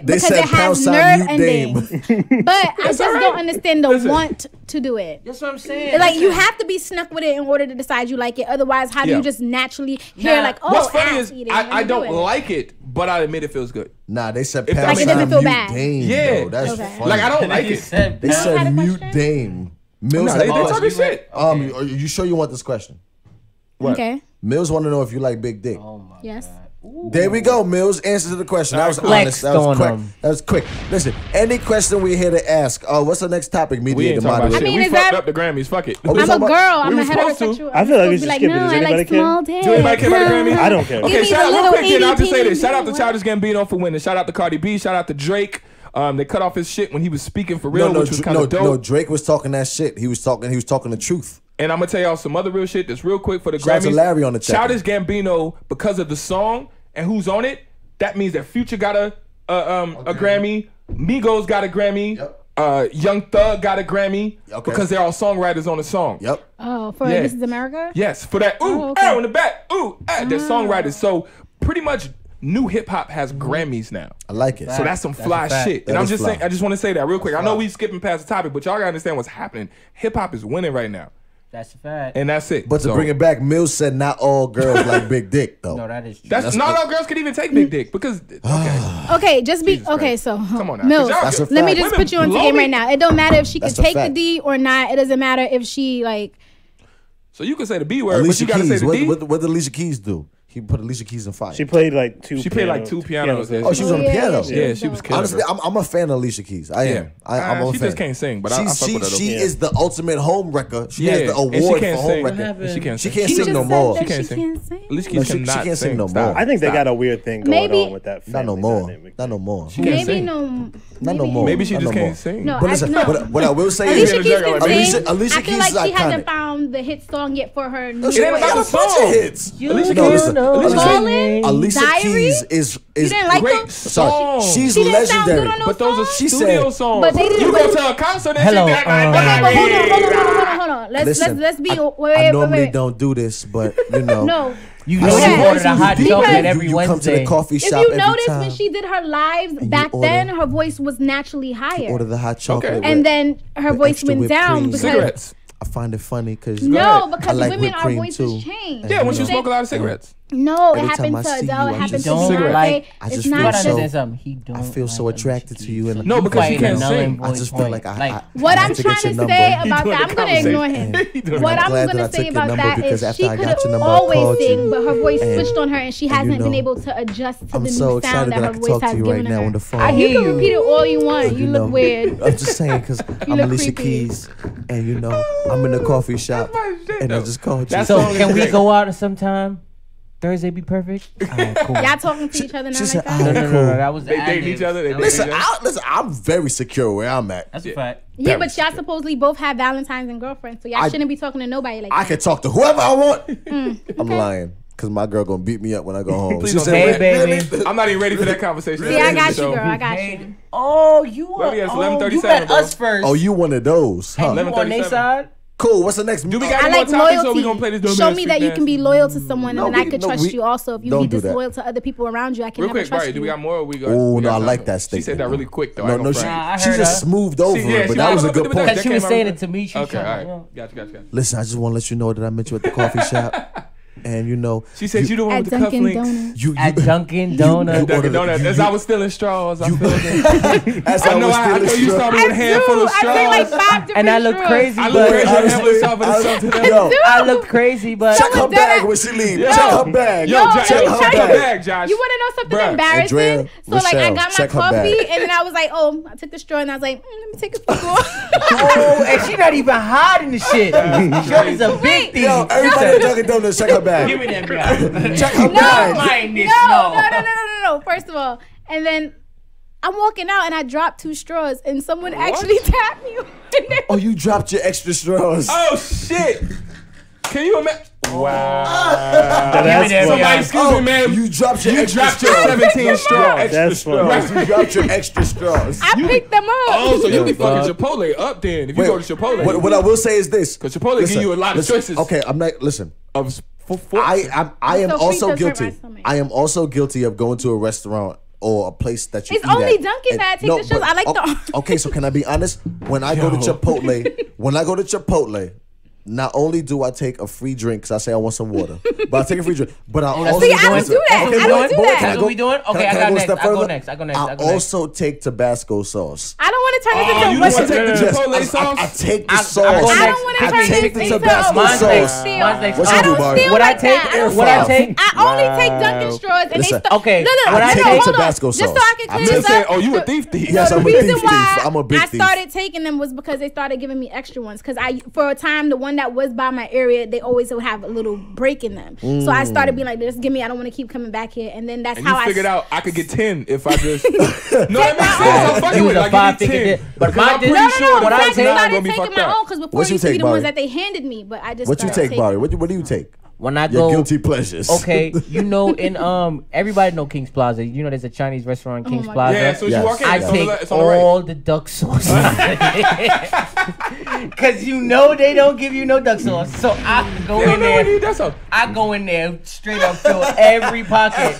it because it has nerve endings. But I just don't understand the want to do it. That's what I'm saying. Like you have to be snuck with it in order to decide you like it. Otherwise, how do you just naturally hear like, oh, what's funny ass is eating? I don't like it, but I admit it feels good. Nah, they said Like it doesn't feel bad. Dame. Yeah. Though. That's funny. Like I don't like it. They said mute Dame. Mills They talking shit. Are you sure you want this question? What? Okay. Mills want to know if you like big dick. Oh my Yes. God. There we go, Mills. Answer to the question. That was honest. That was quick. That was quick. Listen, any question we're here to ask. What's the next topic? We Mediate ain't the talking about moderator. shit. I mean, We is fucked that- up the Grammys. Fuck it. I'm a girl. I'm a supposed to. heterosexual. I feel like we should be skip it. Does I anybody like care? small dicks. Do anybody care about the Grammy? I don't care. Okay, Give me shout the out little real quick. Then I'll just say itty this. Shout out to bitty Childish Gambino for winning. Shout out to Cardi B. Shout out to Drake. They cut off his shit when he was speaking for real, which was kind of dope. No, Drake was talking that shit. He was talking the truth. And I'm gonna tell y'all some other real shit that's real quick for the Shout out Grammys. to Larry on the check. Childish Gambino, because of the song and who's on it, that means that Future got a Grammy, Migos got a Grammy, Young Thug got a Grammy because they're all songwriters on the song. Yep. Oh, for This Is America? Yes, for that. Ooh, okay. in the back. Ooh, they're songwriters. So pretty much new hip hop has Grammys now. I like it. So that's some fly shit. And That I'm is just fly. saying, I just want to say that real quick. I know we skipping past the topic, but y'all gotta understand what's happening. Hip hop is winning right now. That's a fact. And that's it. But to bring it back, Mills said not all girls like big dick though. No, that is true. That's not all girls can even take big dick because Okay, just be Jesus Christ. okay. So Come on now. Mills, 'Cause That's a let me fact. just Women put you on the blow game me. right now. It don't matter if she That's could a take the fact. D or not. It doesn't matter if she like. so you can say the B word, but Alicia you gotta say Keys. the D. What did Alicia Keys do? He put Alicia Keys in fire. She played like two. She played like two pianos. Oh, she was on the piano. Yeah, she was killing. Honestly, her. I'm a fan of Alicia Keys. I am. I'm a she fan. just can't sing, but I fuck with her. though. She is the ultimate home wrecker. She has the and she award can't for home sing. wrecker. And she can't She sing. can't She sing just no said more. that She can't she sing. can't sing. Alicia No, Keys she cannot can't sing no Stop. more. I think they Stop. got a weird thing going Maybe- on with that. Not no family more. dynamic. Not no more. She can't Maybe sing. no. Not no more. Maybe she Not just no can't more. sing. No, But listen, no. what I will say Alicia is Keys can Alicia- sing. Alicia I feel Keys like is she hasn't iconic. found the hit song yet for her. New She ain't got about a the bunch song. of hits. Alicia No, Keys. listen. Ballin'? Alicia Diary? Keys is didn't like great those? sorry. songs. She's She didn't sound good legendary. on those But those are songs? She studio said- songs. But they didn't- You go to a concert and Hello, she be like, Okay, but hold on. Listen, Let's be. I Wait. normally don't do this, but you know. No. You I know see you voice ordered a hot because chocolate every you come to Wednesday. the coffee If shop you every notice time. when she did her lives you back order- then, her voice was naturally higher. Order the hot chocolate. Okay. And then her with voice extra went whipped down cream. because Cigarettes. I find it funny because no, I because like women whipped our cream voices too. change. Yeah, when you They- smoke a lot of cigarettes. No, it Every happened time to I see Adele. you, It I happened just to don't Beyonce. like- I It's just You feel not gotta so- just. understand something. He don't. I feel so like attracted to you, and No, because she fighting a can't null sing. and I void just feel point. like I What I I'm have to get trying your to say number. about doing that, the I'm gonna ignore him. conversation. What I'm I'm glad that I gonna took say your about number that because is after she I could got your have number, I always called you. sing, but her voice And- switched on her, and she and you hasn't been know, able to adjust to I'm the so new excited sound that that I her can voice talk to has you given right now her. on the phone. I You hear can you. repeat it all you want. You know, look weird. I'm just saying because I'm look Alicia creepy. Keys, and you know I'm in the coffee shop, and I just called you. That's So song can is we great. go out sometime? Thursday be perfect? Alright, cool. Y'all talking to each other now She like said, that? No, that was the They dating ad-lib. each other? They That was- dating Listen, I'm very secure where I'm at. That's a fact. Yeah, but y'all supposedly both have Valentine's and girlfriends, so y'all I- shouldn't be talking to nobody like I that. can talk to whoever I want. I'm lying because my girl gonna beat me up when I go home. Please She don't said, say Hey, that. baby. I'm not even ready for that conversation. See, I got you, So- girl. I got you. Hey, oh, you Well, were. yeah, it's Oh, you 11:37, met bro. us first. "Oh, you one of those, huh?" And you on their 11:37. side? Cool. What's the next? Do we got I any more like topics or we loyalty. gonna play this Show me that you can be loyal to someone, No, and then I we- could no, trust we- you also. If you don't be do that. disloyal to other people around you, I can Real never quick, trust Barry, do you. we got more or we got? Oh we no, got I time? like that She statement. said that really quick though. I No, ain't no, gonna she, front. Nah, I she heard just her. smoothed over yeah, it, but she that was a like, good but point. that Because she came was out saying good. it to me. She Okay, all right. shot. Gotcha. Listen, I just want to let you know that I met you at the coffee shop, and you know, She said you the one At with the Dunkin' cufflinks. Donuts. you At Dunkin' Donuts. you- Dunkin' Donuts. As I was stealing straws, I feel it. I know you started with a handful of I say like straws. 5 different And I look straws. crazy, I look crazy. but I have a shot, but it's something else. Yo, I look crazy, but check her Someone bag did when she leave. Yo. Check her bag. Yo, Josh, check her check your bag. bag, Josh. You want to know something Bruh. embarrassing? Andrea, So like I Rochelle, got my check her coffee bag. and then I was like, oh, I took the straw and I was like, let me take a sip. oh, and she not even hiding the shit. Shorty's a big thing. Yo, everybody at Dunkin' Donuts, check her bag. Give me that guy. Check her Don't bag. mind this, No. First of all, and then I'm walking out and I dropped 2 straws and someone actually tapped me. Oh, you dropped your extra straws. Oh shit! Can you imagine? Wow. That's that funny. guy. Excuse me, man. You dropped your extra dropped your straws. 17 straw extra That's funny. straws. You dropped your extra straws. I picked them up. Oh, so you be Yeah, fucking Chipotle up then if you go to Chipotle. What I will say is this. Because Chipotle give you a lot of choices. Okay, I'm not. Listen, Of I am So also free does hurt my guilty. stomach. I am also guilty of going to a restaurant or a place that you It's eat only at. Dunkin' and- that take the straws. I like the- Okay, so can I be honest? When I go to Yo. Chipotle, not only do I take a free drink because I say I want some water, but I take a free drink. But I also See, I don't do that. Okay, I don't do that. That's what we doing? Okay, I got next. I go next. I also take Tabasco sauce. I don't want to turn this into you what want to take the Yes, Chipotle sauce? I take the sauce. I don't want to I turn take this the into Tabasco Mine's sauce. next. What you I do, don't Barry? steal What I like take? that. What I take? I only take Dunkin' straws, and Listen, okay, No, what I no, take- hold on. Tabasco Just so sauce. I can I'm clear just this saying, up. oh, you a thief thief. Yes, the I'm a reason thief why thief. I'm a big I thief. started taking them was because they started giving me extra ones. Because for a time, the one that was by my area, they always would have a little break in them. So I started being like, just give me. I don't want to keep coming back here. And then that's And how you I figured out I could get 10 if I just. No, that makes sense. I'm fucking You with it. was a Like, give me 5-figure 10. dip. But Because my I'm pretty dip- sure what the I first take- nine started gonna be taking fucked my up. own because before What it you used to be take, the ones Barry? that they handed me, but I just What you started take, taking Barry? What do you take? When I Your go, guilty pleasures. okay, you know, in everybody know King's Plaza. You know, there's a Chinese restaurant, King's my Plaza. Yeah, so as Yes. you walk in, I it's on the take left- it's on the right. all the duck sauce. Cause you know they don't give you no duck sauce. So I go They in don't know what there. you- that's all. I go in there straight up fill every pocket.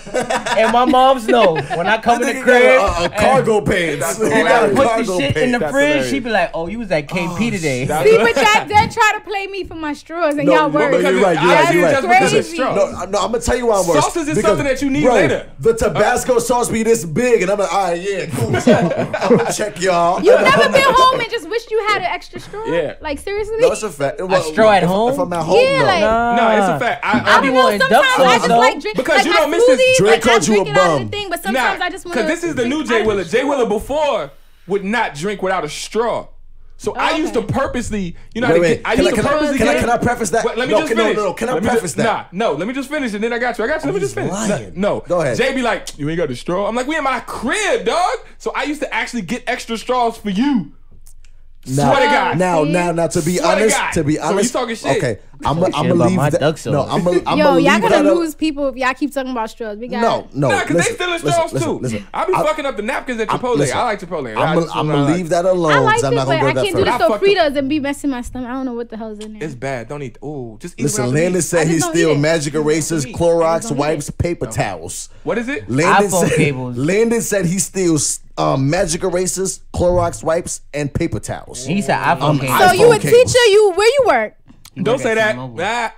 And my moms know when I come in the Nigga crib got a cargo pants. That's He and got I a put the cargo shit in the pants. fridge, hilarious. she be like, "Oh, you was at KP today." That's- See, but y'all did try to play me for my straws, and No, y'all no, worried. you're right. I You're right. did You're just right. because Crazy. it's straw. No, I'm gonna tell you why I'm worse. Sauces is Because, something that you need bro, later. The Tabasco sauce be this big, and I'm like, all right, yeah, cool. So, I'm gonna check y'all. You never been home and just wished you had an extra straw? Yeah. Like seriously? No, it's a fact. Well, straw at home? If I'm at home, Yeah, no. like- No, it's a fact. I be don't know. wanting duck Sometimes I sauce, just though. like drink Because like you my don't miss this. smoothies, Drake like, I called you drink a it out of bum. the thing, but sometimes I just want to. Because this is the new Jay Willa. Jay Willa before would not drink without a straw. So I used to purposely, you know, how to Wait, get, I can used to purposely get. can I preface that? Wait, let me No, just can- no, finish. no, no, can I Let me preface just, that? Nah, no, let me just finish and then I got you. Let me just finish. lying. No, Go ahead. Jay be like, you ain't got the straw. I'm like, we in my crib, dog. So I used to actually get extra straws for you. Now, Swear to God. Now, to be Swear to honest, God. to be So honest, you talking shit. okay, I'm Talking gonna shit about leave my that. duck sauce. No, I'm gonna Yo, leave y'all gonna that up. lose people if y'all keep talking about straws. We got No, Nah, because listen, they stealing listen, straws listen, too. listen. I be fucking up the napkins at Chipotle. listen, I like Chipotle. I'm gonna leave that alone. I like because it, I'm not but gonna I go that can't do further. this I so fucked Fritas and be messing my stomach. I don't know what the hell's in there. It's bad. Don't eat. Ooh, just eat. Listen, without the Landon meat. said I he just don't steal eat it. magic erasers, eat. Clorox don't eat wipes, paper towels. What is it? iPhone cables. Said he steals magic erasers, Clorox wipes, and paper towels. He said iPhone cable. So you a iPhone cables. teacher? Where you work? Don't say that. T-Mobile. Ah.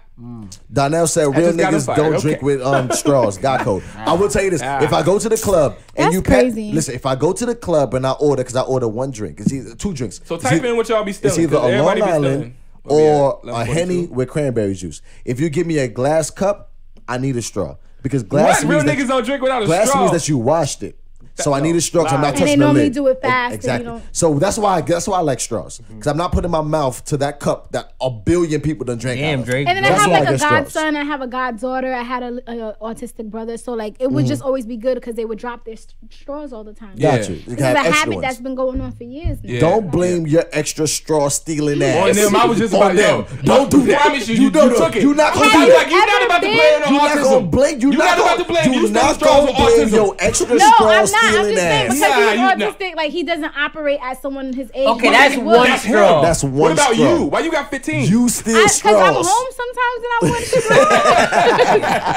Donnell said real just got him niggas fired. don't Okay. drink with straws. God code. I will tell you this: if I go to the club and That's you crazy. listen, if I go to the club and I order, because I order one drink, it's either 2 drinks. So It's type either- in what y'all be stealing. It's either 'cause a everybody Long be Island stealing. or Yeah, a Henny with cranberry juice. If you give me a glass cup, I need a straw because glass What? Real means niggas don't drink without a glass straw. means that you washed it. So I need a straw 'cause I'm not And they touching the normally lid. do it fast, and you Exactly. don't- So that's why I like straws because I'm not putting my mouth to that cup that a billion people done drink. Damn, out of. Drake. And then I That's have why I like a get straws. godson, I have a goddaughter, I had a autistic brother, so like it would just always be good because they would drop their straws all the time. Yeah. Got you. You This can is a have extra habit ones. that's been going on for years now. Yeah. Don't blame your extra straw stealing ass. On them, I was just On about them. them. Don't do that. Promise you, you don't- took it. You not gonna Have do you that. Like, you're not about to ever blame been- on You not autism. gonna blame. You not about to blame. You You not straws gonna with blame autism. your extra No, straw I'm not. I'm stealing just saying ass. because Yeah, he's you- autistic, like he doesn't operate as someone his age. Okay, would. that's He one would. That's straw. him. That's one What about straw. you? Why you got 15? You steal Because I'm straws. home sometimes and I want to.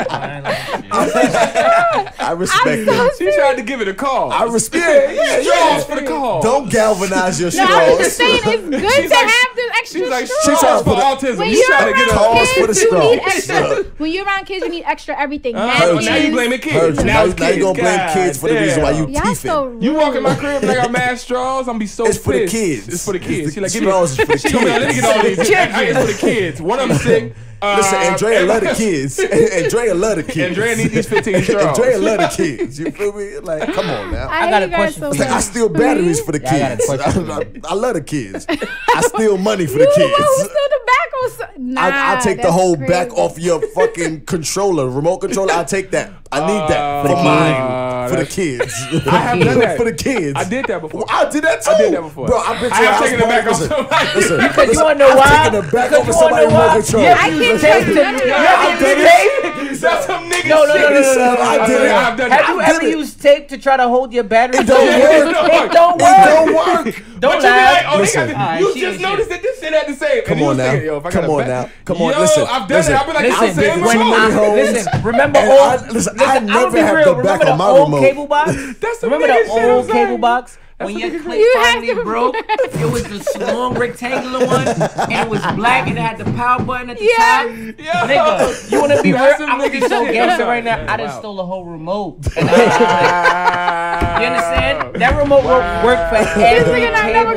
I respect I'm so it. She tried to give it a call. I respect. Yeah, straws for the call. Don't galvanize your No, I was just straws. saying it's good She's to like- have this extra She's like straws. straws for put a- autism. When You you're trying to get around a Calls for the kids, you need straws. extra. When you're around kids, you need extra everything. Well, Napkins. now you blaming kids. Heard you. Now it's you gonna blame God kids for the reason why you damn. Y'all teething. so rude. You walk in my crib and I got mad straws, I'm gonna be so It's for the pissed. kids. It's for the kids. It's She the like, give me, straws is for the she gonna be like, let me get all these. kids. It's for the kids. One of them sick. Listen, Andrea love the kids. Andrea love the kids. Andrea need these 15 straws. Andrea love the kids. You feel me? Like, come on now. I got hate a you guys question so for It's like, I much. steal batteries for the Yeah, I got a kids. question. I love the kids. I steal money for the You the one who kids. steal tobacco. Nah, I take the that's whole crazy. back off your fucking controller, remote controller. I take that. I need that For for the mine, for the kids. kids. I have done that. For the kids. I did that before. I did that too. I did that before. Bro, I've been to I your have house taken it back party. off somebody. Listen, Because you wanna know I've why? taken it back Because over you wanna somebody's know remote why? control. Yeah, I you can't take take the- none of you that. ever use tape? That's some nigga No, shit. I did it. I've done Have you it. ever used tape to try to hold your battery? It don't work. It don't It work. don't work. Don't But you be lie. like, oh, Listen. they got Alright, you shit, just shit. noticed that this shit had the same. Come And you on was now. thinking, yo, if I Come got a on back- now. Come on, Yo, listen. I've done Listen. it. I've been like, Listen, this is the same when remote. I- Listen, remember And old. listen, I Listen, I'm never gonna be have real. the back Remember on the my old remote. cable box? That's some Remember nigga the shit, old I'm saying. cable box? when your clip finally broke, it was this long rectangular one, and it was black, and it had the power button at the top. Nigga, you wanna be real? I'm gonna be so gangster right now. I just stole a whole remote. And you understand? That remote worked for every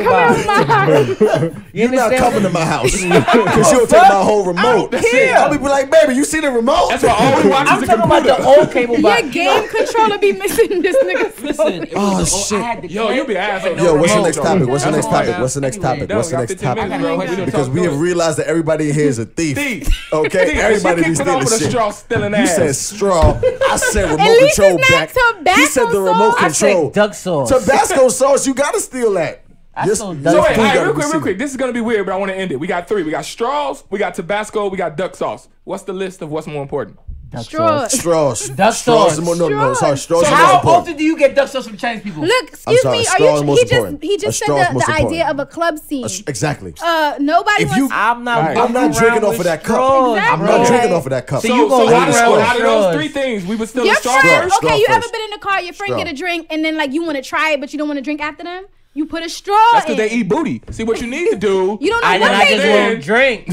table. You're not coming to my house because you'll take my whole remote. I'll be like, baby, you see the remote? That's why all we watch is I'm the talking computer. about the old cable box. Your game controller be missing this nigga. Listen, it was the old, I had the Yo, you be asshole. Yo, what's the remote, next though. topic? What's the That's next all, topic? man. What's the next topic? What's the got next 15 topic? minutes, bro. We done Because talked we through have it. realized that everybody here is a thief. Thief. Okay, Thief. everybody She be kicked it off stealing with a shit. straw stealing You ass. said straw. I said remote least control it's not back. Tabasco He said the remote sauce. I said control. duck sauce. Tabasco sauce. You gotta steal that. I stole This duck So sauce. wait, food all right, gotta real be quick. seasoned. This is gonna be weird, but I want to end it. We got 3. We got straws, we got Tabasco, we got duck sauce. What's the list of what's more important? Duck Straws. Straws. Duck Straws. sauce. Is more, no, sorry. Straws So is most how important. often do you get duck sauce from Chinese people? Look, excuse sorry, me. straw is most important. He A just straw is said most the idea important. of a club scene. Exactly. Nobody If you- wants. I'm not. Right. I'm not drinking off of that cup. I'm not Exactly. drinking off of that cup. So you gonna walk out around of with those straws. 3 things, we would still Your a straw friend, first? Straw okay, you ever first. been in the car, your friend Straw. get a drink, and then like you want to try it, but you don't want to drink after them? You put a straw That's in. because they eat booty. See what you need to do. You don't know I what they just do. won't drink.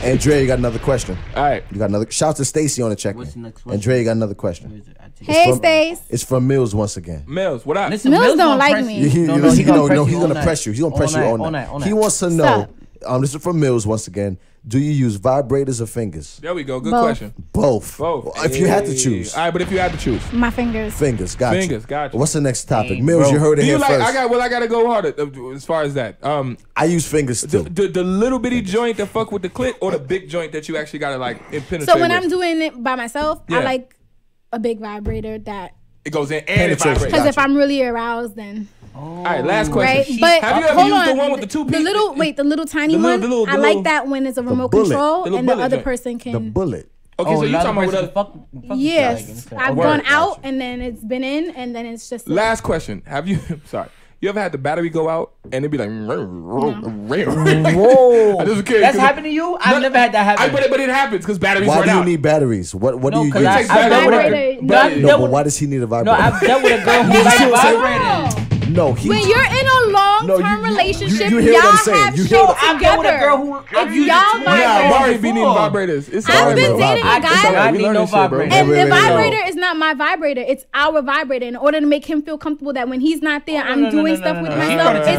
Andrea, you got another question. All right. You got another. Shout out to Stacy on the check. What's the next question? Andrea, you got another question. Hey, from- Stace. It's from Mills once again. Mills, what up? Listen, Mills don't gonna like press me. you. He's No, gonna he's press you. He's gonna press you all night. all He night. wants to know. This is from Mills once again. Do you use vibrators or fingers? There we go. Good Both. question. Both. Both. If you had to choose, All right, but if you had to choose. My fingers. fingers. Gotcha. Fingers, gotcha. What's the next topic? Hey, Mills, bro. you heard it Do you here like, first. I gotta go harder as far as that. I use fingers too. The little bitty joint that fuck with the clit or the big joint that you actually gotta like penetrate So when with? I'm doing it by myself, Yeah. I like a big vibrator that. It goes in and it Penetration. vibrates. Because if Gotcha. I'm really aroused, then All right, last right. question. But Have you ever hold used on. the one with the 2 pieces? the little tiny The one. little- I like that when it's a remote bullet. control The little and the bullet other joint. person can. The bullet. Okay, so you talking about with fuck Yes, I've Word. gone out Gotcha. and then it's been in and then it's just. Last question. Have you? Sorry. You ever had the battery go out and it'd be like? Whoa. I just kidding, That's 'cause happened to you? I've never had that happen. But it happens because batteries Why run do you out. need batteries? What do No, you 'cause use? I- Takes I've dealt with Vibrator. a no, No, but why does he need a no, vibrator? I've dealt with a girl who You likes see what I'm saying? vibrators. No, he. When you're in a long-term you- relationship, you hear what I'm y'all saying. have You shit hear what I've dealt with a together. girl who I've used y'all it twice. vibrate- Nah, Barry be needing before. vibrators. It's I've alright, been bro. dating a I- guy. it's alright, We I need learn no this shit, bro. vibrator. And Wait, the wait, wait, vibrator is not my vibrator; it's our vibrator. In order to make him feel comfortable that when he's not there, I'm doing stuff with He myself. brought it to the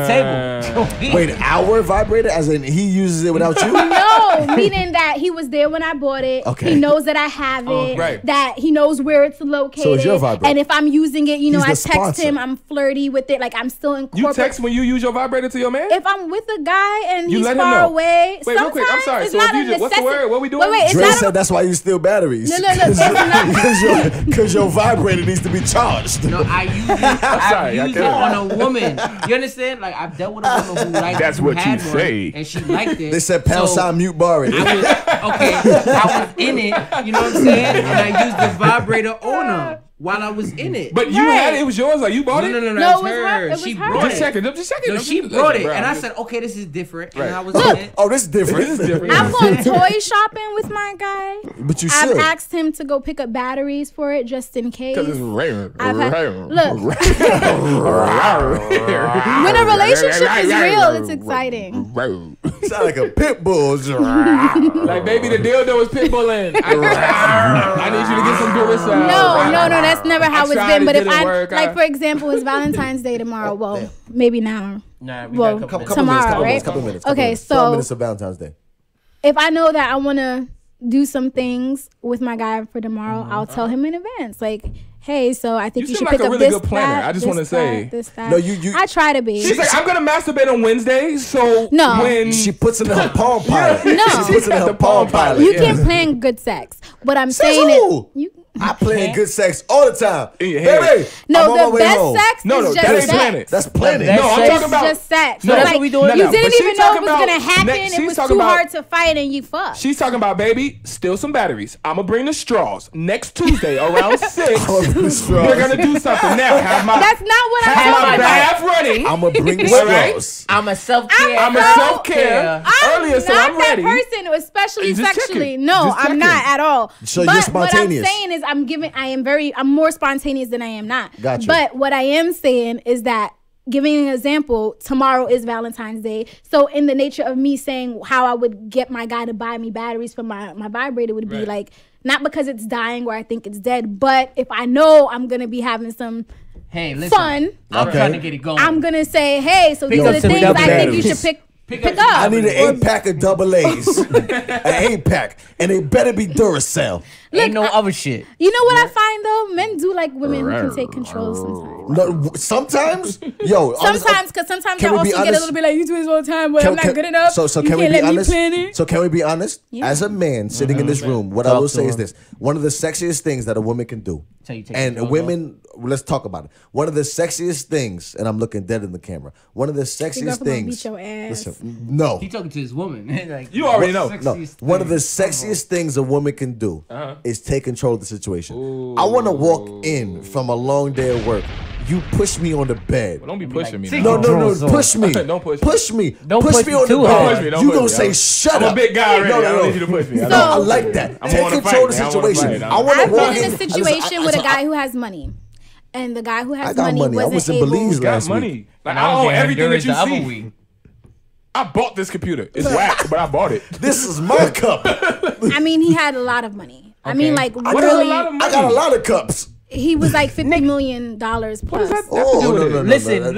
It's table. Wait, our vibrator? As in he uses it without you? no, meaning that he was there when I bought it. Okay. He knows that I have it. right. That he knows where it's located. So it's your vibrator. And if I'm using it, He's I the text sponsor. him. I'm flirty with it. Like I'm still in You corporate. text when you use your vibrator to your man? If I'm with a guy and You he's let him far know. away, Wait, real quick, I'm sometimes sorry. it's So not if you a just- what's the necessity. word? What we doing? Wait, it's Dre not said a, that's why you steal batteries. No, it's not. Because your vibrator needs to be charged. No, I use it. sorry, I I've used it can't. on a woman. You understand? Like I've dealt with a woman who liked That's who what had you one, say. and she liked it. They said pound So sign mute Barry. I was in it. You know what I'm saying? And I used the vibrator on her while I was in it. But you had it. It was yours. Like you bought it. no, No, it it was was her. her. It was She her. brought Just it. checking. Just checking. No, I'm she just- brought listen, it, bro, and I'm I just- said, "Okay, this is different." Right. And I was in it. Oh, this is different. This is different. I've gone toy shopping with my guy. But you I've should. asked him to go pick up batteries for it just in case. Because it's rare. I've had, Rare. look, when a relationship is real, it's exciting. Sound like a pit bull. Like, baby, the dildo is pitbulling. I need you to get some Duracell. No, that's never how it's tried, been. it But if didn't I, work. like, for example, it's Valentine's Day tomorrow. Well, maybe now. Nah, we Well, got a couple Couple minutes. tomorrow, minutes, right? couple minutes. Okay, minutes. so- 12 minutes of Valentine's Day. If I know that I want to do some things with my guy for tomorrow, I'll tell him in advance. Like, hey, so I think You you seem should like pick a up really this, good planner. that, I just this, wanna say. that, this, that. No, you- I try to be. She's like, I'm gonna masturbate on Wednesday, so No. when She puts it in her Palm Pilot. No. She puts it in her Palm Pilot. you yeah. can't plan good sex. What I'm Says saying who? is, you. I play good sex all the time. In your head. Baby, I'm No, on my the way best home. sex No, is that just ain't sex. planet. That's planet. That's No, I'm It's talking about. just sex. No, But that's like, what we doing you now. didn't But she's even know it talking was about- gonna happen. next- It she's was talking too about- hard to fight, and you fucked. She's talking about, baby, steal some batteries. I'm gonna bring the straws next Tuesday around 6. We're gonna do something now. Have my That's not what I'm have talking my about. bath running. I'm gonna bring the All right. straws. I'm a self-care. I'm a No. self-care earlier, so not I'm ready. that person, especially Just sexually. checking. No, Just I'm checking. not at all. So but you're what I'm spontaneous. saying is, I'm more spontaneous than I am not. Gotcha. But what I am saying is that giving an example, tomorrow is Valentine's Day. So in the nature of me saying how I would get my guy to buy me batteries for my vibrator would be like, not because it's dying or I think it's dead, but if I know I'm going to be having some fun. I'm trying to get it going. I'm going to say, hey, so these are the things I think you should pick up. I need an 8-pack of double A's. An 8-pack. And they better be Duracell. Ain't no other shit. You know what I find though? Men do like women who can take control sometimes. No, sometimes? Yo. Sometimes, because sometimes I also get a little bit like, you do this all the time, but I'm not good enough. So can we be honest? So can we be honest? Yeah. As a man sitting in this room, what I will say is this. One of the sexiest things that a woman can do. And women, let's talk about it. One of the sexiest things, and I'm looking dead in the camera. One of the sexiest things. Beat your ass. Listen, no. He talking to his woman. Like, you already know. No. One of the sexiest things a woman can do is take control of the situation. Ooh. I want to walk in from a long day of work. You push me on the bed. Well, don't be pushing me. No, push me. Don't push me. Don't push me on the bed. You gonna say shut up? I'm a big guy already. I don't need you to push me. No, I like that. Take control of the situation. I've been in a situation with a guy who has money. And the guy who has money wasn't able. Belize last week. Like, I own everything that you see. I bought this computer. It's whack, but I bought it. This is my cup. I mean, he had a lot of money. Okay. I mean, like, I got a lot of cups. He was like $50 million plus. What does that have to do with it? Listen,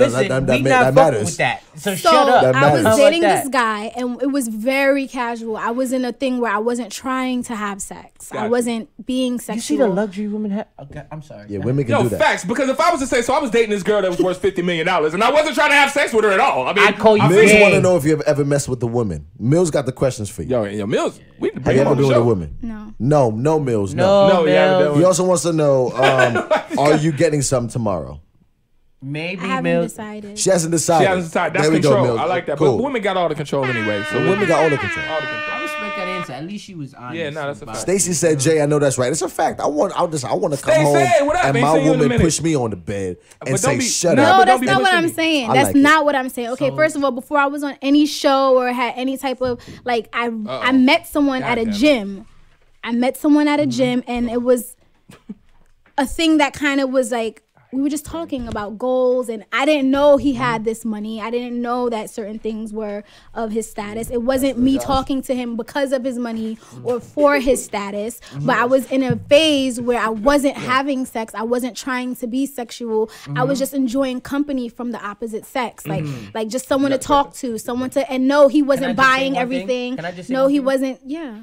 we not fucking with that. So shut up. I was dating this guy, and it was very casual. I was in a thing where I wasn't trying to have sex. I wasn't being sexual. You see the luxury women have? Okay, I'm sorry. Yeah, women can do that. Facts. Because if I was to say, so I was dating this girl that was worth $50 million, and I wasn't trying to have sex with her at all. I mean, I'd call you. Mills want to know if you've ever messed with a woman. Mills got the questions for you. Yo, Mills. We have you ever been with a woman? No, Mills. No. He also wants to know, are you getting some tomorrow? Maybe I haven't decided. She hasn't decided. That's control. I like that. Cool. But women got all the control anyway. So women got all the control. I respect that answer. At least she was honest. Yeah, no, that's a fact. Stacey said, "Jay, I know that's right. It's a fact. I want to come home and my woman push me on the bed and say, shut up." No, that's not what I'm saying. That's not what I'm saying. Okay, first of all, before I was on any show or had any type of like, I met someone at a gym. I met someone at a gym, and it was a thing that kind of was like, we were just talking about goals, and I didn't know he had this money. I didn't know that certain things were of his status. It wasn't me talking to him because of his money or for his status, but I was in a phase where I wasn't having sex. I wasn't trying to be sexual. I was just enjoying company from the opposite sex, like just someone to talk to, someone to, and no, he wasn't buying everything. No, he wasn't. Yeah.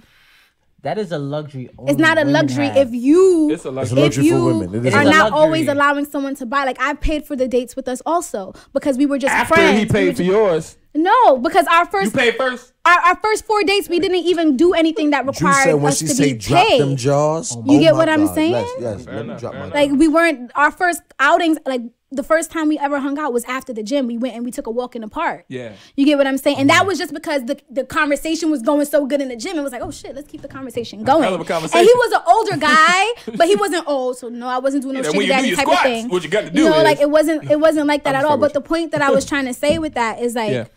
That is a luxury. It's not a luxury if you it's a luxury for women. are not always allowing someone to buy. Like, I paid for the dates with us also because we were just after friends. He paid for yours. No, because our first you paid first. Our first 4 dates, we didn't even do anything that required us to be paid. Drop them jaws. You get what I'm saying? Yes. Let me drop my like we weren't our first outings. Like the first time we ever hung out was after the gym. We went and we took a walk in the park. Yeah. You get what I'm saying? And that was just because the conversation was going so good in the gym. It was like, oh shit, let's keep the conversation going. Hell of a conversation. And he was an older guy, but he wasn't old. So no, I wasn't doing no sugar daddy type of thing. What you got to do is, like it wasn't like that at all. But the point that I was trying to say with that is like,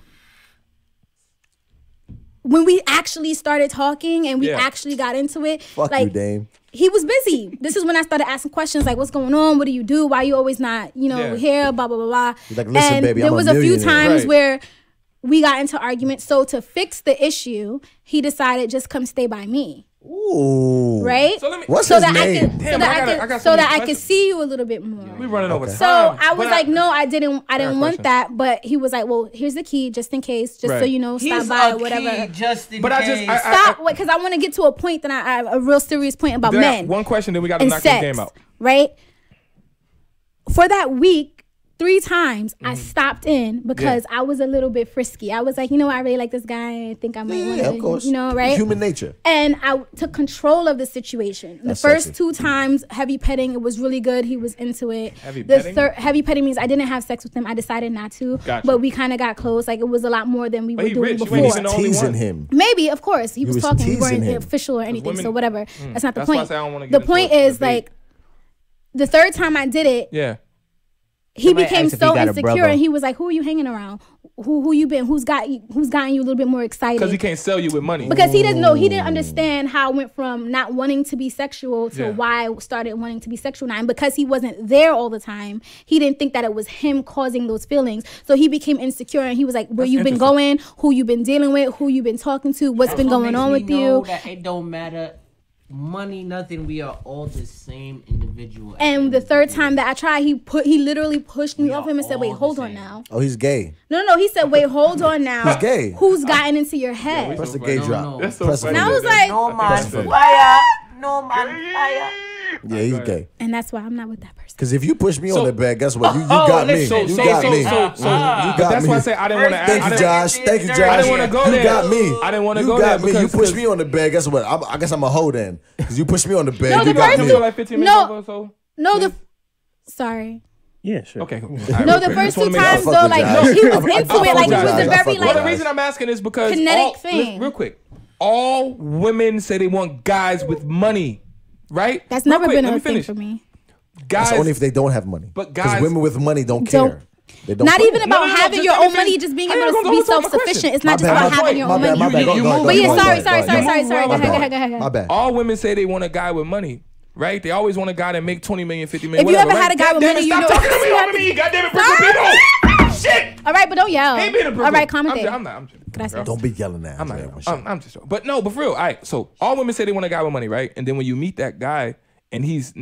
when we actually started talking and we actually got into it, fuck like, you, Dame. He was busy. This is when I started asking questions like, what's going on? What do you do? Why you always not, here? Blah, blah, blah, blah. Like, listen, and baby, there was a few times right. where we got into arguments. So to fix the issue, he decided just come stay by me. Ooh. Right? So let me, what's his name? So that I could see you a little bit more. We running over time. So I was like, no, I didn't want that. But he was like, well, here's the key, just in case, just so you know, stop by or whatever. Just in but case. Stop, because I want to get to a point that I have a real serious point about men. One question, then we got to knock this game out. Right? For that week, 3 times I stopped in because I was a little bit frisky. I was like, I really like this guy. I think I might want to, of course. Right? Human nature. And I took control of the situation. The first 2 times, heavy petting, it was really good. He was into it. Heavy petting? Heavy petting means I didn't have sex with him. I decided not to. Gotcha. But we kind of got close. Like, it was a lot more than we were doing before. You wasn't teasing him. Maybe, of course. He was talking. We weren't him. official or anything, so whatever. That's not the That's point. why I say I don't want to the point is, like, the 3rd time I did it, he became so insecure, and he was like, "Who are you hanging around? Who you been? Who's gotten you a little bit more excited?" Because he can't sell you with money. Because he didn't know, he didn't understand how I went from not wanting to be sexual to why I started wanting to be sexual now. And because he wasn't there all the time, he didn't think that it was him causing those feelings. So he became insecure, and he was like, "Where you been going? Who you been dealing with? Who you been talking to? What's been going on with you?" That it don't matter. Money, nothing. We are all the same individual. And the third time that I tried, he literally pushed me off him and said, "Wait, hold on now." Oh, he's gay. No. He said, "Wait, hold on now." He's gay. Who's gotten into your head? Press the gay drop. That's so funny. And I was like, "No man, fire. No man, fire." Yeah, he's gay. And that's why I'm not with that person. Because if you push me on the bed, guess what? You got me. You got me. That's why I say I didn't want to. Thank you, Josh. Thank you, Josh. I didn't want to go there. You got me. I didn't want to go there. You got me. You pushed me on the bed. Guess what? I guess I'm a hoe then. Because you pushed me on the bed. No, you got me. Like 15 minutes over or so? No, sorry. Yeah, sure. Okay, cool. No, the first two times though, like he was into it, like it was a very Well, the reason I'm asking is because kinetic thing. Real quick, all women say they want guys with money, right? That's never been a thing for me. Guys, that's only if they don't have money. But guys, because women with money don't care. They don't not even about having your own money, just being able to be self-sufficient. It's not just about having your own money. But yeah, sorry. Go ahead. My bad. All women say they want a guy with money. Right? They always want a guy that make 20 million, 50 million. If you ever had a guy with money, you know. Stop talking to me. God damn it, Brooklyn. Shit. All right, but don't yell. Ain't been a All right, calm it down. I'm just. Don't be yelling at I'm just joking. But no, but for real. All right. So all women say they want a guy with money, right? And then when you meet that guy, and he's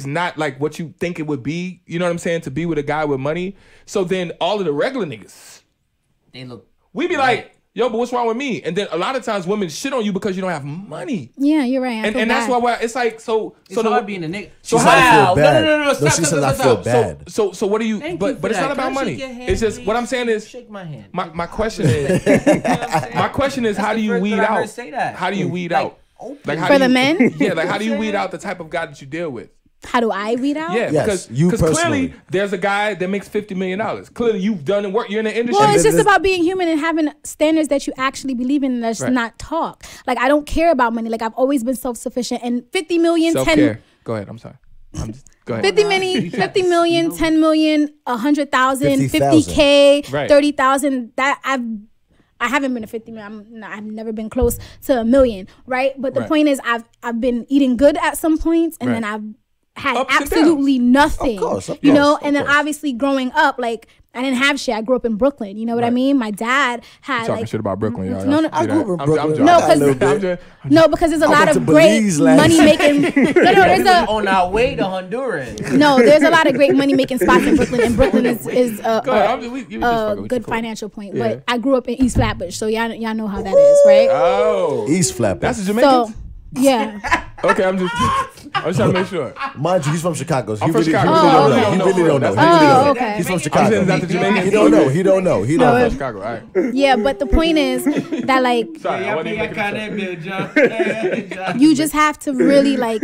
not like what you think it would be. You know what I'm saying? To be with a guy with money. So then all of the regular niggas, they look. We be like, yo, but what's wrong with me? And then a lot of times women shit on you because you don't have money. Yeah, you're right. And that's why it's like so. It's hard being a nigga. So how do you feel bad? No. Stop. She says I feel bad. So what do you? But it's not about money. It's just what I'm saying is. Shake my hand. My question is. My question is, how do you weed out? How do you weed out? Like for the men? Yeah, like how do you weed out the type of guy that you deal with? How do I weed out? Yeah, because clearly there's a guy that makes $50 million. Clearly you've done the work. You're in the industry. Well, it's just about being human and having standards that you actually believe in and that's not talk. Like, I don't care about money. Like, I've always been self-sufficient. And 50 million, self-care. 10... Go ahead. I'm sorry. Go ahead. 50 million, 10 million, 100,000, 50K, right. 30,000. That I haven't been to 50 million. I've never been close to $1 million, right? But the point is I've been eating good at some points and then I've had absolutely nothing, you know, and then obviously growing up, like I didn't have shit. I grew up in Brooklyn. You know what I mean? My dad had talking shit about Brooklyn, y'all. No, I grew up in Brooklyn. No, because there's a lot of great money making. There's on our way to Honduras. No, there's a lot of great money making spots in Brooklyn, and Brooklyn is a good financial point. Yeah. But I grew up in East Flatbush, so y'all know how that is, right? Oh, East Flatbush. That's a Jamaican. So, yeah. Okay, I'm just trying to make sure. Mind you, he's from Chicago. So I'm from Chicago. He really don't know. Okay. He's from Chicago. He don't know. He don't know. From Chicago. All right. Yeah, but the point is that like, sorry, I wasn't even making you just have to really like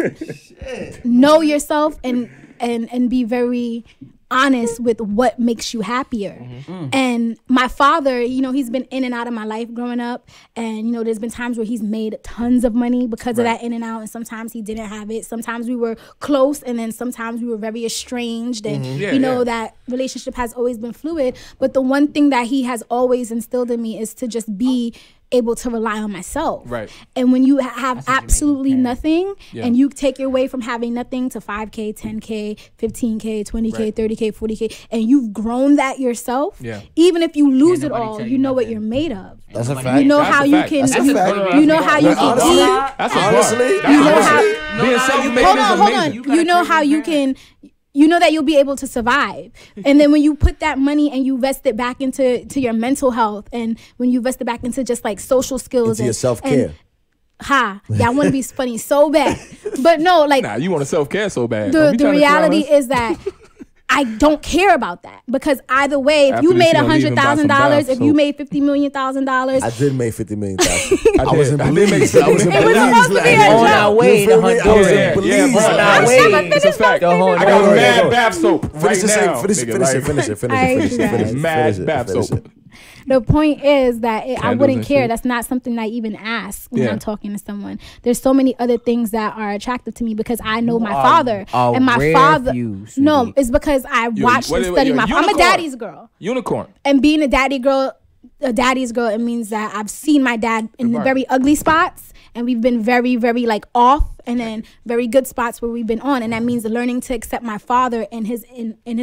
know yourself and be very honest with what makes you happier. And my father, you know, he's been in and out of my life growing up, and you know, there's been times where he's made tons of money because of that in and out, and sometimes he didn't have it. Sometimes we were close, and then sometimes we were very estranged, and you know, that relationship has always been fluid. But the one thing that he has always instilled in me is to just be able to rely on myself. Right. And when you have absolutely nothing and you take your way from having nothing to 5K, 10K, 15K, 20K, 30K, 40K, and you've grown that yourself, even if you lose it all, you know what you're made of. That's a fact. You know how you can you know how you can eat. That's honestly, you know how being self-made is amazing. You know how you can. You know that you'll be able to survive. And then when you put that money and you vest it back into your mental health, and when you vest it back into just like social skills into your self-care. I want to be funny so bad. But no, like, nah, you want to self-care so bad. The reality is that I don't care about that, because either way, if you made $100,000, if you made $50 million, I did make $50 million. I was in Belize. It was supposed to be a joke. On our way to Honduras. On our way. It's a fact. I got mad bath soap right now. Finish it. Mad bath soap. The point is that I wouldn't care. That's not something I even ask when I'm talking to someone. There's so many other things that are attractive to me because I know my father. And my father. No, it's because I watched and studied my father. I'm a daddy's girl. Unicorn. And being a daddy's girl, it means that I've seen my dad in very ugly spots. And we've been very, very like off, and then very good spots where we've been on, and that means learning to accept my father in his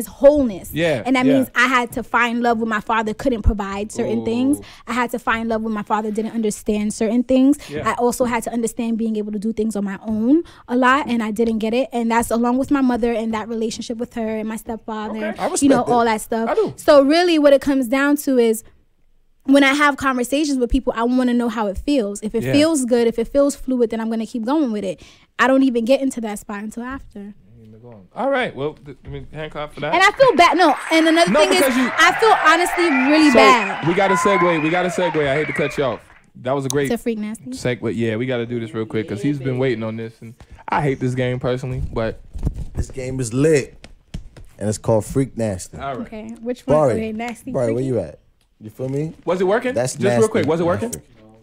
wholeness. Yeah, and that means I had to find love when my father couldn't provide certain things. I had to find love when my father didn't understand certain things. I also had to understand being able to do things on my own a lot, and I didn't get it. And that's along with my mother and that relationship with her and my stepfather. All that stuff. I do. So really, what it comes down to is, when I have conversations with people, I want to know how it feels. If it feels good, if it feels fluid, then I'm going to keep going with it. I don't even get into that spot until after. All right. Well, hand clap for that. And I feel bad. No, and another thing is, I feel honestly really bad. We got to segue. I hate to cut you off. That was a great Freak Nasty segue. Yeah, we got to do this real quick because he's been waiting on this. And I hate this game personally, but this game is lit. And it's called Freak Nasty. All right. Okay. Which one? Okay, nasty. Barry, where you at? You feel me? Was it working? That's just nasty. Real quick. Was it working?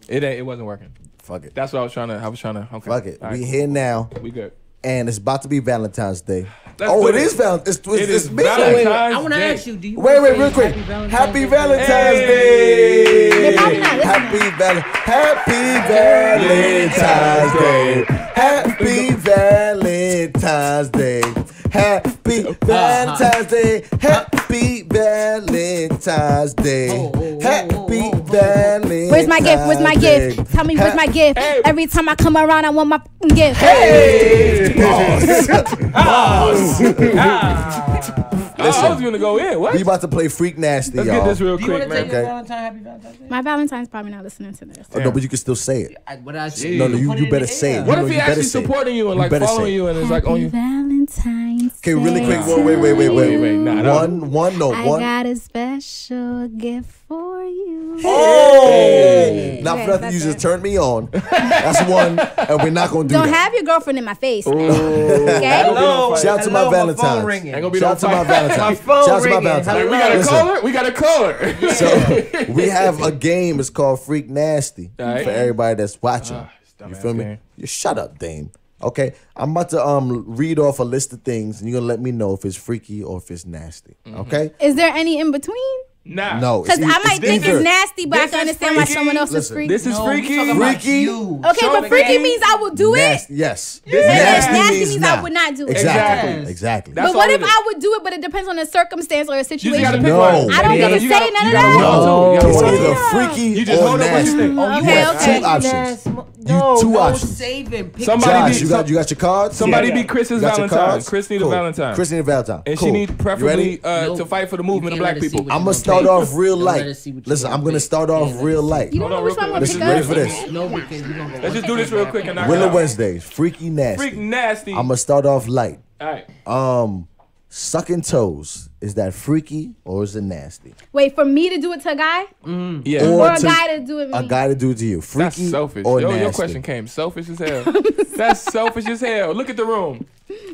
It wasn't working. Fuck it. That's what I was trying to. Okay. Fuck it. Right, we here now. We good. And it's about to be Valentine's Day. It is Valentine's. It's Valentine's Day. I want to ask you. Do you wait, real quick. Happy Valentine's Day. Happy Valentine's Day. Happy Valentine's Day. Happy Valentine's Day. Happy Valentine's Day. Happy Valentine's Where's my gift? Where's my gift? Tell me where's my gift. Hey. Every time I come around, I want my gift. Hey! Listen, I was gonna go in. What? We about to play Freak Nasty, Let's y'all. get this real Do you quick, want to man. take your Valentine? Happy Valentine's Day? My Valentine's probably not listening to this. Oh, no, but you can still say it. What I say? No, you better say it. What You if know, he you better actually say it. supporting you and like better say following it. you and it's like on you? Valentine's Okay, really quick. Day. Wait. Nah, I got a special gift for you. Oh! Now, Okay, for nothing, that's you just it. turned me on. That's one, and we're not gonna do Don't that. have your girlfriend in my face. Okay? Hello. Shout out to my Hello, Valentine's. phone ringing. Ain't gonna be Shout no out to my fight. Valentine's. My phone Shout out to my ringing. Valentine's. We got a Listen, caller. We got a caller. So we have a game. It's called Freak Nasty Alright. for everybody that's watching. You feel me? game. You shut up, Dame. Okay, I'm about to read off a list of things, and you're gonna let me know if it's freaky or if it's nasty. Okay? Is there any in between? Nah. No, Because I might think either. it's nasty, but I This can is understand why freaky. someone else is Listen, freaky. This is freaky. Freaky. Okay, Show but the freaky game. means I will do it. Nasty, yes. And nasty means I not. would not do it. Exactly. Yes. Exactly. That's But what all if it is. I would do it, but it depends on the circumstance or a You just situation? gotta pick No. one. I don't You get to you say none of you gotta that. hold on. You It's gotta hold either on. freaky You just or hold up what you nasty. think. Okay, have okay. two options. No, two no options. saving. Pick Somebody Josh, be- you got your cards? Somebody Yeah. be Chris's You got your Valentine. cards? Chris need a Cool. Valentine. Chris need a Valentine. And Cool. she need You preferably ready? to fight for the movement of can't black let us see people. what I'm you gonna gonna start pick. off real Don't let light. us see what you Listen, gonna I'm gonna pick. start off Yeah, real let's light. You don't know Hold on, which one real I'm quick. gonna Listen, ready pick for up? this? No, because you gonna go. Let's just do this real quick and knock it Willa out. Wednesdays, freaky nasty. Freak nasty. I'm gonna start off light. All right. Sucking toes. Is that freaky or is it nasty? Wait, for me to do it to a guy? Yeah. Or a to- guy to do it with A me? guy to do it to you. That's Freaky selfish. or Yo, nasty? your question came selfish as hell. That's selfish as hell. Look at the room.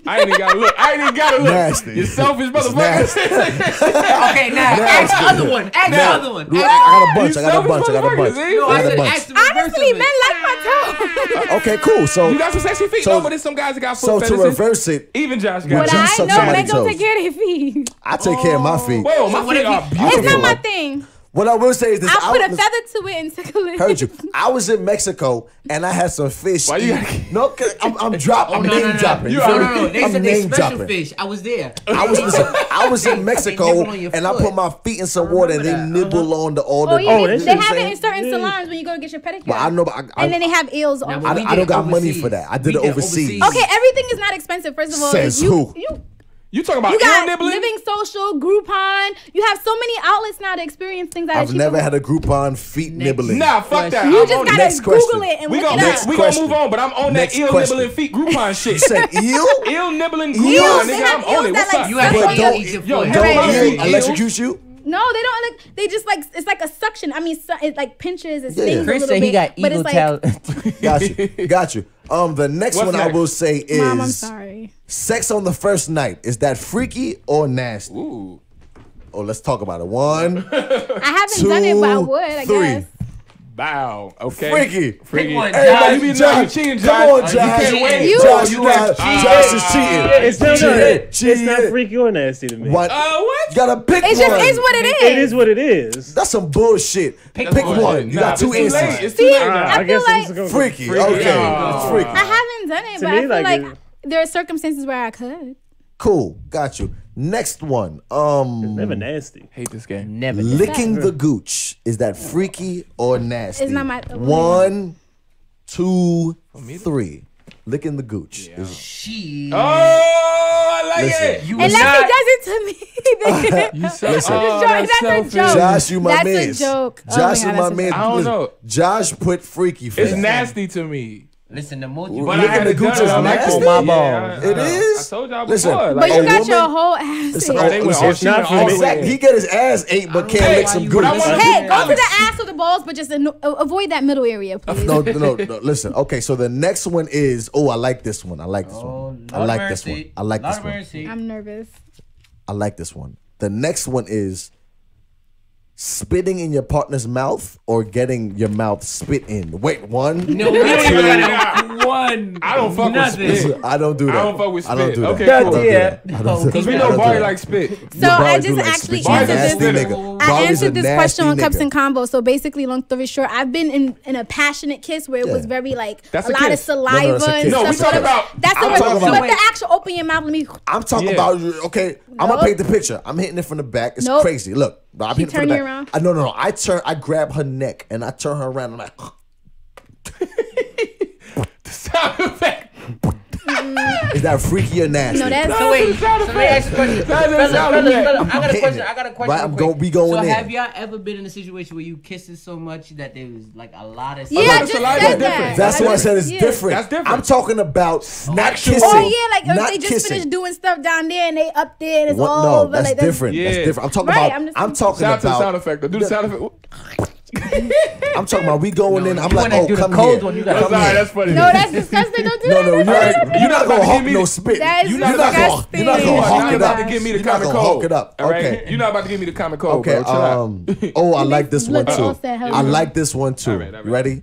I ain't even gotta look. Nasty. You selfish It's motherfucker. nasty. Okay, now ask the other one. Ask the other one. I got a bunch. You I got a selfish bunch. I got a bunch. motherfucker, see? No, I I got a said bunch. ask the reverse Honestly, of men it. like my toe. Okay, cool. So, You got some sexy feet. So- No, but there's some guys that got so foot to fetishes. reverse it, Even Josh But got Josh I suck know somebody's men don't toes. take care of their feet. I take care of my feet. Whoa, my what feet if are he- beautiful. It's not my thing. What I will say is this: I'll put a was- feather to it and tickle it. Heard you. I was in Mexico and I had some fish. Why you eat. gotta- No, 'cause I'm dropping. I'm name dropping. You You feel already- me? No, they I'm said they name special dropping. fish. I was there. I was in Mexico nibble on your and I foot. put my feet in some water and they remember that. nibble on the all Oh the. yeah, Oh, they that have shit it in certain salons when you go to get your pedicure. But I know. But and then they have eels. Now, also. when we I did don't got money overseas, for that. I did we it overseas. Okay, everything is not expensive. First of all, Says who? You talking about You ear got nibbling? Living Social, Groupon. You have so many outlets now to experience things that are I've cheaper. never had a Groupon feet nibbling. Nah, fuck that. You I'm just on gotta next Google question. it and We look gonna it Next up. we question. gonna move on, but I'm on Next that eel question. nibbling feet Groupon shit. You said eel? Eel nibbling Eels, Groupon, they nigga. have I'm on eels it. that, What's like, up? You have Yo, to yo, eat your yo, foot. don't Right. eat Eel eels. electrocute you? No, they don't. Like, they just like it's like a suction. I mean, it like pinches. It Yeah. stings Chris a little said bit. he got but eagle it's talent. Got you. The next What's one I next? will say is Mom, I'm sorry. sex on the first night. Is that freaky or nasty? Ooh. Oh, let's talk about it. 1, I haven't done it, but I would. I 3. guess. Bow. Okay. Freaky. One, Hey, you be Josh, cheating, come Josh. on, You Josh. can't win. Josh, Josh is cheating. It's not, it's not freaky or nasty to me. What? What? You gotta pick It one. just is what it is. It is what it is. That's some bullshit. Pick one. You got 2 It's answers. too late. I I guess feel I'm like just gonna Freaky. Freaky. Okay. Oh. Freaky. I haven't done it, To but me, I feel like, like there are circumstances where I could. Cool. Got you. Next one. Never nasty. Hate this game. Never. Licking the gooch. Is that freaky or nasty? It's not my- 1, 2, 3. Licking the gooch. Is- She. Oh, I like Listen. it. You Unless not- he does it to me. You so, Listen. That's a selfish. joke. Josh, you my That's man. a joke. Oh Josh my is God, my that's a man. joke. I don't Listen, know. Josh put freaky for It's that. nasty to me. Listen, the more you But Licking I had the to gooch done is it. I like nasty? it. My Yeah, balls. It is? I told y'all Listen, before. But Like, you a got woman- your whole ass. Listen, in. they went listen, all It's not shit for all me. the way. Exactly. He get his ass ate, but can't Hey, lick some but gooch. I wanna- Hey, go to the ass or the balls, but just avoid that middle area, please. No, listen. Okay, so the next one is. Oh, I like this one. I like this one. I like this one. I like this one. I'm nervous. I like this one. The next one is spitting in your partner's mouth or getting your mouth spit in. Wait, 1. No, we don't even got one. I don't fuck with Nothing. spit. I don't do that. I don't fuck with I don't spit. do that. Okay, I cool. don't do that. Yeah. I don't do Because we that. know I don't do Barry that. likes spit. So Your I Barry just do like actually spit. He's a answered nasty this. nigga. I Barry's a answered this question on nasty Cups nigga. and Combos. So basically, long story short, I've been in a passionate kiss where it was Yeah. very like That's a a lot of kiss. saliva that's a and kiss. No, we stuff. talking about- That's I'm the talking but about- the actual open your mouth. Let me. I'm talking Yeah. about, okay, I'm Nope. gonna paint the picture. I'm hitting it from the back. It's Nope. crazy. Look, I'm hitting it from turn the you back. around? No. I grab her neck and I turn her around. I'm like, Sound effect. is that freaky or nasty? No, that's So wait, so let me ask you a question. Fellas, I got a hitting question. it. I got a question. Right, real I'm quick. gon- we going so in. have y'all ever been in a situation where you kissed it so much that there was like a lot of Yeah, I lot of just saliva said is different. that. That's why I said it's Yeah. different. That's different. I'm talking about not kissing. Oh yeah, like not if they just kissing. finished doing stuff down there and they up there and it's What? all No, over. that's like, different. That's Yeah. different. I'm talking Right, about. I'm just- I'm talking Shout out to the sound about. effect. Do the sound effect. I'm talking about. We going in. I'm you like, wanna oh, do the come cold here. one, you gotta Come That's all right. here. That's funny. No, that's disgusting. Don't do No, that. you're not. You're not gonna about to hawk give me no the- spit. That is You're not gonna. You're not disgusting. gonna You're hawk not it about up. to give me the You're not common gonna cold. hawk it up. All right? Okay. You're not about to give me the common cold, Okay. bro. Chill out. Oh, I like this one Look, they all too. said hello. I like this one too. All right. You ready?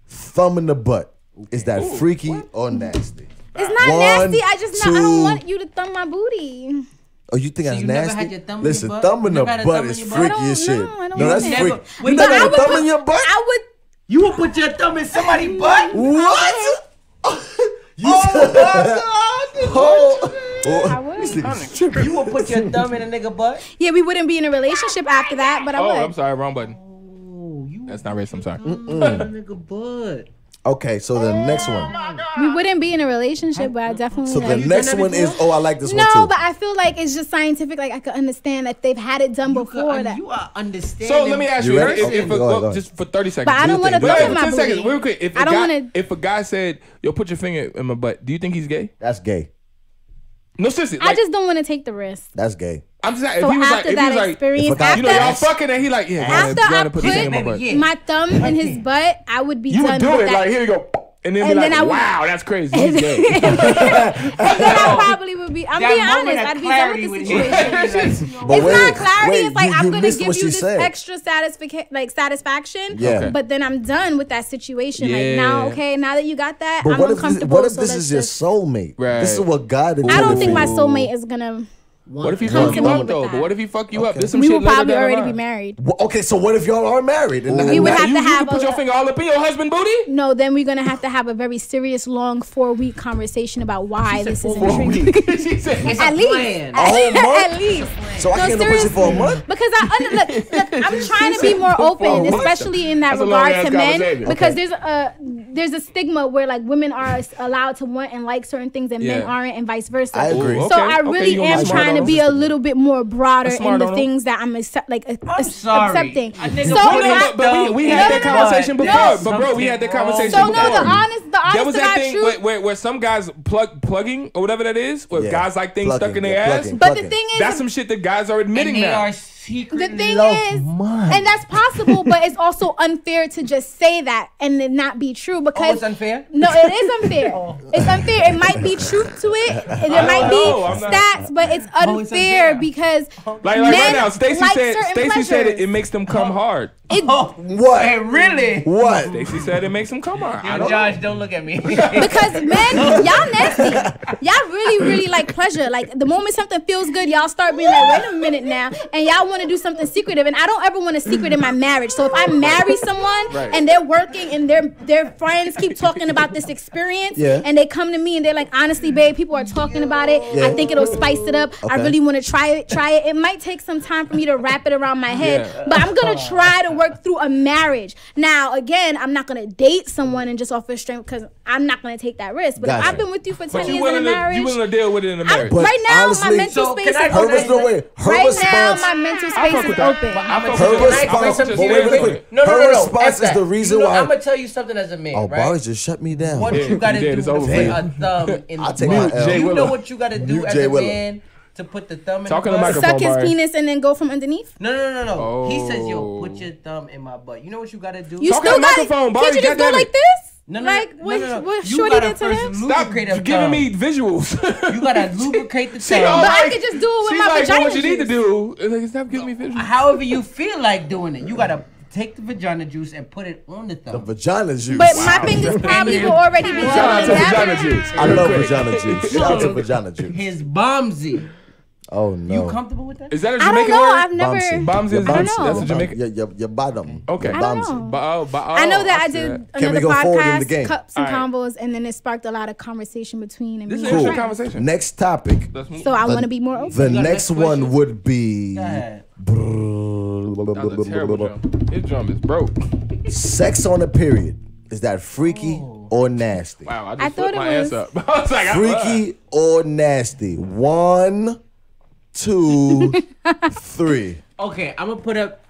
Thumb in the butt. Is that freaky or nasty? It's not 1, nasty. I just not. I 2. don't want you to thumb my booty. Oh, you think that's you never nasty? had your thumb in Listen, your butt? thumb in the Never had a butt thumb in is your butt? freaky as shit. I don't No, that's want it. freaky. Never- You Wait, never but had I a would thumb put- in your butt? I would. You will put your thumb in somebody's butt? What? You Oh said- my Oh. I would. God! You will put your thumb in a nigga butt? Yeah, we wouldn't be in a relationship after that, but I Oh, would. I'm sorry. Wrong button. Oh, you That's not racist. I'm sorry. a nigga butt. Okay, so the next one. We wouldn't be in a relationship, but I definitely. So would. the you next done that one is. before? Oh, I like this No, one too. but I feel like it's just scientific. Like I could understand that they've had it done before. That. You are understanding. So let me ask You you, ready? if, Okay, if a, go ahead, go ahead. just for 30 seconds. But I don't want to think? thumb Wait, in my 10 booty. seconds, real quick. If I a don't guy, want to. if a guy said, "Yo, put your finger in my butt," do you think he's gay? That's gay. No, seriously. I Like, just don't want to take the risk. That's gay. I'm just saying, So if he was like, after if he that was like, experience, if a guy- you know, y'all after fucking, and he like, yeah, After you I gotta put your put- finger in my butt. Yeah. my thumb in his butt, I would be You done would do with it that. like, here you go, and then be And like, then I would- wow, that's crazy. He's gay. and then I probably would be. I'm That being moment honest. of I'd be done clarity with the with him. situation. But It's wait, not clarity. wait, It's like I'm gonna missed give what you she this said. extra satisfaction. Yeah. Okay. But then I'm done with that situation. Like Yeah. now, okay, now that you got that, But I'm what if uncomfortable. what if so this let's is your just- soulmate? Right. This is what God intended I don't think for my you. soulmate is gonna. What if he Come fuck to you me up with though? that. But what if he fuck you up? There's some We shit will later probably down the already line. be married. Well, okay, so what if y'all are married? And We would have you, to you have can put a- your finger all up in your husband booty? No, then we're gonna have to have a very serious, long 4-week conversation about why this is 4 intriguing. weeks. She said, It's At a least, plan. A whole month? at least. So I No, can't get no pussy for a seriously. month? Because look, I'm trying to be more open, especially in that That's a regard long-ass to men, conversation. because Okay. there's a stigma where like women are allowed to want and like certain things and men Yeah. aren't, and vice versa. I agree. Ooh, So okay, I okay, really you gonna am be smart trying to on be this. a little bit more broader Smart in the on 'em. things that I'm sorry. accepting. A nigga So put no, his I- But we No, had no, that no, conversation no. before. No. But bro, we had that conversation So no, before. the honest There was to that God thing truth. where some guys plugging or whatever that is, where Yeah. guys like things stuck Plugging, in their yeah, ass. plugging. But the thing is, That's some shit that guys are admitting And they now. are secretly the thing love is, money. and that's possible, but it's also unfair to just say that and it not be true because it's unfair. No, it is unfair. It's unfair. It might be truth to it, and there might be stats, but it's unfair because like right now, Stacey said it makes them come hard. What? Hey, really? What? Stacey said it makes them come hard. Yo, Josh, don't look at me. Because men, y'all nasty. Y'all really like pleasure. Like the moment something feels good, y'all start being like, wait a minute now, and y'all want to do something secretive. And I don't ever want a secret in my marriage. So if I marry someone and they're working and their friends keep talking about this experience, and they come to me and they're like, honestly, babe, people are talking about it. I think it'll spice it up. I really want to try it. It might take some time for me to wrap it around my head, but I'm gonna try to work through a marriage. Now, again, I'm not gonna date someone and just offer strength because I'm not gonna take that risk. But if I've been with you for 10 years in a marriage, you willing to deal with it in a marriage? Right now, my mental space is open. Right now, my mental space is open. Her response is the reason why. I'm gonna tell you something as a man. Oh, right? Barry just shut me down. What you gotta do to put a thumb in the butt? You know what you gotta do as a man to put the thumb in the butt? Suck his penis and then go from underneath? No. He says, yo, put your thumb in my butt. You know what you gotta do? You still got it. Can't you just go like this? No. What Shorty did to him? Stop giving me visuals. You gotta lubricate the thumb. But I could just do it with my vagina what you juice. need to do is stop giving me visuals. However you feel like doing it, you gotta take the vagina juice and put it on the thumb. The vagina juice. But my fingers probably will already be Shout out to vagina juice. I love vagina juice. Shout out to vagina juice. His bombsy. Oh no. You comfortable with that? Is that a Jamaican word? I've never. Bombsy is that's a Jamaican. Your bottom. Okay. I don't know. I know that I did another podcast, Cups and Combos, and then it sparked a lot of conversation between and this me. is a conversation. Next topic. So I want to be more open. The next one would be. That was a terrible drum. His drum is broke. Sex on a period. Is that freaky or nasty? Wow, I just flipped my ass up. I was like, freaky or nasty? 1, 2, 3. Okay, I'm gonna put up.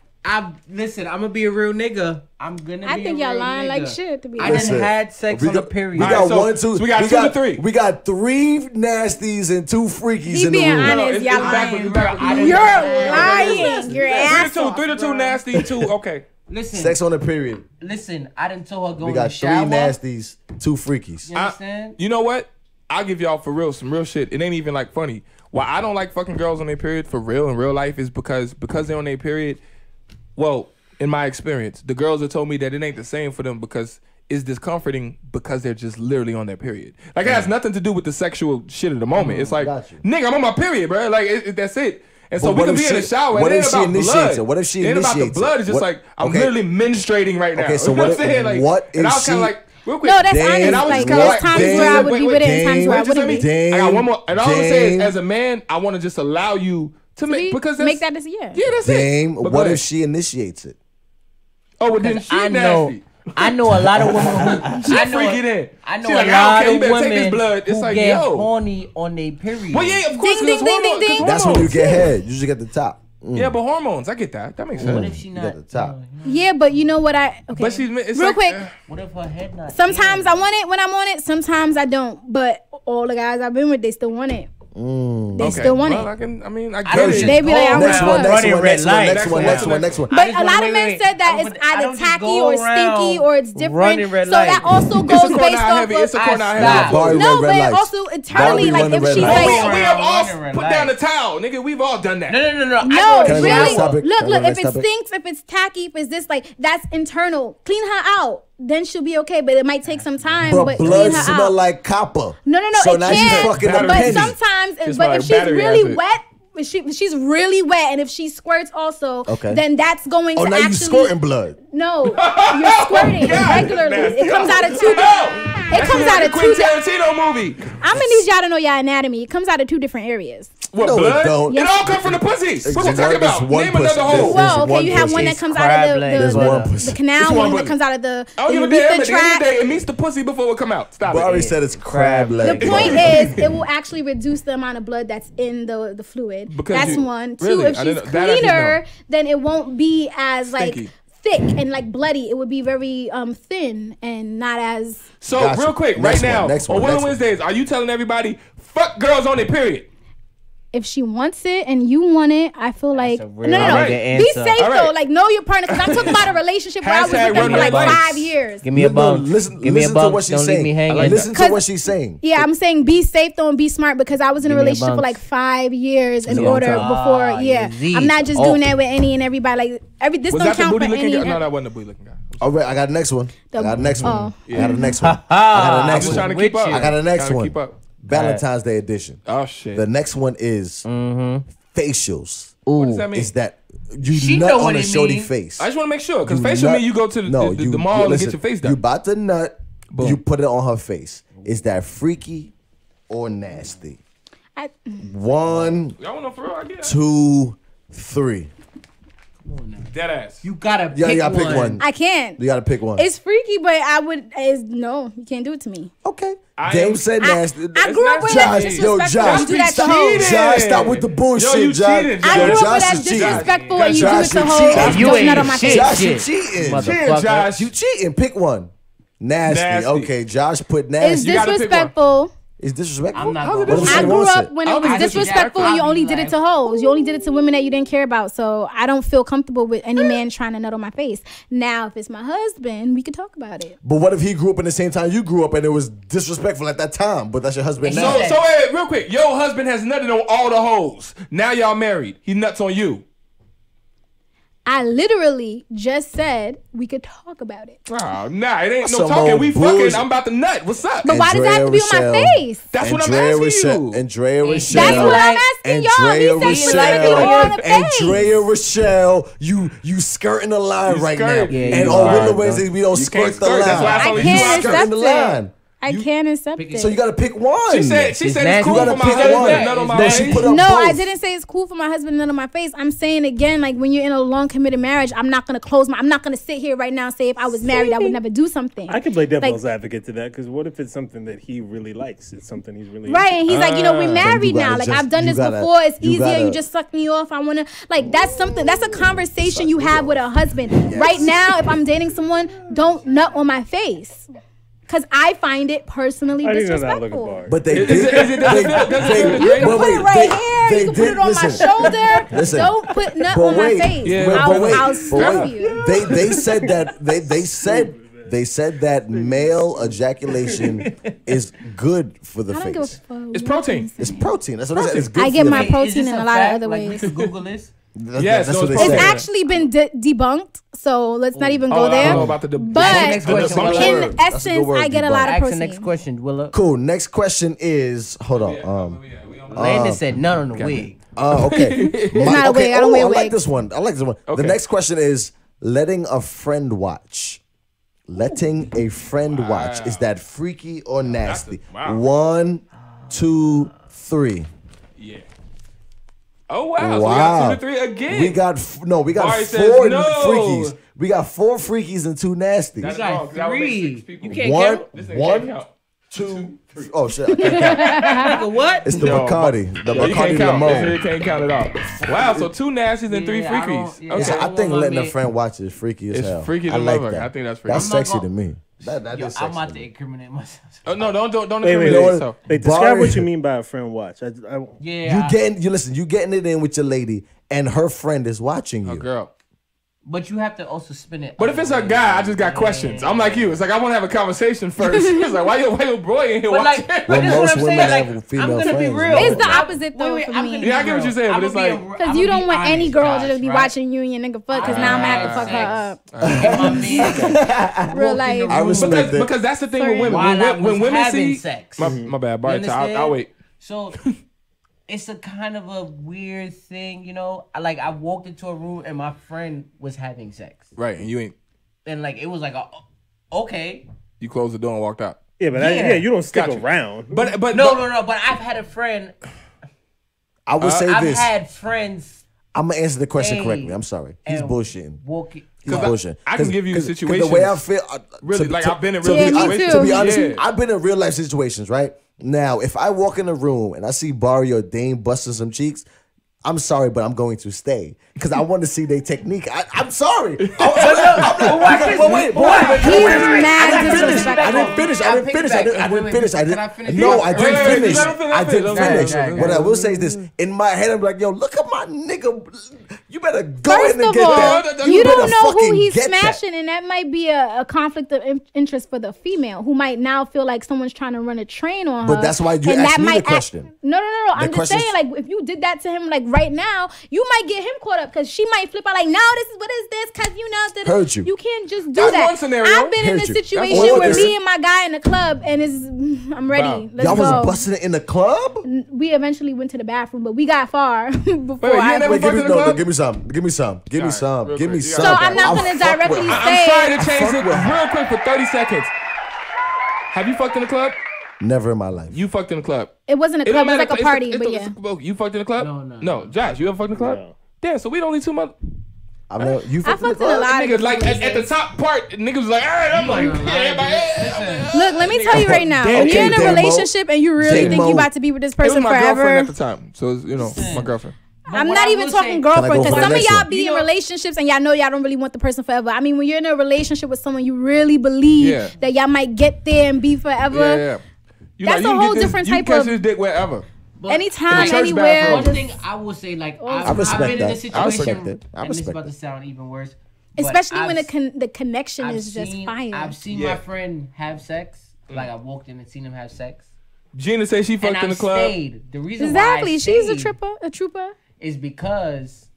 Listen, I'm gonna be a real nigga. I think y'all lying like shit to be honest. I done had sex on a period. We got so 1, 2. So we got 2 to 3. We got 3 nasties and 2 freakies in the room. Honest, y'all lying. You're lying. You're asshole. 3 to 2 nasty, 2 okay. Listen. Sex on a period. Listen, I done told her go We in the got 3 shower. nasties, 2 freakies. You understand? You know what? I'll give y'all for real some real shit. It ain't even like funny. Why I don't like fucking girls on their period for real in real life is because they're on their period. Well, in my experience, the girls have told me that it ain't the same for them because it's discomforting because they're just literally on their period. Like it has nothing to do with the sexual shit at the moment. It's like, nigga, I'm on my period, bro. Like that's it. And so we can be in the shower. What and if she initiates it? What if she initiates it? It ain't about the blood. It's just like I'm literally menstruating right now. Okay, so you know what I'm saying? Like, what and if I was kind of like, real quick. No, that's honest. Like there's times where I would be with it and times where I wouldn't be. I got one more. And all I'm gonna say is, as a man, I want to just allow you to make because make that decision. Yeah, that's Dame, it. What if she initiates it? Oh, well then she nasty. I know a lot of women who I know it. I know She's a like, lot okay, of you better take women this blood. It's who like, get yo, horny on their period. Well, yeah, of course. Ding, ding, ding, ding, ding. That's when you get head. You just get the top. Yeah, but hormones, I get that. That makes sense. What if she not? You get the top. Yeah, but you know what okay. But she's it's real like, quick. What if her head not? Sometimes I want it when I'm on it. Sometimes I don't. But all the guys I've been with, they still want it. They still want it. I get it. They be like, I'm next one. But a lot of men said that it's either tacky or stinky or it's different. So that also goes based off It's a corner of. No, but it also internally, like if she's like, we have all put down the towel, nigga. We've all done that. No. No, really. Look. If it stinks, if it's tacky, if it's this, like that's internal. Clean her out. Then she'll be okay, but it might take some time. But blood clean her smell out. like copper. No. So it now can't. she's fucking a but penny. sometimes, but if she's really wet, if she's really wet, and if she squirts also, then that's going to actually. Oh, now you squirting blood. No, you're squirting regularly. It comes out of two. It comes out of two. Tarantino movie. I'm gonna need y'all to know y'all anatomy. It comes out of 2 different areas. What, no, blood? It don't. It all comes from the pussy. What you talking about? Name another hole. Well, okay, you have one that comes out of the canal, one that comes out of the I don't give a damn. At the end of the day, it meets the pussy before it come out. Stop it. Barry said it's crab leg. The point is, it will actually reduce the amount of blood that's in the fluid. That's one. 2, if she's cleaner, then it won't be as like thick and like bloody. It would be very thin and not as. So real quick, right now on Women Wednesdays, are you telling everybody fuck girls on their period? if she wants it and you want it, I feel like no. Be safe though. Like know your partner. Because I'm talking about a relationship where I was with them for like 5 years. Give me a bone. Listen Give me a bone. to what she's Don't saying. leave me hanging. Listen to what she's saying. Yeah, I'm saying be safe though and be smart because I was in a relationship for like 5 years in order before. Yeah, I'm not just doing that with any and everybody. Like this don't count for any. No, that wasn't the booty looking guy. All right, I got the next one. I got the next one. I got the next one. Valentine's Day edition. Oh shit. The next one is facials. What does that mean? Is that you nut on a shorty face? I just want to make sure because facial mean you go to the mall and get your face done. You about to nut, you put it on her face. Is that freaky or nasty? 1, 2, 3. Dead ass. You gotta pick one. I can't. You gotta pick one. It's freaky, but I would. No, you can't do it to me. Okay. Game said nasty. I grew up with that disrespectful. You do that to hoes. Josh, stop with the bullshit, Josh. I grew up with that disrespectful and you do it to hoes. You ain't nut on my face. Josh, you cheating. Josh, you cheating. Pick one. Nasty. Okay, Josh put nasty. It's disrespectful. It's disrespectful. I grew up when it was disrespectful. You only did it to hoes. You only did it to women that you didn't care about. So I don't feel comfortable with any man trying to nut on my face. Now, if it's my husband, we could talk about it. But what if he grew up in the same time you grew up and it was disrespectful at that time? But that's your husband now. So wait, real quick. Your husband has nutted on all the hoes. Now y'all married. He nuts on you. I literally just said we could talk about it. Oh, nah, it ain't no talking. We fucking. I'm about to nut. What's up? But why does that have to be on my face? That's what I'm asking you. Andrea Rochelle. That's what I'm asking y'all. He said on the face. Andrea Rochelle, you skirting the line right now. And on Willa Wednesdays, we don't skirt the line. I can't accept it. I can't accept it. So you gotta pick one. She said it's cool for my husband to nut on my face. No, I didn't say it's cool for my husband to nut on my face. I'm saying again, like when you're in a long committed marriage, I'm not gonna I'm not gonna sit here right now and say if I was married, I would never do something. I can play devil's advocate to that because what if it's something that he really likes? It's something he's really right, and he's like, we're married now. Like I've done this before. It's easier. You just suck me off. I wanna that's something. That's a conversation you have with a husband. Right now, if I'm dating someone, don't nut on my face. Because I find it personally disrespectful. But they did. You can put it right here. You can put it on my shoulder. Don't put nut on my face. I'll stuff you. They said that they said that male ejaculation is good for the face. It's protein. It's protein. That's what it is. I get my protein in a lot of other ways. We could Google this. Yes, that's what they it's said. actually been debunked, so let's not even go there. I don't know about the but in essence, I get a lot of protein. Ask the next question, Willa. Cool. Next question is, hold on. Landon said none on the wig. Okay. It's not a wig. I don't wear wigs. I like this one. Okay. The next question is letting a friend watch. Letting a friend watch. Is that freaky or nasty? 1, 2, 3. Yeah. Oh wow! So we got 2 to 3 again. We got 4 freakies. We got 4 freakies and 2 nasties. We got 3. You can't count. 1, 2, 3. Oh shit! I can't count. What? It's the Bacardi. The Bacardi Limon. You can't count it all. Wow! So 2 nasties and 3 freakies. Okay. I think letting a friend watch is freaky as hell. It's freaky. I like that. I think that's freaky. That's sexy to me. That is sexy. I'm about to incriminate myself. Oh no! Don't incriminate yourself. Describe what you mean by a friend watch. Yeah. You getting it in with your lady, and her friend is watching you. A girl. But you have to also spin it. But if it's a guy, I just got questions. I'm like you. It's like I want to have a conversation first. It's like why your boy in here watching? Well, most women have female I'm gonna friends. be real. It's the opposite though for me. Yeah, I get what you're saying, but it's like because you don't want any girl to just be watching you and your nigga fuck. Because now I'm gonna have to fuck her up. Real life. I respect it. Because that's the thing with women. When women see sex. My bad. I'll wait. So. It's a kind of a weird thing, Like I walked into a room and my friend was having sex. Right, and you ain't. And like it was like, okay. You closed the door and walked out. Yeah, but you don't stick around. But no. But I've had a friend. I would say this. I've had friends. I'm gonna answer the question correctly. I'm sorry. He's bullshitting. He's bullshitting. I can give you situations. The way I feel, really, I've been in real situations. To be honest, I've been in real life situations, right? Now, if I walk in a room and I see Barry or Dane busting some cheeks, I'm sorry, but I'm going to stay because I want to see their technique. I'm sorry. Wait. He's mad disrespectful. I didn't finish. I didn't finish. What I will say is this: in my head, I'm like, yo, look at my nigga. You better go in and get that. You don't know who he's smashing, and that might be a conflict of interest for the female who might now feel like someone's trying to run a train on her. But that's why you asked me the question. No. I'm just saying, like, if you did that to him, like right now, you might get him caught up because she might flip out, like, no, what is this? Because Heard you. You can't just do that. One scenario. I've been in a situation where me and my guy in the club, and I'm ready. Wow. Let's Y'all go. was busting it in the club? We eventually went to the bathroom, but we got far before Give me some. So I'm not gonna directly say. I'm sorry to change it real quick for 30 seconds. Have you fucked in the club? Never in my life. You fucked in the club. It wasn't a club. It was like a party, but yeah. You fucked in the club? No. Josh, you ever fucked in the club? No. Yeah, so we only 2 months. You I fucked in a lot. Niggas like at the top part, niggas was like, all right, I'm like, yeah, look, let me tell you right now. When you're in a relationship and you really think you about to be with this person forever. It was my girlfriend at forever. the time, so my girlfriend. I'm not even talking girlfriend because some of y'all one? be in relationships and y'all know y'all don't really want the person forever. I mean, when you're in a relationship with someone you really believe that y'all might get there and be forever. That's a whole different type of. You can catch this dick wherever. But anytime, anywhere. One thing I will say, like, I've been in this situation, and this is about to sound even worse. Especially when the connection is just fire. I've seen my friend have sex. Like, I walked in and seen him have sex. Gina said she fucked in the club. Stayed. The reason why I stayed she's a trooper. Is because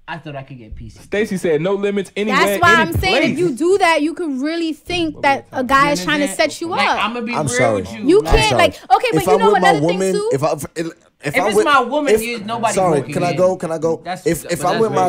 I thought I could get PC. Stacy said no limits anywhere. That's why I'm saying if you do that, you could really think that a guy is trying to set you up. I'm gonna be real with you. You can't but you know another thing too. If it's my woman, nobody. Sorry, can I go? If I'm with my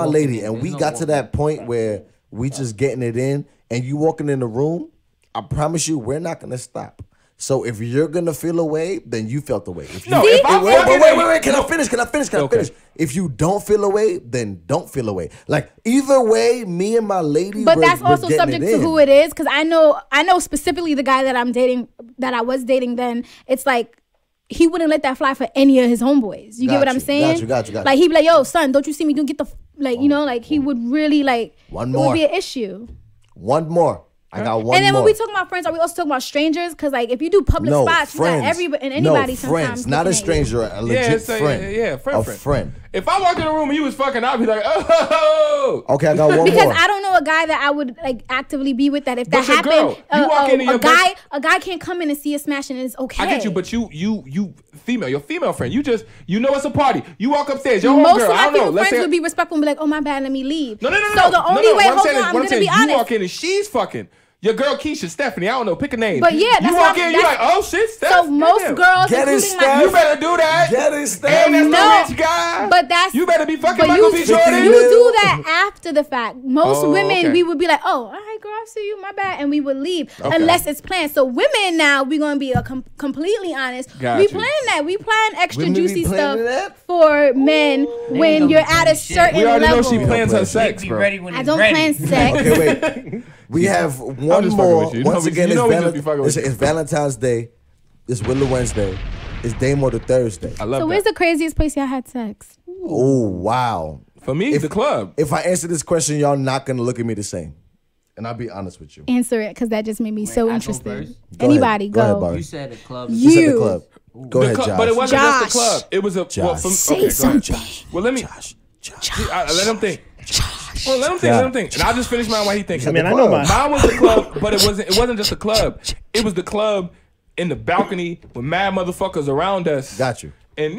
lady, and we got to that point where we just getting it in, and you walking in the room, I promise you, we're not gonna stop. So if you're gonna feel away, then you felt away. Wait. Can I finish? If you don't feel away, then don't feel away. Like either way, me and my lady. But that's also subject to who it is, because I know specifically the guy that I'm dating, that I was dating then. It's like he wouldn't let that fly for any of his homeboys. You get what I'm saying? Got you. Like he'd be like, "Yo, son, don't you see me? Don't get the he would really like. One more. It would be an issue. One more. I got one. And then more. when we talk about friends, are we also talking about strangers? Because like if you do public spots, friends. you got everybody and anybody. No, friends, not a stranger, a legit friend. Friend. If I walk in the room and you was fucking, I'd be like, oh. Okay, I got one because more. I don't know a guy that I would like actively be with that if that happened. Girl, you walk into a guy can't come in and see a smash and it's okay. I get you, but you female, your female friend, you know it's a party. You walk upstairs, your most homegirl, of my female friends say, would be respectful and be like, oh my bad, let me leave. No. So the only way, hold on, I'm gonna be honest. You walk in and she's fucking. Your girl Keisha, Stephanie, I don't know, pick a name. But yeah, you walk in, you like, oh shit, Steph. So most girls, get it, Steph. You better do that. Get it, Steph. And that's the rich guy. But that's you better be fucking Michael B. Jordan. You do that after the fact. Most women, we would be like, oh, all right, girl, I see you, my bad, and we would leave unless it's planned. So women now, we're gonna be completely honest. We plan that. We plan extra juicy stuff for men when you're at a certain level. We already know she plans her sex, bro. I don't plan sex. Okay, wait. We have one more. Once again, it's Valentine's Day. It's Willa Wednesday. It's Damo the Thursday. I love that. So where's the craziest place y'all had sex? Oh, wow. For me, the club. If I answer this question, y'all not going to look at me the same. And I'll be honest with you. Answer it, because that just made me so interested. Anybody, go. Ahead, you said the club. You said the club. Go ahead, Josh. But it wasn't just the club. It was a... Josh. Say something. Well, let me... Josh. Let him think. Well, let him think. And I'll just finish mine while he thinks. I mean, I know mine. Mine was the club, but it wasn't just a club. It was the club in the balcony with mad motherfuckers around us. Got you. And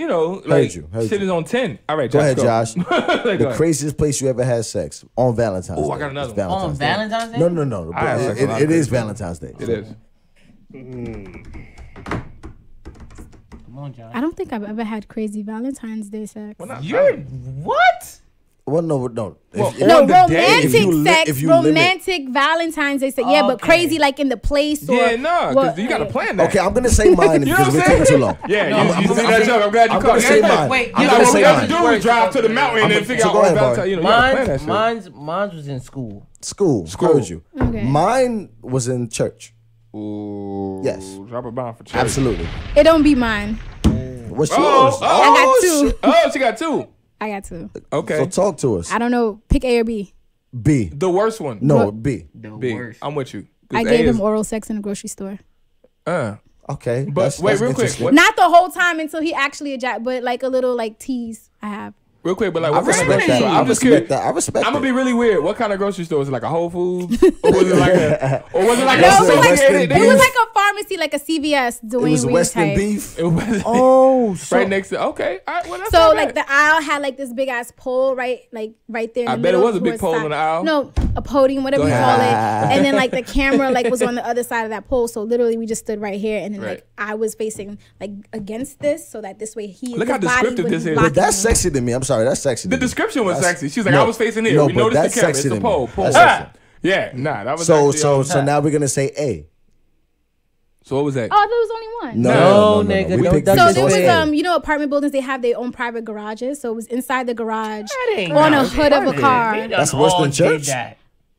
like shit is on 10. All right, Josh. Go ahead, Josh. The craziest place you ever had sex on Valentine's Day. Oh, I got another one. On Valentine's Day? No. It is Valentine's Day. It is. Come on, Josh. I don't think I've ever had crazy Valentine's Day sex. You're what? Well, no. Romantic sex, romantic Valentine's Day sex. Yeah, but crazy like in the place. Or, because you got to plan that. Okay, I'm going to say mine because we're taking too long. Yeah, you see that joke. I'm glad you caught it. Wait, I'm going to say mine. Do we drive to the mountain and figure out what Valentine's? Mine was in school. School. Heard you. Okay. Mine was in church. Ooh. Yes. Drop a bomb for church. Absolutely. It don't be mine. What's yours? I got 2. Shit. Oh, she got 2. I got 2. Okay. So talk to us. I don't know. Pick A or B. B. The worst one. No, B. The B. worst. I'm with you. I gave him oral sex in the grocery store. Okay. But wait, real quick. What, Not the whole time until he actually ejaculated, but like a little like tease I have. real quick, but like, I what kind of respect grocery that. store? I I'm just respect curious. that. I respect I'm that. gonna be really weird. What kind of grocery store? Was it like a Whole Foods? Or was it like a? Or was it like No, a? it was like, associated- it was like a pharmacy, like a CVS. It Dwayne was Reed Western type. beef. It was Oh, so right next to. Okay, all right. Well, that's So not like bad. the aisle had like this big ass pole right there. In I the bet it middle was a big towards pole side. in the aisle. No, a podium, whatever Go you ahead. call it. And then like the camera like was on the other side of that pole. So literally we just stood right here, and then Right. like I was facing like against this, so that this way Look how his body descriptive would this be is. blocking But that's me. sexy to me. I'm sorry, that's sexy. The to me. description was That's- sexy. She's like, no, I was facing here. no, We but noticed the that's camera. It's sexy a to me. pole. That's Ah! sexy. Yeah, nah, that was So actually, so now we're gonna say A. So what was that? Oh, there was only one. No, nigga, We don't picked duck So this there was one. you know, apartment buildings, they have their own private garages. So it was inside the garage ain't on no a hood of a shit. car. That's worse than church?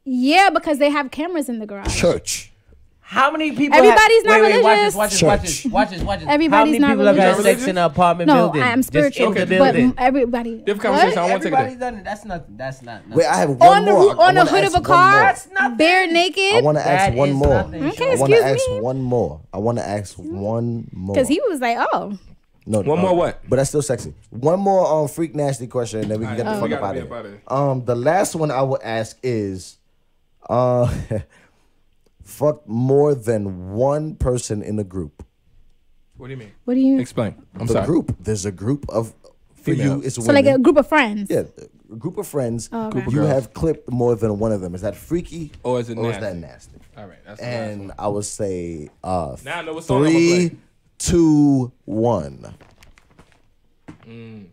Yeah, because they have cameras in the garage. Church. How many people? Everybody's not wait, religious. Watch this. Church. Watch this. Everybody's How many not people have had religious. sex in an apartment No, building? I am Just spiritual, in the but building. everybody. Different conversation. I What? won't take Everybody's it. done it. That's not. Wait, I have one On the more. roof, on the hood of a car, That's nothing. bare I naked. want to ask That one is more. nothing, Okay, I want to excuse ask me. one more. I want to ask one more. Because he was like, oh. No, One more what? But that's still sexy. One more freak nasty question, and then we can get the we fuck up gotta out be of up here. outta here. The last one I will ask is, fuck more than one person in a group. What do you mean? What do you? Explain. I'm The sorry. group. There's a group of for Females. you. It's So like a women. group of friends. Yeah, a group of friends. Oh, okay. Group of You girls. have clipped more than one of them. Is that freaky Or is it or is nasty? that nasty? All right. That's the last And one. I would say Now I know what song I'm gonna 3, play. 2, 1.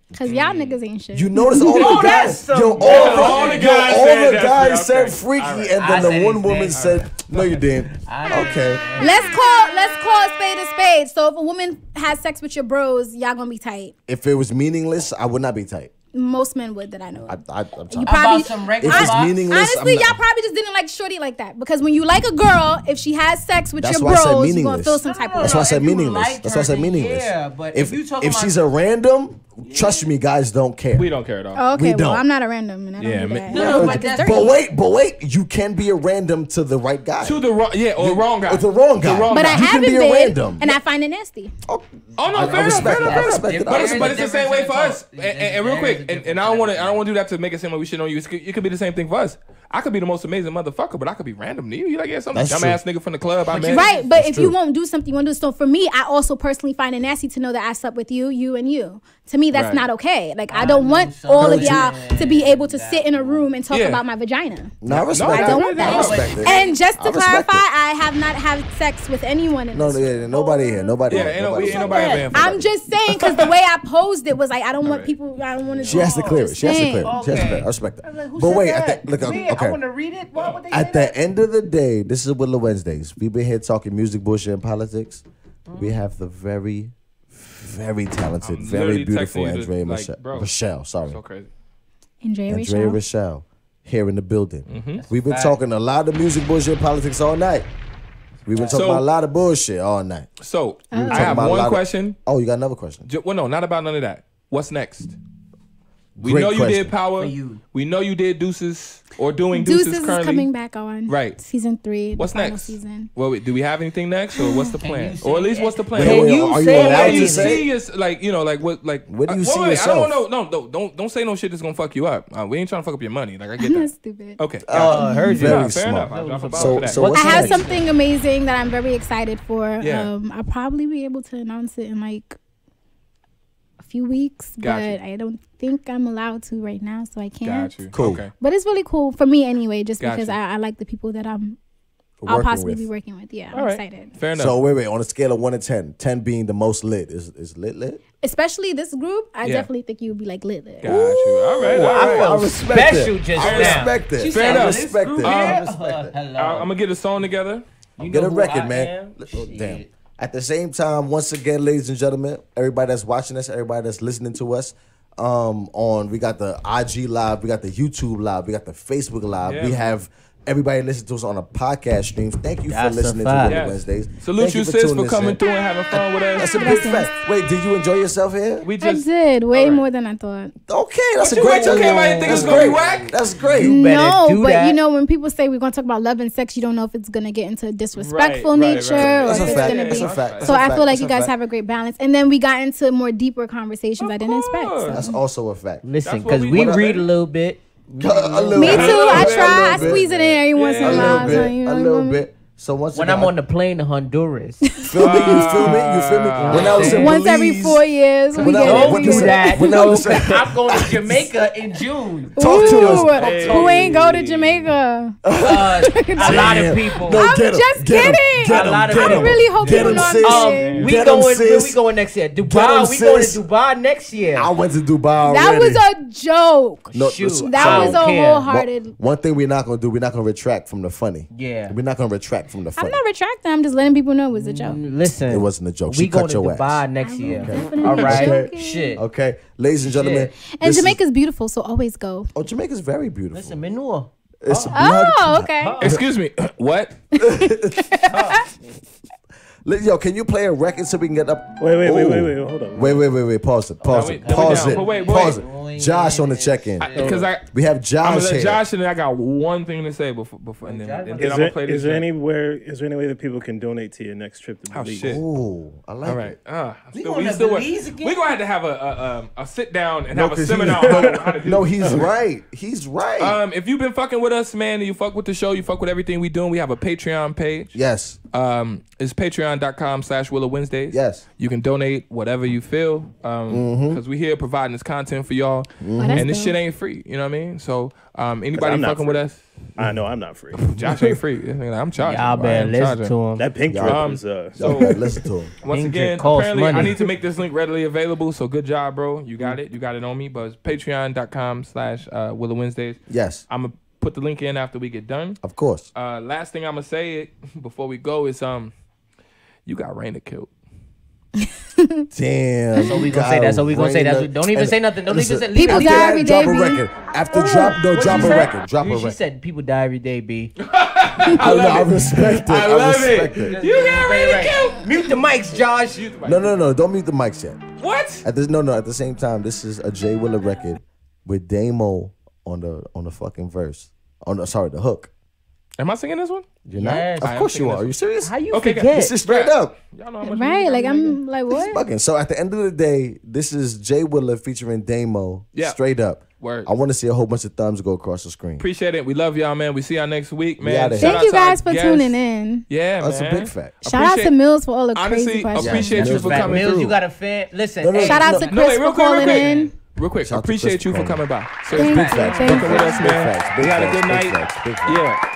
Because y'all niggas ain't shit. You notice all the that's guys, some- all all the guys said the that guys shit. said Okay. freaky, All right. and I then said the one it's woman nasty. said, "No, you didn't." Okay, Let's call a spade a spade. So if a woman has sex with your bros, y'all gonna be tight. if it was meaningless, I would not be tight. Most men would that I know. of. I'm You sorry. probably- About some regular If it's box? meaningless, Honestly, I'm not- y'all probably just didn't like shorty like that. Because when you like a girl, if she has sex with That's your why I said bros, you're gonna meaningless. feel some type of That's way. why I said if you meaningless. like That's why I her, said then meaningless. yeah, but if if you talking if about- she's a random, trust me, guys don't care. We don't care at all. Oh, okay, We well, don't. I'm not a random, and I don't Yeah, do man. that. No, Like, but it's that's- dirty. But wait, you can be a random to the right guy. To the wrong, yeah, or the wrong guy. With the wrong guy. The wrong But guy. I You can haven't be a been, random. and I find it nasty. Oh, Oh no, I fair enough, respect fair it. enough, I fair respect enough. it. But it's, but it's the same way for us. There's And real quick, a and I don't want to do that to make it seem like we shit on you. It could be the same thing for us. I could be the most amazing motherfucker, but I could be random to you. You like, yeah, some That's dumbass nigga from the club I met. Right, but That's if you true. won't do something, you want to do so. For me, I also personally find it nasty to know that I slept with you, and you. To me, that's Right. not okay. Like I don't know want some all of people y'all to be able to sit in a room and talk Yeah. about my vagina. no, I respect I it. don't want that. I respect it. And just to I respect clarify, it. I have not had sex with anyone in No, this. yeah, nobody here. Nobody Yeah, here. ain't Nobody nobody here. banned for I'm that. just saying because the way I posed it was like I don't want right. people. I don't want to. She has to clear it. She has to clear it. She has to Okay. clear it. I respect that. Like, who But said wait, that? look, Me? I okay. want to read it. Why would they say At that? the end of the day, this is Willa Wednesdays. We've been here talking music, bullshit, and politics. We have the very, very talented, I'm very literally beautiful texting you to, Andrea like, Michelle. bro. Michelle, sorry. So crazy. Andrea Andrea Rachel. Michelle here in the building. Mm-hmm. We've been fact. talking a lot of music, bullshit, and politics all night. We've been talking So- about a lot of bullshit all night. So I talking have about a lot one of- question. Oh, you got another question? Well, no, not about none of that. What's next? We Great know you question. did Power. For you. We know you did Deuces or doing Deuces, Deuces is currently. coming back on. Right. Season 3. What's the final next? Season. Well, wait, do we have anything next, or what's the plan? you say Or at least it? what's the plan? Wait, Can you are you say allowed Where do to you say? see us, like, you know, like what, like? Where do you see wait, yourself? I don't know. No, don't say no shit that's gonna fuck you up. We ain't trying to fuck up your money. Like I get I'm not that. stupid. Okay. I heard you. Very Nah, fair smart. enough. I'll drop a bomb So- for that. so what's I have next? something amazing that I'm very excited for. Yeah. I'll probably be able to announce it in like a few weeks, Gotcha. but I don't think I'm allowed to right now, so I can't. Got you. Cool. Okay. But it's really cool for me anyway, just because Gotcha. I like the people that I'll Working possibly with. be working with. Yeah, I'm All right. excited. Fair enough. So wait, on a scale of 1 to 10, 10 being the most lit, is lit? Especially this group, I Yeah. definitely think you'd be like lit. Got you. All right. All I right. felt respect special it. just I now. respect it. She Fair said, enough. "This Respect group it. here, I respect it. hello. I'm gonna get a song together. You Get know a who record, I man. am? Oh, Shit. damn. At the same time, once again, ladies and gentlemen, everybody that's watching us, everybody that's listening to us, we got the IG live, we got the YouTube live, we got the Facebook live, Yeah, we man. have Everybody listen to us on a podcast streams. Thank you for listening to Willa Wednesdays. Salute you, sis, for coming through and having fun with us. That's a big fact. Wait, did you enjoy yourself here? I did way more than I thought. Okay, that's a great. Okay, why you think it's gonna be whack? That's great. No, but you know when people say we're gonna talk about love and sex, you don't know if it's gonna get into disrespectful nature or if it's gonna be. So I feel like you guys have a great balance, and then we got into more deeper conversations I didn't expect. That's also a fact. Listen, because we read a little bit. Me too. I try. I squeeze it in every once in a while. A little bit. So when I'm on the plane to Honduras, feel me? You feel me? When I was in once every 4 years, we don't do that. I'm going to Jamaica in June. Talk to us. Who ain't go to Jamaica? A lot of people. I'm just kidding. I really hope people know I'm kidding. We going next year. Dubai. We going to Dubai next year. I went to Dubai already. That was a joke. No, shoot, that was a wholehearted. One thing we're not gonna do. We're not gonna retract from the funny. Yeah, we're not gonna retract from the funny. I'm not retracting. I'm just letting people know it was a joke. Listen, it wasn't a joke. We going to Dubai next year. All right. Shit. Okay, ladies and gentlemen. And Jamaica's beautiful, so always go. Oh, Jamaica's very beautiful. Listen, manure. Okay. Excuse me. What? Yo, can you play a record so we can get up? Wait, hold on. Wait. Pause it. Pause it. Josh on the check-in. Because we have Josh I'm gonna let here. Josh, and then I got one thing to say before and then I'm gonna play this. Is there any way that people can donate to your next trip to Belize? Shit. Ooh, I like it. All right. We're gonna have to have a sit down and have a seminar on how to do No, he's right. He's right. If you've been fucking with us, man, and you fuck with the show, you fuck with everything we doing, we have a Patreon page. Yes. It's patreon.com/Willa Wednesdays. Yes. You can donate whatever you feel. Because we here providing this content for y'all. And this shit ain't free. You know what I mean? So anybody fucking with us? I know I'm not free. Josh ain't free. I'm charging. Y'all better listen to him. That pink drip is so listen to him. Once again, apparently I need to make this link readily available. So good job, bro. You got it. You got it on me. But it's patreon.com/Willa Wednesdays. Yes. I'm gonna put the link in after we get done. Of course. Last thing I'm gonna say before we go is you got Raina killed. Damn. That's all we gonna say. That's all we gonna say. Don't even say nothing. Don't even say. People die every day, drop a record. After drop a record. Drop a record. She said people die every day, B. I respect it. I love it. You got Raina killed. Mute the mics, Josh. No. Don't mute the mics yet. What? At the same time, this is a J Willa record with Damo on the fucking verse. The hook. Am I singing this one? You're not? Of course you are. Are you serious? How you forget? This is straight up. Y'all know how much Like I'm like what? Fucking. So at the end of the day, this is J Willa featuring Damo. Yeah. Straight up. Word. I want to see a whole bunch of thumbs go across the screen. Appreciate it. We love y'all, man. We see y'all next week, man. Thank you guys for tuning in. Yeah, that's a big fact. Shout out to Mills for all the crazy questions. Appreciate you for coming through. Mills, you got a fan. Listen. Shout out to Chris for calling in. Real quick, appreciate you for coming by. Thank you. Fucking with us, man. We had a good night. Yeah.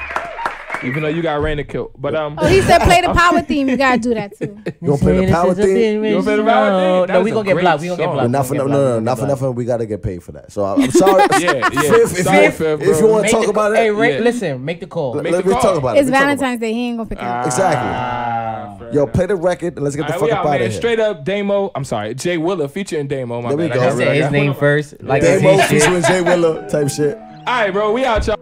Even though you got Raina killed, but he said play the power theme. You gotta do that too. You gonna play the power theme? You gonna play the power theme? No, we gonna get blocked. We gonna get blocked. Not for nothing. We gotta get paid for that. So I'm sorry. Fifth, if you want to talk about it, hey, listen, make the call. Let me talk about it. It's Valentine's Day. He ain't gonna pick it up. Exactly. Yo, play the record and let's get the fuck up out of here. Straight up, Damo. I'm sorry, J Willa featuring Damo. There we go. I said his name first. Like Damo featuring J Willa type shit. All right, bro. We out, y'all.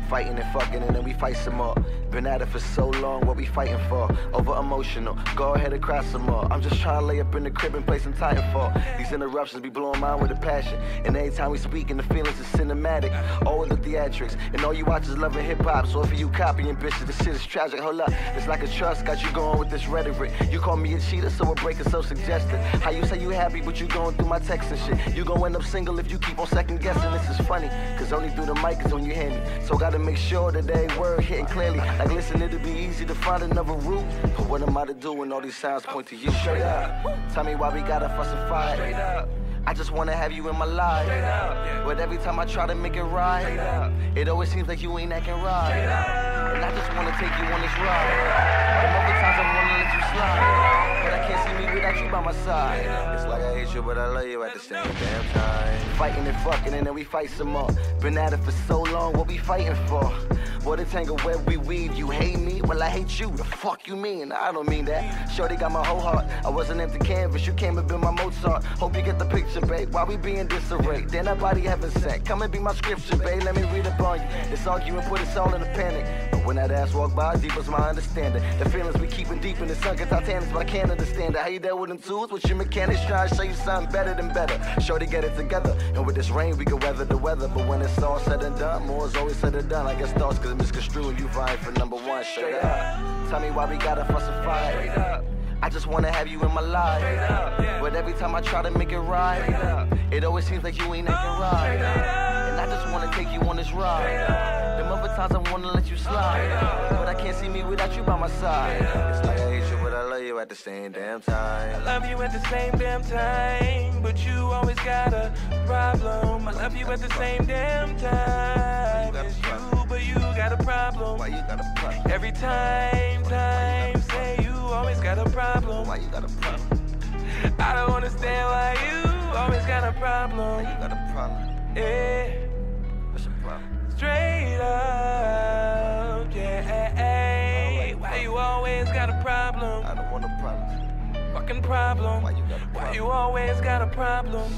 Fighting and fucking and then we fight some more. Been at it for so long, what we fighting for? Over emotional, go ahead and cry some more. I'm just trying to lay up in the crib and play some Titanfall. These interruptions be blowing mine with a passion. And every time we speak and the feelings is cinematic. All the theatrics, and all you watch is loving hip-hop. So if you copying bitches, this shit is tragic. Hold up, it's like a trust, got you going with this rhetoric. You call me a cheater, so a break is so suggested. How you say you happy, but you going through my text and shit. You gon' end up single if you keep on second guessing. This is funny, cause only through the mic is when you hear me. So gotta make sure that every word hitting clearly. Like listen, it'll be easy to find another route. But what am I to do when all these sounds point to you? Straight up, tell me why we gotta fuss and fight. Straight up, I just wanna have you in my life. Straight up, but every time I try to make it right, it always seems like you ain't acting right. And I just wanna take you on this ride. Them other times I wanna let you slide, but I can't see me without you by my side. It's like I hate you, but I love you at the same damn time. Fighting and fucking and then we fight some more. Been at it for so long, what we fighting for? What a tangle web we weave. You hate me? Well, I hate you. The fuck you mean? I don't mean that. Shorty got my whole heart. I was an empty canvas. You came and been my Mozart. Hope you get the picture, babe. Why we be in disarray? Then that body heaven sent. Come and be my scripture, babe. Let me read up on you. This argument put us all in a panic. But when that ass walk by, deep was my understanding. The feelings we keeping deep in the sun get Titanic, but I can't understand it. How you dealt with them tools? With your mechanics trying to show you something better than better. Shorty, get it together. And with this rain, we can weather the weather. But when it's all said and done, more is always said and done. I guess thoughts cause misconstrued. You vying for number one, straight up. Tell me why we gotta fuss and fight. I just wanna have you in my life. But every time I try to make it right, it always seems like you ain't acting right. And I just wanna take you on this ride. Them other times I wanna let you slide, but I can't see me without you by my side. It's like I hate you, but I love you at the same damn time. I love you at the same damn time, but you always got a problem. I love you at the same damn time as you, but you got a problem. Why you got a problem? Every time say you always got a problem. Why you got a problem? I don't understand why you always got a problem. Why you got a problem? Yeah. What's your problem? Straight up, yeah. Why you always got a problem? I don't want a problem. Fucking problem. Why you got a problem? Why you always got a problem?